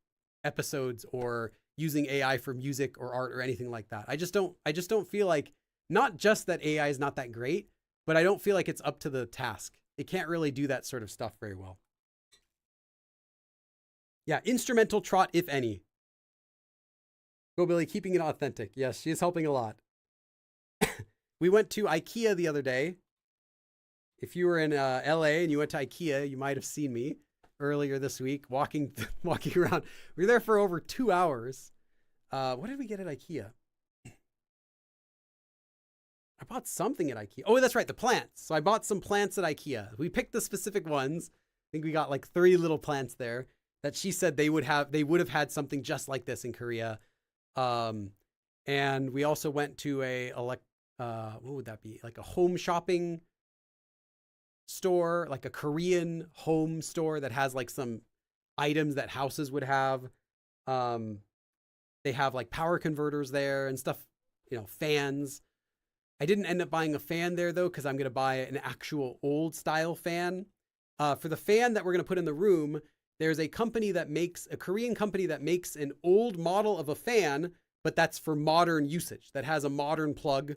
episodes or using AI for music or art or anything like that. I just don't feel like, not just that AI is not that great, but I don't feel like it's up to the task. It can't really do that sort of stuff very well. Yeah, instrumental trot, if any. Go Billy, keeping it authentic. Yes, she is helping a lot. We went to IKEA the other day. If you were in LA and you went to IKEA, you might have seen me earlier this week walking around. We were there for over 2 hours. What did we get at IKEA? I bought something at IKEA. Oh, that's right, the plants. So I bought some plants at IKEA. We picked the specific ones. I think we got like 3 little plants there that she said they would have had something just like this in Korea. And we also went to what would that be? Like a home shopping store, like a Korean home store that has like some items that houses would have. They have like power converters there and stuff, you know, fans. I didn't end up buying a fan there though, because I'm going to buy an actual old style fan. For the fan that we're going to put in the room, there's a Korean company that makes an old model of a fan, but that's for modern usage, that has a modern plug,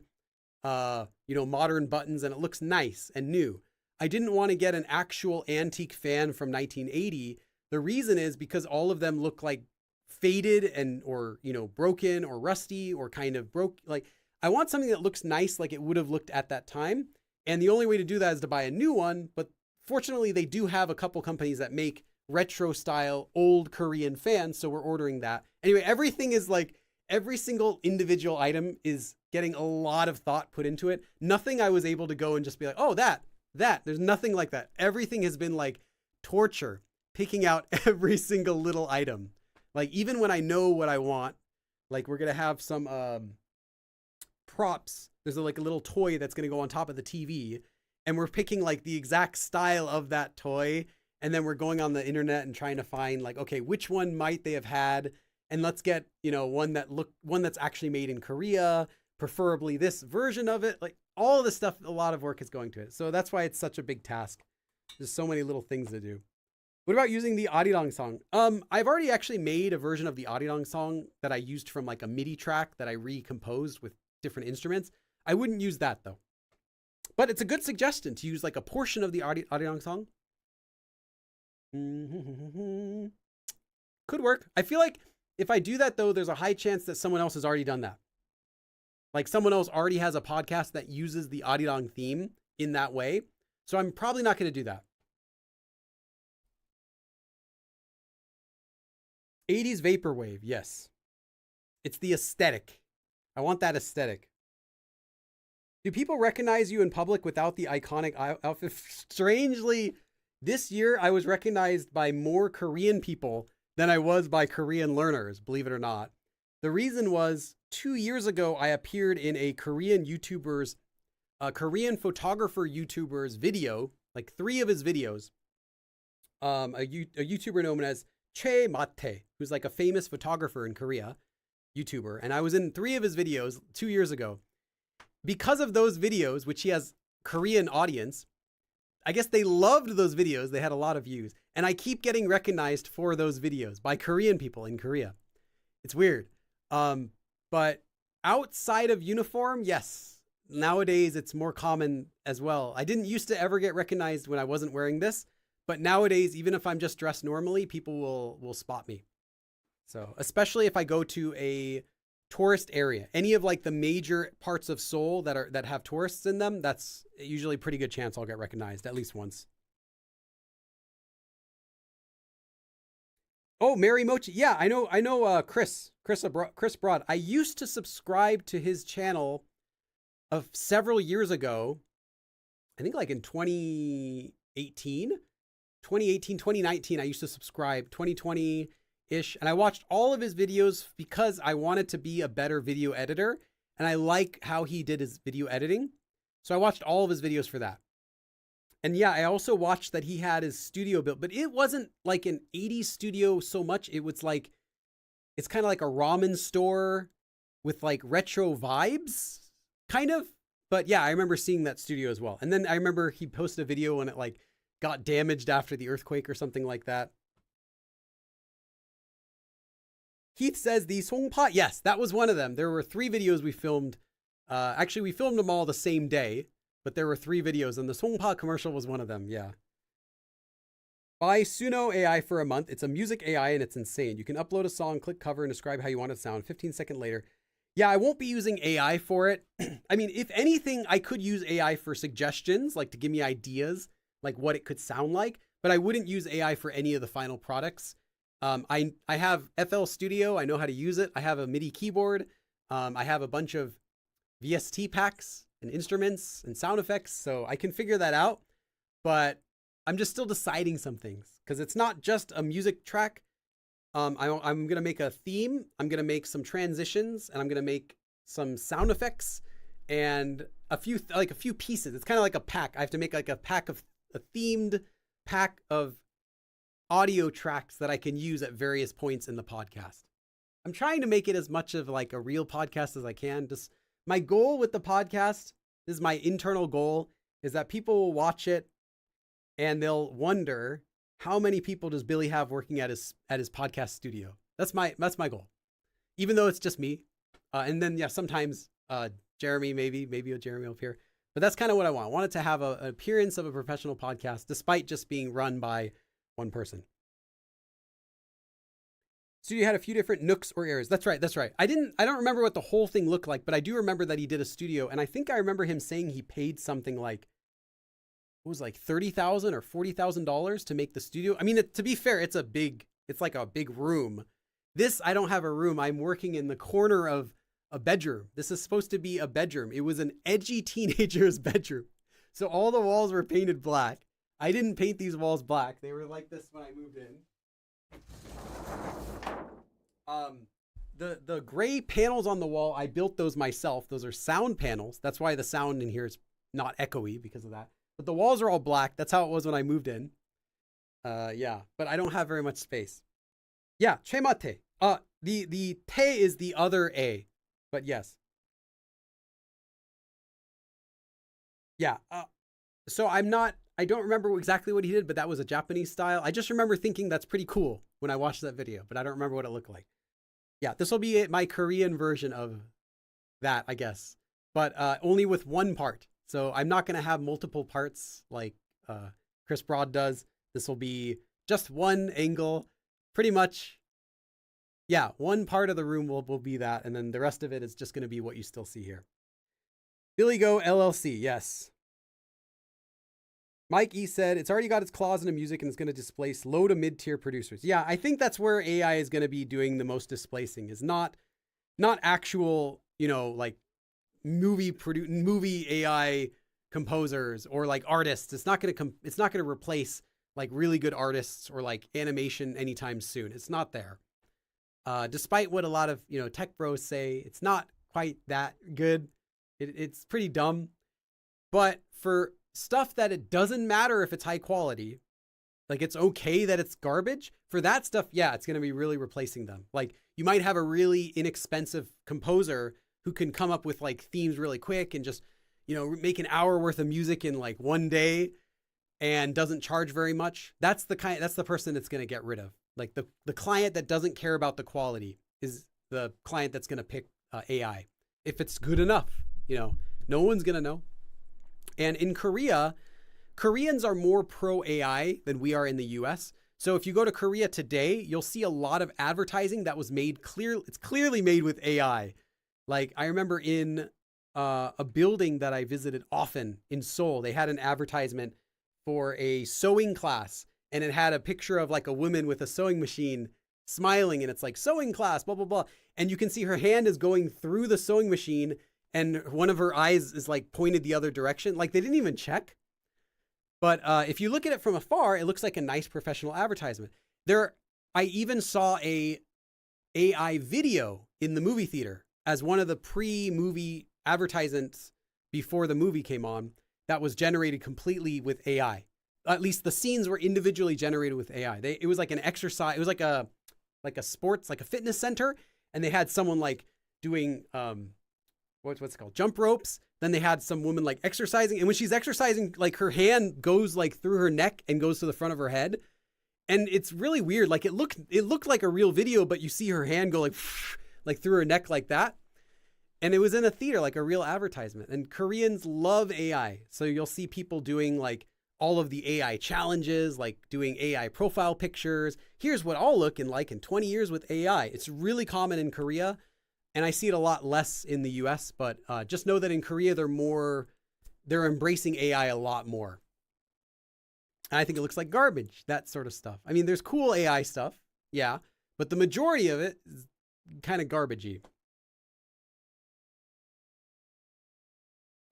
modern buttons, and it looks nice and new. I didn't want to get an actual antique fan from 1980. The reason is because all of them look like faded or broken or rusty or kind of broke. Like, I want something that looks nice like it would have looked at that time. And the only way to do that is to buy a new one. But fortunately, they do have a couple companies that make retro style old Korean fans. So we're ordering that. Anyway, everything is like, every single individual item is getting a lot of thought put into it. Nothing I was able to go and just be like, oh, that. There's nothing like that. Everything has been like torture, picking out every single little item. Like, even when I know what I want, like, we're going to have some props. There's like a little toy that's going to go on top of the TV, and we're picking like the exact style of that toy. And then we're going on the internet and trying to find like, okay, which one might they have had? And let's get, one that's actually made in Korea, preferably this version of it. Like, all of this stuff, a lot of work is going to it. So that's why it's such a big task. There's so many little things to do. What about using the Arirang song? I've already actually made a version of the Arirang song that I used from like a MIDI track that I recomposed with different instruments. I wouldn't use that though. But it's a good suggestion to use like a portion of the Arirang song. Could work. I feel like if I do that though, there's a high chance that someone else has already done that. Like, someone else already has a podcast that uses the Arirang theme in that way. So I'm probably not going to do that. 80s vaporwave. Yes. It's the aesthetic. I want that aesthetic. Do people recognize you in public without the iconic outfit? Strangely, this year I was recognized by more Korean people than I was by Korean learners, believe it or not. The reason was 2 years ago, I appeared in a Korean photographer YouTuber's video, like 3 of his videos. A YouTuber known as Che Mate, who's like a famous photographer in Korea, YouTuber. And I was in 3 of his videos 2 years ago. Because of those videos, which he has Korean audience, I guess they loved those videos. They had a lot of views. And I keep getting recognized for those videos by Korean people in Korea. It's weird. But outside of uniform, yes, nowadays it's more common as well. I didn't used to ever get recognized when I wasn't wearing this, but nowadays, even if I'm just dressed normally, people will spot me. So, especially if I go to a tourist area, any of like the major parts of Seoul that have tourists in them, that's usually a pretty good chance I'll get recognized at least once. Oh, Mary Mochi. Yeah, I know Chris Broad. I used to subscribe to his channel of several years ago. I think like in 2018, 2019, I used to subscribe 2020-ish. And I watched all of his videos because I wanted to be a better video editor. And I like how he did his video editing. So I watched all of his videos for that. And yeah, I also watched that he had his studio built, but it wasn't like an 80s studio so much. It was like, it's kind of like a ramen store with like retro vibes, kind of. But yeah, I remember seeing that studio as well. And then I remember he posted a video when it like got damaged after the earthquake or something like that. Keith says the Songpa. Yes, that was one of them. There were 3 videos we filmed. Actually, we filmed them all the same day. But there were 3 videos, and the Songpa commercial was one of them, yeah. Buy Suno AI for a month. It's a music AI, and it's insane. You can upload a song, click cover, and describe how you want it to sound. 15 seconds later. Yeah, I won't be using AI for it. I mean, if anything, I could use AI for suggestions, like to give me ideas, like what it could sound like. But I wouldn't use AI for any of the final products. I have FL Studio. I know how to use it. I have a MIDI keyboard. I have a bunch of VST packs and instruments and sound effects, so I can figure that out. But I'm just still deciding some things because it's not just a music track. I'm gonna make a theme. I'm gonna make some transitions, and I'm gonna make some sound effects and a few pieces. It's kind of like a pack. I have to make like a themed pack of audio tracks that I can use at various points in the podcast. I'm trying to make it as much of like a real podcast as I can. Just my goal with the podcast, this is my internal goal, is that people will watch it and they'll wonder how many people does Billy have working at his podcast studio? That's my goal. Even though it's just me. And then, yeah, sometimes Jeremy, maybe a Jeremy up here. But that's kind of what I want. I want it to have an appearance of a professional podcast, despite just being run by one person. So you had a few different nooks or areas. That's right. I don't remember what the whole thing looked like, but I do remember that he did a studio. And I think I remember him saying he paid something like, it was like $30,000 or $40,000 to make the studio. I mean, to be fair, it's like a big room. This, I don't have a room. I'm working in the corner of a bedroom. This is supposed to be a bedroom. It was an edgy teenager's bedroom. So all the walls were painted black. I didn't paint these walls black. They were like this when I moved in. The gray panels on the wall, I built those myself. Those are sound panels. That's why the sound in here is not echoey because of that. But the walls are all black. That's how it was when I moved in. Yeah, but I don't have very much space. Yeah, chemate. The te is the other a, but yes. Yeah. So I don't remember exactly what he did, but that was a Japanese style. I just remember thinking that's pretty cool when I watched that video, but I don't remember what it looked like. Yeah, this will be my Korean version of that, I guess, but only with one part. So I'm not going to have multiple parts like Chris Broad does. This will be just one angle, pretty much. Yeah, one part of the room will be that, and then the rest of it is just going to be what you still see here. Billy Go LLC, yes. Mike E said, it's already got its claws into music and it's going to displace low to mid-tier producers. Yeah, I think that's where AI is going to be doing the most displacing, is not actual, like movie AI composers or like artists. It's not going to replace like really good artists or like animation anytime soon. It's not there. Despite what a lot of, tech bros say, it's not quite that good. It's pretty dumb. But for stuff that it doesn't matter if it's high quality, like it's okay that it's garbage, for that stuff, yeah, it's going to be really replacing them. Like you might have a really inexpensive composer who can come up with like themes really quick and just, make an hour worth of music in like one day and doesn't charge very much. That's the person that's going to get rid of. Like the client that doesn't care about the quality is the client that's going to pick AI. If it's good enough, no one's going to know. And in Korea, Koreans are more pro AI than we are in the US. So if you go to Korea today, you'll see a lot of advertising that was made it's clearly made with AI. Like I remember in a building that I visited often in Seoul, they had an advertisement for a sewing class, and it had a picture of like a woman with a sewing machine smiling, and it's like sewing class, blah, blah, blah. And you can see her hand is going through the sewing machine and one of her eyes is like pointed the other direction. Like they didn't even check. But if you look at it from afar, it looks like a nice professional advertisement. I even saw a AI video in the movie theater as one of the pre-movie advertisements before the movie came on that was generated completely with AI. At least the scenes were individually generated with AI. It was like an exercise. It was like a sports, like a fitness center. And they had someone like doing, what's it called? Jump ropes. Then they had some woman like exercising. And when she's exercising, like her hand goes like through her neck and goes to the front of her head. And it's really weird. Like it looked like a real video, but you see her hand go like through her neck like that. And it was in a theater, like a real advertisement. And Koreans love AI. So you'll see people doing like all of the AI challenges, like doing AI profile pictures. Here's what I'll look like in 20 years with AI. It's really common in Korea. And I see it a lot less in the US, but just know that in Korea, they're embracing AI a lot more. And I think it looks like garbage, that sort of stuff. I mean, there's cool AI stuff, yeah, but the majority of it is kind of garbagey.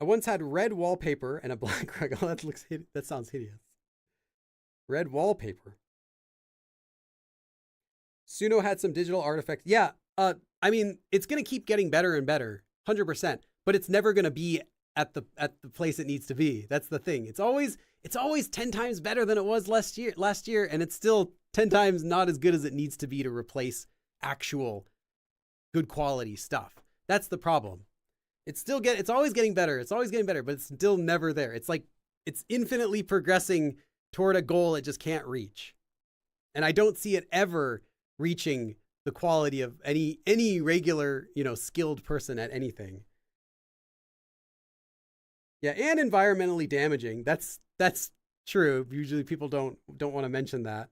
I once had red wallpaper and a black rug. Oh, that sounds hideous. Red wallpaper. Suno had some digital artifacts. Yeah, I mean, it's going to keep getting better and better, 100%, but it's never going to be at the place it needs to be. That's the thing. It's always 10 times better than it was last year, and it's still 10 times not as good as it needs to be to replace actual good quality stuff. That's the problem. It's always getting better. It's always getting better, but it's still never there. It's like it's infinitely progressing toward a goal it just can't reach. And I don't see it ever reaching the quality of any regular, skilled person at anything. Yeah, and environmentally damaging. That's true. Usually people don't want to mention that.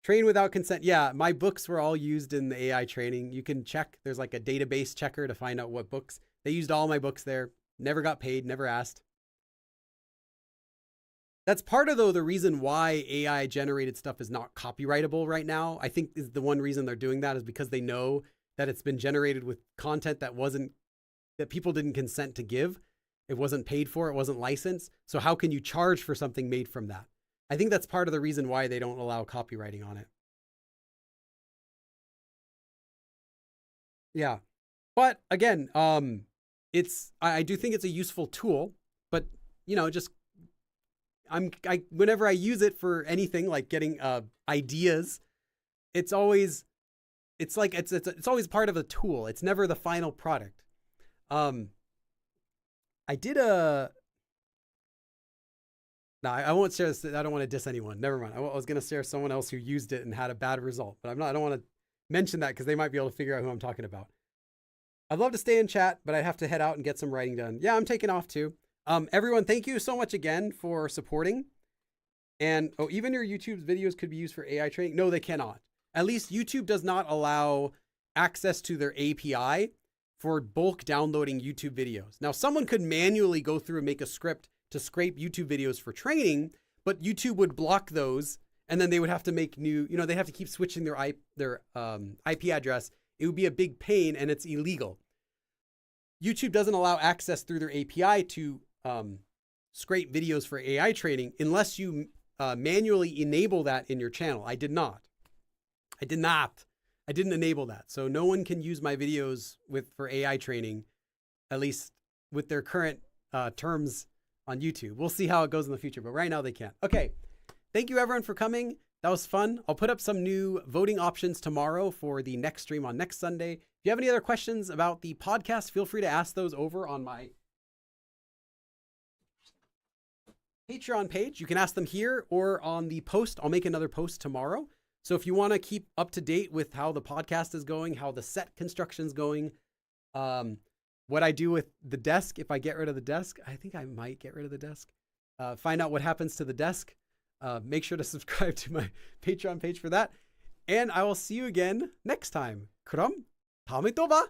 Train without consent. Yeah, my books were all used in the AI training. You can check. There's like a database checker to find out what books. They used all my books there. Never got paid, never asked. That's part of, though, the reason why AI generated stuff is not copyrightable right now. I think is the one reason they're doing that is because they know that it's been generated with content that people didn't consent to give. It wasn't paid for. It wasn't licensed. So how can you charge for something made from that? I think that's part of the reason why they don't allow copywriting on it. Yeah. But again, I do think it's a useful tool, but just whenever I use it for anything like getting ideas, it's always part of a tool. It's never the final product. I did no, I won't share this. I don't want to diss anyone. Never mind. I was going to share someone else who used it and had a bad result, but I don't want to mention that because they might be able to figure out who I'm talking about. I'd love to stay in chat, but I'd have to head out and get some writing done. Yeah, I'm taking off too. Everyone, thank you so much again for supporting. And even your YouTube videos could be used for AI training. No, they cannot. At least YouTube does not allow access to their API for bulk downloading YouTube videos. Now, someone could manually go through and make a script to scrape YouTube videos for training, but YouTube would block those, and then they would have to make new, they have to keep switching their IP address. It would be a big pain, and it's illegal. YouTube doesn't allow access through their API to scrape videos for AI training unless you manually enable that in your channel. I did not. I didn't enable that. So no one can use my videos for AI training, at least with their current terms on YouTube. We'll see how it goes in the future, but right now they can't. Okay. Thank you everyone for coming. That was fun. I'll put up some new voting options tomorrow for the next stream on next Sunday. If you have any other questions about the podcast, feel free to ask those over on my Patreon page. You can ask them here or on the post. I'll make another post tomorrow. So if you want to keep up to date with how the podcast is going, how the set construction is going, what I do with the desk, if I get rid of the desk, I think I might get rid of the desk. Find out what happens to the desk. Make sure to subscribe to my Patreon page for that. And I will see you again next time. 그럼 다음에 또 봐.